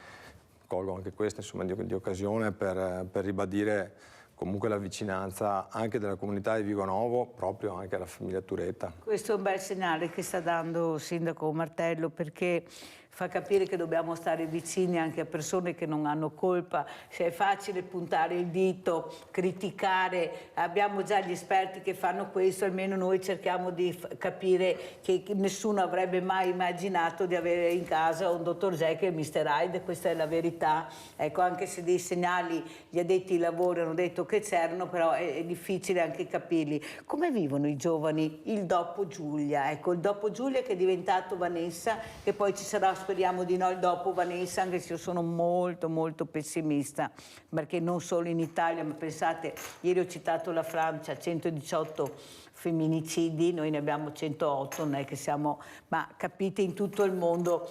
P: colgo anche questa insomma di occasione per ribadire comunque la vicinanza anche della comunità di Vigonovo proprio anche alla famiglia Turetta.
A: Questo è un bel segnale che sta dando Sindaco Martello, perché fa capire che dobbiamo stare vicini anche a persone che non hanno colpa. Se è facile puntare il dito, criticare, abbiamo già gli esperti che fanno questo, almeno noi cerchiamo di capire che nessuno avrebbe mai immaginato di avere in casa un dottor Jekyll e Mr. Hyde, questa è la verità. Ecco, anche se dei segnali gli addetti ai lavori hanno detto che c'erano, però è difficile anche capirli. Come vivono i giovani il dopo Giulia? Ecco, il dopo Giulia che è diventato Vanessa, che poi ci sarà, speriamo di no, il dopo Vanessa, anche se io sono molto molto pessimista, perché non solo in Italia, ma pensate, ieri ho citato la Francia, 118 femminicidi, noi ne abbiamo 108, non è che siamo, ma capite, in tutto il mondo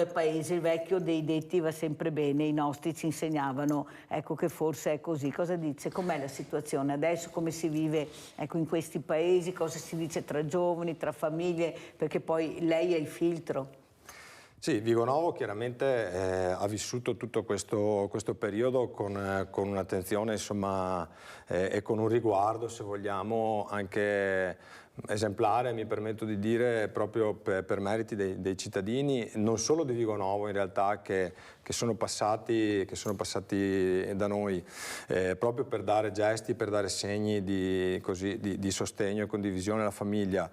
A: è paese, il vecchio dei detti va sempre bene, i nostri ci insegnavano, ecco, che forse è così. Cosa dice? Com'è la situazione adesso? Come si vive, ecco, in questi paesi? Cosa si dice tra giovani, tra famiglie? Perché poi lei è il filtro.
P: Sì, Vigonovo chiaramente ha vissuto tutto questo periodo con un'attenzione insomma, e con un riguardo, se vogliamo, anche esemplare, mi permetto di dire, proprio per meriti dei cittadini, non solo di Vigonovo in realtà, che sono passati da noi, proprio per dare gesti, per dare segni di sostegno e condivisione alla famiglia.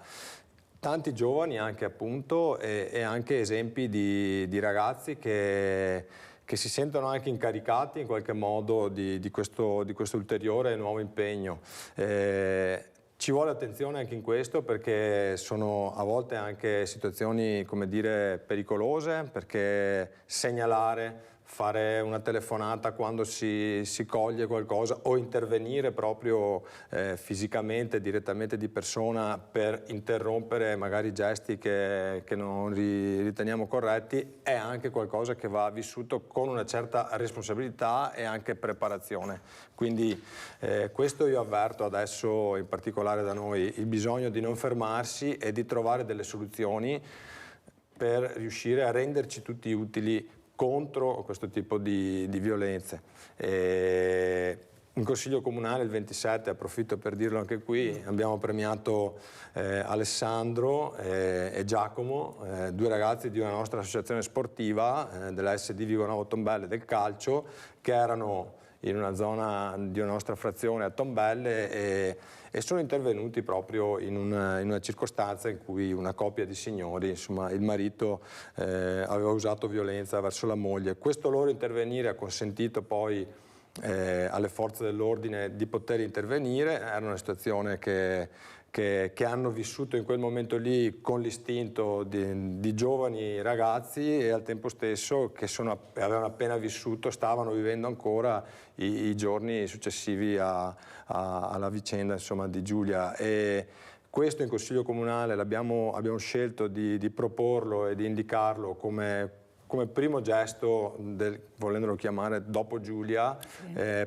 P: Tanti giovani anche appunto e anche esempi di ragazzi che si sentono anche incaricati in qualche modo di questo ulteriore nuovo impegno. Ci vuole attenzione anche in questo perché sono a volte anche situazioni, come dire, pericolose, perché segnalare, fare una telefonata quando si coglie qualcosa o intervenire proprio fisicamente, direttamente di persona per interrompere magari gesti che non riteniamo corretti, è anche qualcosa che va vissuto con una certa responsabilità e anche preparazione. Quindi questo io avverto adesso, in particolare da noi, il bisogno di non fermarsi e di trovare delle soluzioni per riuscire a renderci tutti utili contro questo tipo di violenze. In Consiglio Comunale il 27, approfitto per dirlo anche qui, abbiamo premiato Alessandro e Giacomo, due ragazzi di una nostra associazione sportiva, della SD Vigonovo Tombelle del calcio, che erano in una zona di una nostra frazione a Tombelle e sono intervenuti proprio in una circostanza in cui una coppia di signori, insomma il marito aveva usato violenza verso la moglie. Questo loro intervenire ha consentito poi alle forze dell'ordine di poter intervenire. Era una situazione che hanno vissuto in quel momento lì con l'istinto di giovani ragazzi e al tempo stesso che avevano appena vissuto, stavano vivendo ancora i giorni successivi alla vicenda insomma, di Giulia. E questo in Consiglio Comunale abbiamo scelto di proporlo e di indicarlo come come primo gesto, volendolo chiamare dopo Giulia,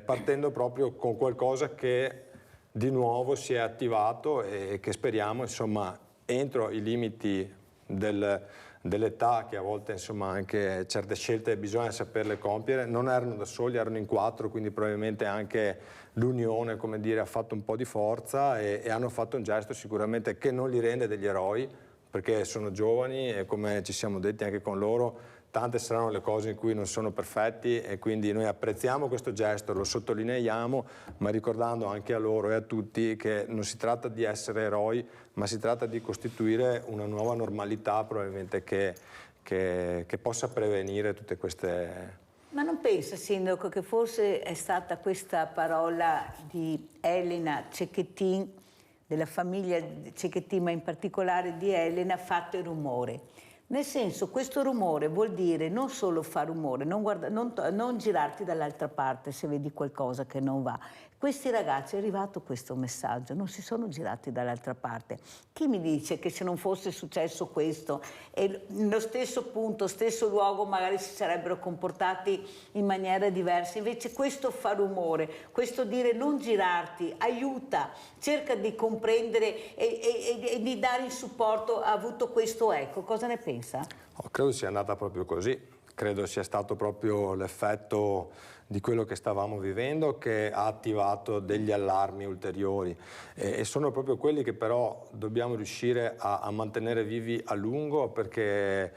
P: partendo proprio con qualcosa che di nuovo si è attivato e che speriamo, insomma, entro i limiti dell'età, che a volte, insomma, anche certe scelte bisogna saperle compiere. Non erano da soli, erano in 4, quindi probabilmente anche l'unione, come dire, ha fatto un po' di forza e hanno fatto un gesto sicuramente che non li rende degli eroi, perché sono giovani e, come ci siamo detti anche con loro, tante saranno le cose in cui non sono perfetti, e quindi noi apprezziamo questo gesto, lo sottolineiamo, ma ricordando anche a loro e a tutti che non si tratta di essere eroi, ma si tratta di costituire una nuova normalità, probabilmente che possa prevenire tutte queste...
A: Ma non pensa, Sindaco, che forse è stata questa parola di Elena Cecchettin, della famiglia Cecchettin, ma in particolare di Elena, fatto il rumore? Nel senso, questo rumore vuol dire non solo fare rumore, non girarti dall'altra parte se vedi qualcosa che non va. Questi ragazzi, è arrivato questo messaggio, non si sono girati dall'altra parte. Chi mi dice che se non fosse successo questo e nello stesso punto, stesso luogo, magari si sarebbero comportati in maniera diversa? Invece questo fa rumore, questo dire non girarti, aiuta, cerca di comprendere e di dare il supporto, ha avuto questo eco. Cosa ne pensa?
P: Credo sia andata proprio così, credo sia stato proprio l'effetto di quello che stavamo vivendo che ha attivato degli allarmi ulteriori, e sono proprio quelli che però dobbiamo riuscire a mantenere vivi a lungo, perché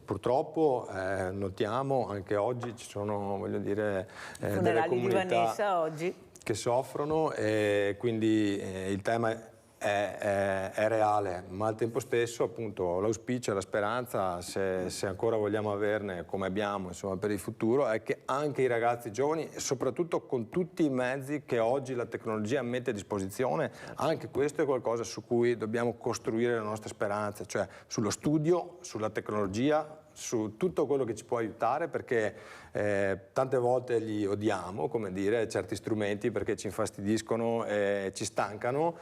P: purtroppo notiamo anche oggi ci sono, voglio dire, delle comunità
A: di Vanessa oggi
P: che soffrono, e quindi il tema è reale, ma al tempo stesso, appunto, l'auspicio e la speranza, se ancora vogliamo averne come abbiamo, insomma, per il futuro, è che anche i ragazzi giovani, soprattutto con tutti i mezzi che oggi la tecnologia mette a disposizione, anche questo è qualcosa su cui dobbiamo costruire la nostra speranza, cioè sullo studio, sulla tecnologia, su tutto quello che ci può aiutare, perché tante volte li odiamo, come dire, certi strumenti, perché ci infastidiscono, ci stancano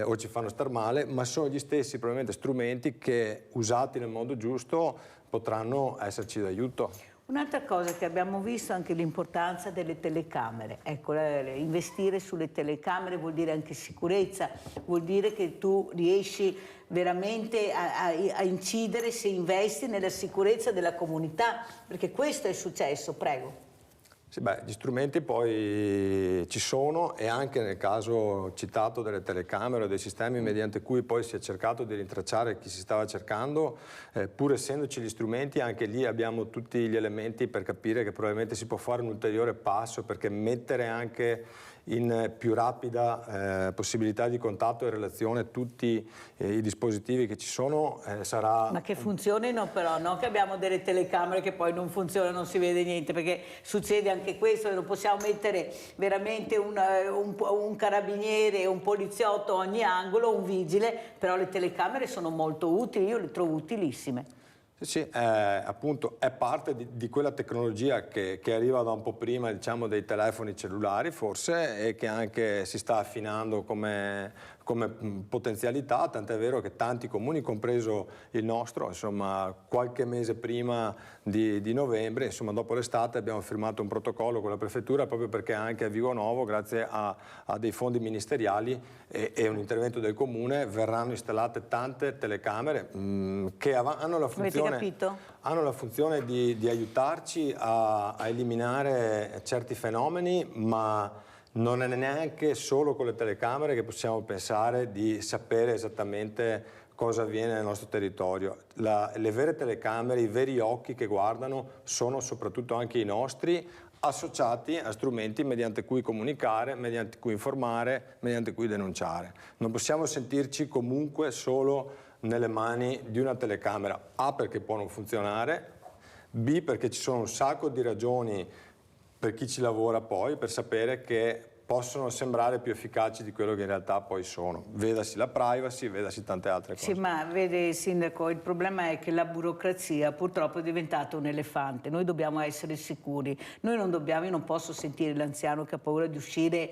P: o ci fanno star male, ma sono gli stessi probabilmente strumenti che, usati nel modo giusto, potranno esserci d'aiuto.
A: Un'altra cosa che abbiamo visto è anche l'importanza delle telecamere. Ecco, investire sulle telecamere vuol dire anche sicurezza, vuol dire che tu riesci veramente a incidere se investi nella sicurezza della comunità, perché questo è successo. Prego.
P: Sì, beh, gli strumenti poi ci sono, e anche nel caso citato delle telecamere o dei sistemi mediante cui poi si è cercato di rintracciare chi si stava cercando, pur essendoci gli strumenti, anche lì abbiamo tutti gli elementi per capire che probabilmente si può fare un ulteriore passo, perché mettere anche in più rapida possibilità di contatto e relazione tutti i dispositivi che ci sono sarà...
A: Ma che funzionino però, non che abbiamo delle telecamere che poi non funzionano, non si vede niente, perché succede anche questo, non possiamo mettere veramente un carabiniere, un poliziotto a ogni angolo, un vigile, però le telecamere sono molto utili, io le trovo utilissime.
P: Sì, appunto è parte di quella tecnologia che arriva da un po' prima, diciamo, dei telefoni cellulari forse, e che anche si sta affinando come potenzialità, tant'è vero che tanti comuni, compreso il nostro, insomma, qualche mese prima di novembre, insomma, dopo l'estate, abbiamo firmato un protocollo con la prefettura, proprio perché anche a Vigo Novo, grazie a dei fondi ministeriali e un intervento del comune, verranno installate tante telecamere che hanno la funzione di aiutarci a eliminare certi fenomeni, ma non è neanche solo con le telecamere che possiamo pensare di sapere esattamente cosa avviene nel nostro territorio. Le vere telecamere, i veri occhi che guardano sono soprattutto anche i nostri, associati a strumenti mediante cui comunicare, mediante cui informare, mediante cui denunciare. Non possiamo sentirci comunque solo nelle mani di una telecamera, A, perché può non funzionare, B, perché ci sono un sacco di ragioni per chi ci lavora poi per sapere che possono sembrare più efficaci di quello che in realtà poi sono. Vedasi la privacy, vedasi tante altre cose.
A: Sì, ma vede Sindaco, il problema è che la burocrazia purtroppo è diventata un elefante. Noi dobbiamo essere sicuri. Noi non dobbiamo, io non posso sentire l'anziano che ha paura di uscire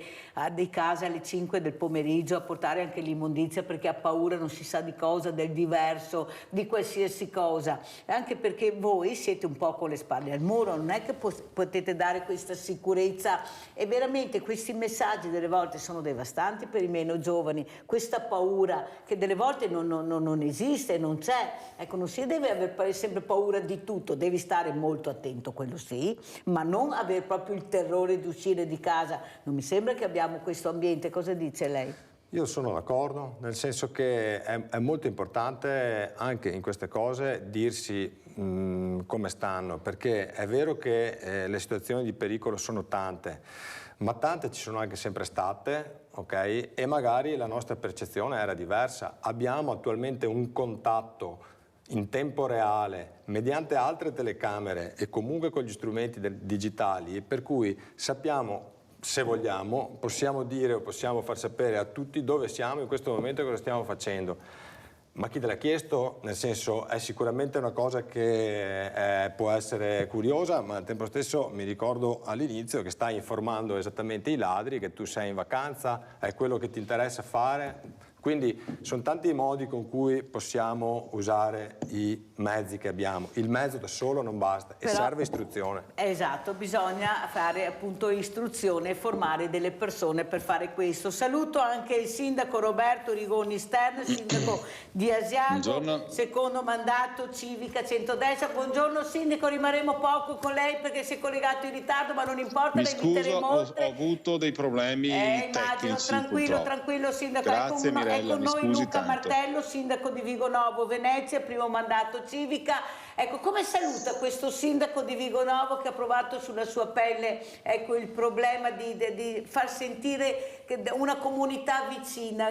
A: di casa alle 5 del pomeriggio a portare anche l'immondizia perché ha paura, non si sa di cosa, del diverso, di qualsiasi cosa. Anche perché voi siete un po' con le spalle al muro, non è che potete dare questa sicurezza, e veramente questi messaggi delle volte sono devastanti per i meno giovani, questa paura che delle volte non esiste, non c'è. Ecco, non si deve avere sempre paura di tutto, devi stare molto attento, quello sì, ma non avere proprio il terrore di uscire di casa. Non mi sembra che abbiamo questo ambiente. Cosa dice lei?
P: Io sono d'accordo, nel senso che è molto importante anche in queste cose dirsi come stanno, perché è vero che le situazioni di pericolo sono tante, ma tante ci sono anche sempre state, ok? E magari la nostra percezione era diversa. Abbiamo attualmente un contatto in tempo reale, mediante altre telecamere e comunque con gli strumenti digitali, per cui sappiamo, se vogliamo, possiamo dire o possiamo far sapere a tutti dove siamo in questo momento e cosa stiamo facendo. Ma chi te l'ha chiesto, nel senso, è sicuramente una cosa che può essere curiosa, ma al tempo stesso mi ricordo all'inizio che stai informando esattamente i ladri, che tu sei in vacanza, è quello che ti interessa fare. Quindi sono tanti i modi con cui possiamo usare i mezzi che abbiamo. Il mezzo da solo non basta e serve istruzione.
A: Esatto, bisogna fare appunto istruzione e formare delle persone per fare questo. Saluto anche il sindaco Roberto Rigoni Stern, sindaco di Asiago,
R: buongiorno.
A: Secondo mandato Civica Centrodestra. Buongiorno sindaco, rimarremo poco con lei perché si è collegato in ritardo, ma non importa,
R: mi scuso, ho avuto dei problemi tecnici.
A: Tranquillo sindaco.
R: Grazie Mirella.
A: È con noi Luca
R: tanto.
A: Martello, sindaco di Vigonovo, Venezia, primo mandato Civica. Ecco, come saluta questo sindaco di Vigonovo che ha provato sulla sua pelle, ecco, il problema di far sentire una comunità vicina,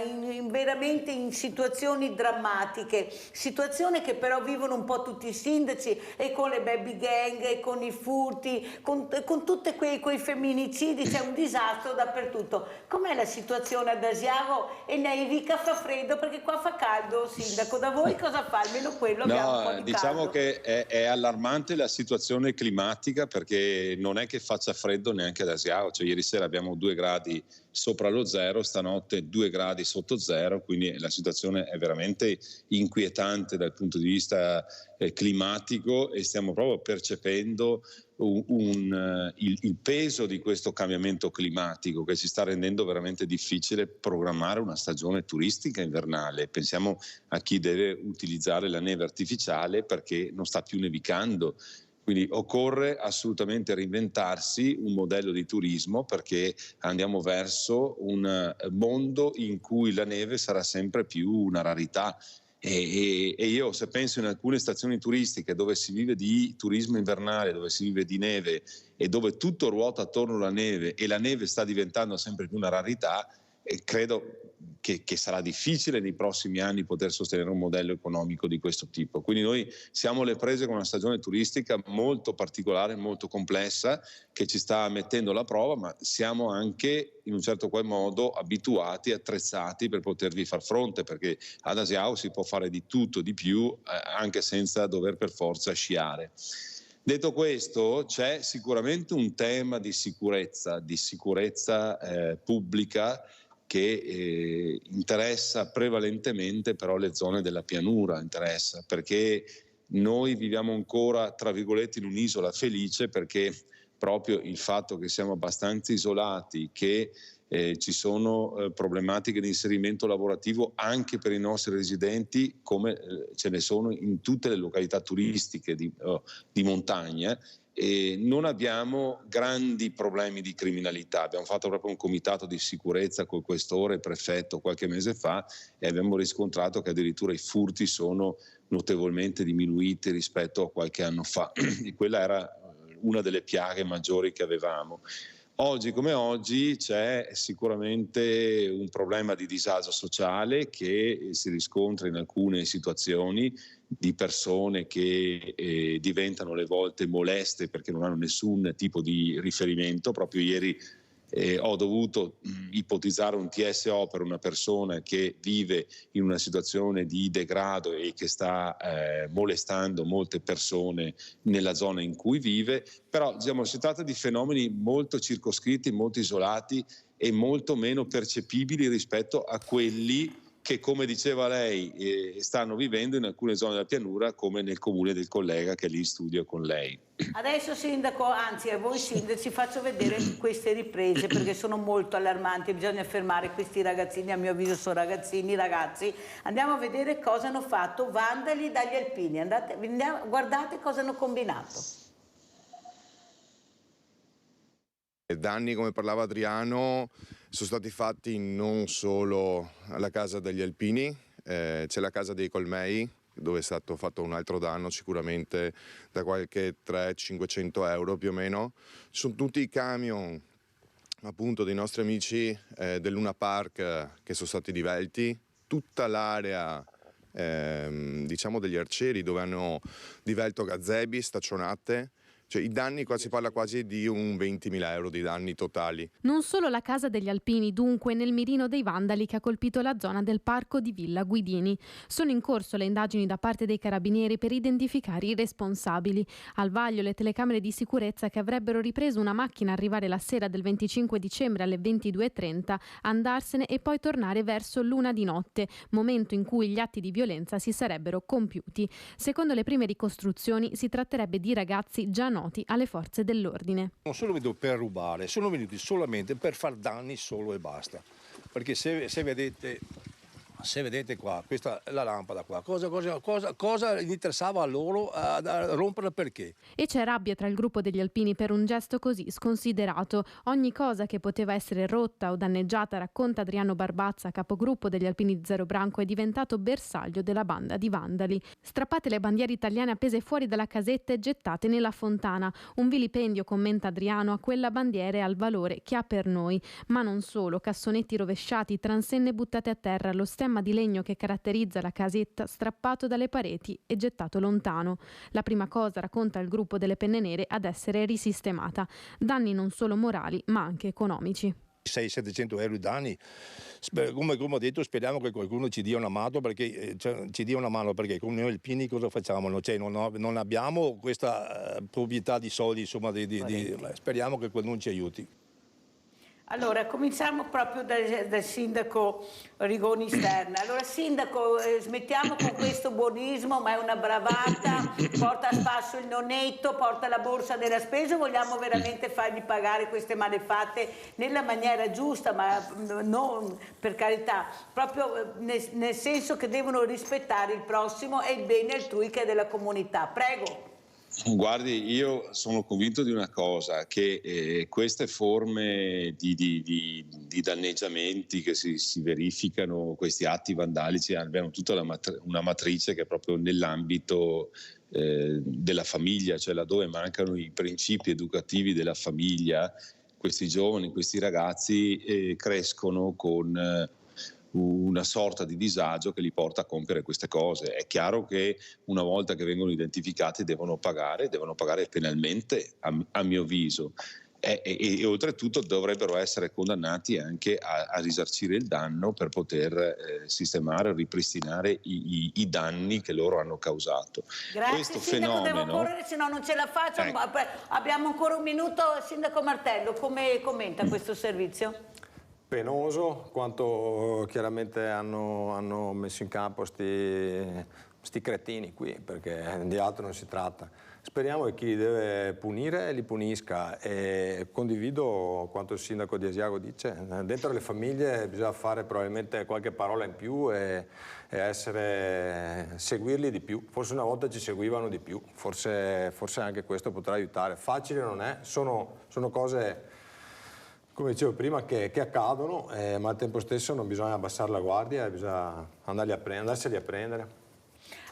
A: veramente in situazioni drammatiche, situazioni che però vivono un po' tutti i sindaci, e con le baby gang, e con i furti, con tutti quei femminicidi, c'è un disastro dappertutto. Com'è la situazione ad Asiago e nevica? Fa freddo perché qua fa caldo, sindaco. Da voi cosa fa? Almeno quello abbiamo un po' di
R: diciamo
A: caldo.
R: Che è allarmante la situazione climatica, perché non è che faccia freddo neanche ad Asiago, cioè ieri sera abbiamo 2 gradi sopra lo zero, stanotte 2 gradi sotto zero, quindi la situazione è veramente inquietante dal punto di vista climatico, e stiamo proprio percependo il peso di questo cambiamento climatico che ci sta rendendo veramente difficile programmare una stagione turistica invernale. Pensiamo a chi deve utilizzare la neve artificiale perché non sta più nevicando. Quindi occorre assolutamente reinventarsi un modello di turismo, perché andiamo verso un mondo in cui la neve sarà sempre più una rarità. E io, se penso in alcune stazioni turistiche dove si vive di turismo invernale, dove si vive di neve e dove tutto ruota attorno alla neve e la neve sta diventando sempre più una rarità, credo che sarà difficile nei prossimi anni poter sostenere un modello economico di questo tipo. Quindi noi siamo alle prese con una stagione turistica molto particolare, molto complessa, che ci sta mettendo alla prova, ma siamo anche in un certo qual modo abituati, attrezzati per potervi far fronte, perché ad Asiago si può fare di tutto, di più, anche senza dover per forza sciare. Detto questo, c'è sicuramente un tema di sicurezza pubblica che interessa prevalentemente però le zone della pianura, perché noi viviamo ancora, tra virgolette, in un'isola felice, perché proprio il fatto che siamo abbastanza isolati, che ci sono problematiche di inserimento lavorativo anche per i nostri residenti, come ce ne sono in tutte le località turistiche di montagna, e non abbiamo grandi problemi di criminalità. Abbiamo fatto proprio un comitato di sicurezza col questore e prefetto qualche mese fa e abbiamo riscontrato che addirittura i furti sono notevolmente diminuiti rispetto a qualche anno fa, e quella era una delle piaghe maggiori che avevamo. Oggi come oggi c'è sicuramente un problema di disagio sociale che si riscontra in alcune situazioni, di persone che diventano alle volte moleste perché non hanno nessun tipo di riferimento. Proprio ieri ho dovuto ipotizzare un TSO per una persona che vive in una situazione di degrado e che sta molestando molte persone nella zona in cui vive, però diciamo, si tratta di fenomeni molto circoscritti, molto isolati e molto meno percepibili rispetto a quelli che, come diceva lei, stanno vivendo in alcune zone della pianura, come nel comune del collega che è lì in studio con lei.
A: Adesso sindaco, anzi a voi sindaci, faccio vedere queste riprese perché sono molto allarmanti, bisogna fermare questi ragazzini, a mio avviso sono ragazzi. Andiamo a vedere cosa hanno fatto vandali dagli alpini, guardate cosa hanno combinato.
S: Danni, come parlava Adriano, sono stati fatti non solo alla casa degli alpini, c'è la casa dei Colmei, dove è stato fatto un altro danno sicuramente da qualche 300-500 euro più o meno. Sono tutti i camion appunto dei nostri amici del Luna Park che sono stati divelti, tutta l'area diciamo degli arcieri dove hanno divelto gazebi, staccionate. Cioè, i danni, qua si parla quasi di un 20.000 euro di danni totali.
T: Non solo la casa degli alpini, dunque, nel mirino dei vandali che ha colpito la zona del parco di Villa Guidini. Sono in corso le indagini da parte dei carabinieri per identificare i responsabili. Al vaglio le telecamere di sicurezza che avrebbero ripreso una macchina arrivare la sera del 25 dicembre alle 22:30, andarsene e poi tornare verso l'una di notte, momento in cui gli atti di violenza si sarebbero compiuti. Secondo le prime ricostruzioni si tratterebbe di ragazzi già noti alle forze dell'ordine.
U: Non sono venuti per rubare, sono venuti solamente per far danni solo e basta. Perché se vedete qua, questa è la lampada qua, cosa interessava a loro a romperla, perché?
T: E c'è rabbia tra il gruppo degli alpini per un gesto così sconsiderato. Ogni cosa che poteva essere rotta o danneggiata, racconta Adriano Barbazza, capogruppo degli alpini di Zero Branco, è diventato bersaglio della banda di vandali. Strappate le bandiere italiane appese fuori dalla casetta e gettate nella fontana. Un vilipendio, commenta Adriano, a quella bandiera e al valore che ha per noi. Ma non solo, cassonetti rovesciati, transenne buttate a terra, lo stemma di legno che caratterizza la casetta strappato dalle pareti e gettato lontano. La prima cosa, racconta il gruppo delle Penne Nere, ad essere risistemata. Danni non solo morali ma anche economici.
U: 600-700 euro di danni. Come ho detto, speriamo che qualcuno ci dia una mano, perché come noi alpini cosa facciamo? Non abbiamo questa proprietà di soldi, insomma, speriamo che qualcuno ci aiuti.
A: Allora, cominciamo proprio dal sindaco Rigoni Sterna. Allora, sindaco, smettiamo con questo buonismo, ma è una bravata, porta a spasso il nonnetto, porta la borsa della spesa, vogliamo veramente fargli pagare queste malefatte nella maniera giusta, ma non per carità, proprio nel senso che devono rispettare il prossimo e il bene altrui che è della comunità. Prego.
R: Guardi, io sono convinto di una cosa, che queste forme di danneggiamenti che si verificano, questi atti vandalici, abbiamo tutta una matrice che è proprio nell'ambito della famiglia, cioè laddove mancano i principi educativi della famiglia, questi giovani, questi ragazzi crescono con una sorta di disagio che li porta a compiere queste cose. È chiaro che una volta che vengono identificati devono pagare penalmente, a mio avviso, e oltretutto dovrebbero essere condannati anche a risarcire il danno per poter sistemare, ripristinare i danni che loro hanno causato.
A: Grazie,
R: questo
A: sindaco,
R: fenomeno,
A: devo correre, se no non ce la faccio. Abbiamo ancora un minuto. Sindaco Martello, come commenta questo servizio?
P: Penoso, quanto chiaramente hanno messo in campo sti cretini qui, perché di altro non si tratta. Speriamo che chi li deve punire li punisca, e condivido quanto il sindaco di Asiago dice. Dentro le famiglie bisogna fare probabilmente qualche parola in più e seguirli di più. Forse una volta ci seguivano di più, forse anche questo potrà aiutare. Facile non è, sono cose, come dicevo prima, che accadono, ma al tempo stesso non bisogna abbassare la guardia, bisogna andarseli a prendere.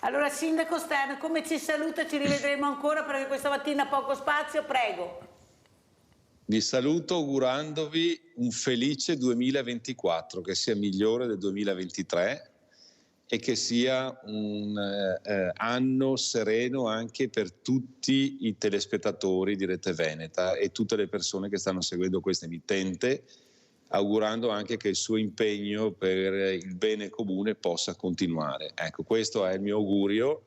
A: Allora, sindaco Sterna, come ci saluta? Ci rivedremo ancora perché questa mattina ha poco spazio, prego.
R: Vi saluto augurandovi un felice 2024, che sia migliore del 2023, e che sia un anno sereno anche per tutti i telespettatori di Rete Veneta e tutte le persone che stanno seguendo questa emittente, augurando anche che il suo impegno per il bene comune possa continuare. Ecco, questo è il mio augurio,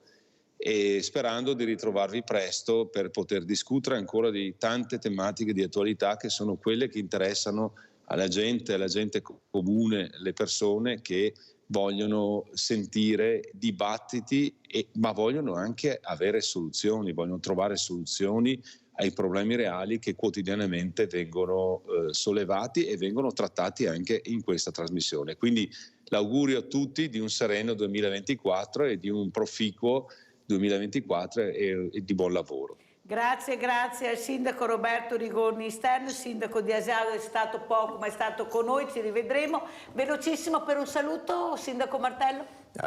R: e sperando di ritrovarvi presto per poter discutere ancora di tante tematiche di attualità che sono quelle che interessano alla gente comune, le persone che vogliono sentire dibattiti, ma vogliono anche avere soluzioni, vogliono trovare soluzioni ai problemi reali che quotidianamente vengono sollevati e vengono trattati anche in questa trasmissione. Quindi l'augurio a tutti di un sereno 2024 e di un proficuo 2024 e di buon lavoro.
A: Grazie al sindaco Roberto Rigoni Stern, sindaco di Asiago, è stato poco ma è stato con noi, ci rivedremo. Velocissimo per un saluto, sindaco Martello.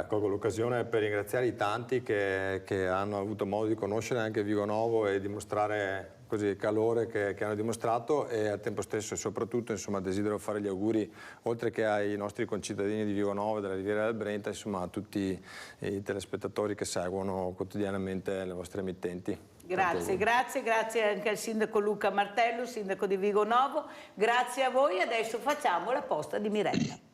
P: Colgo l'occasione per ringraziare i tanti che hanno avuto modo di conoscere anche Vigonovo e dimostrare così il calore che hanno dimostrato, e al tempo stesso e soprattutto desidero fare gli auguri, oltre che ai nostri concittadini di Vigonovo e della Riviera del Brenta, a tutti i telespettatori che seguono quotidianamente le vostre emittenti.
A: Grazie anche al sindaco Luca Martello, sindaco di Vigonovo. Grazie a voi, adesso facciamo la posta di Mirella.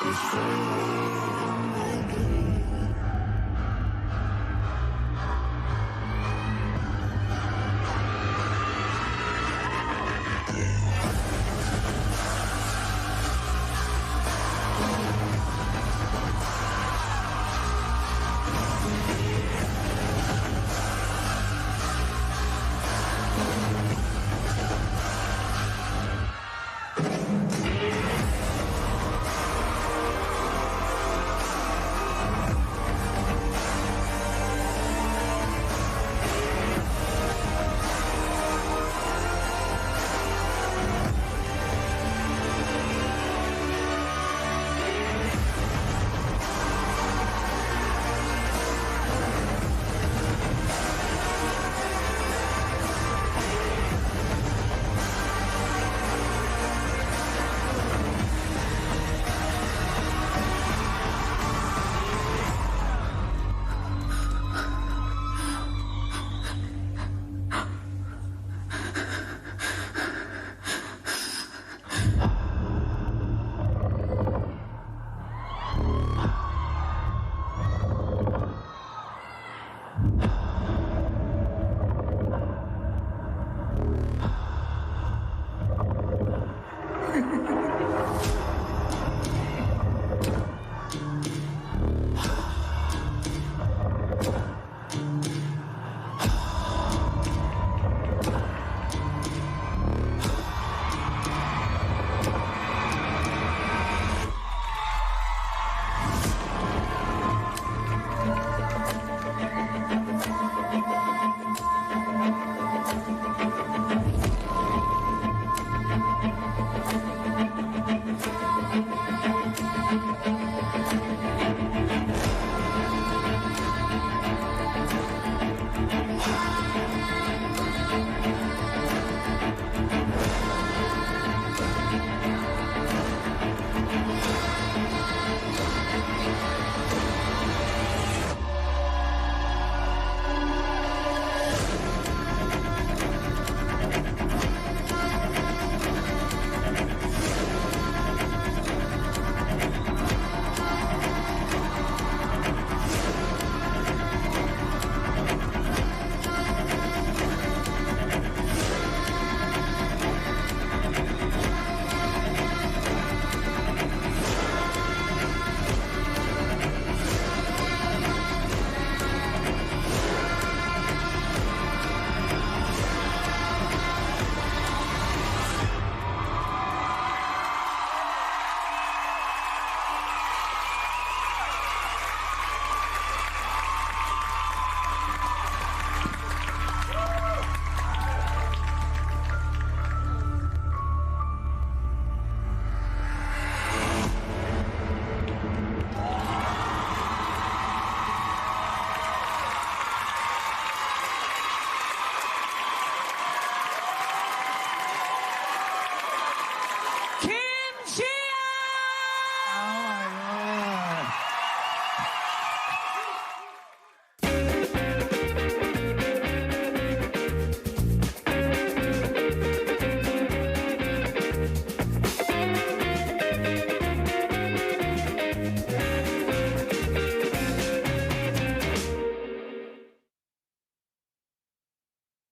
D: It's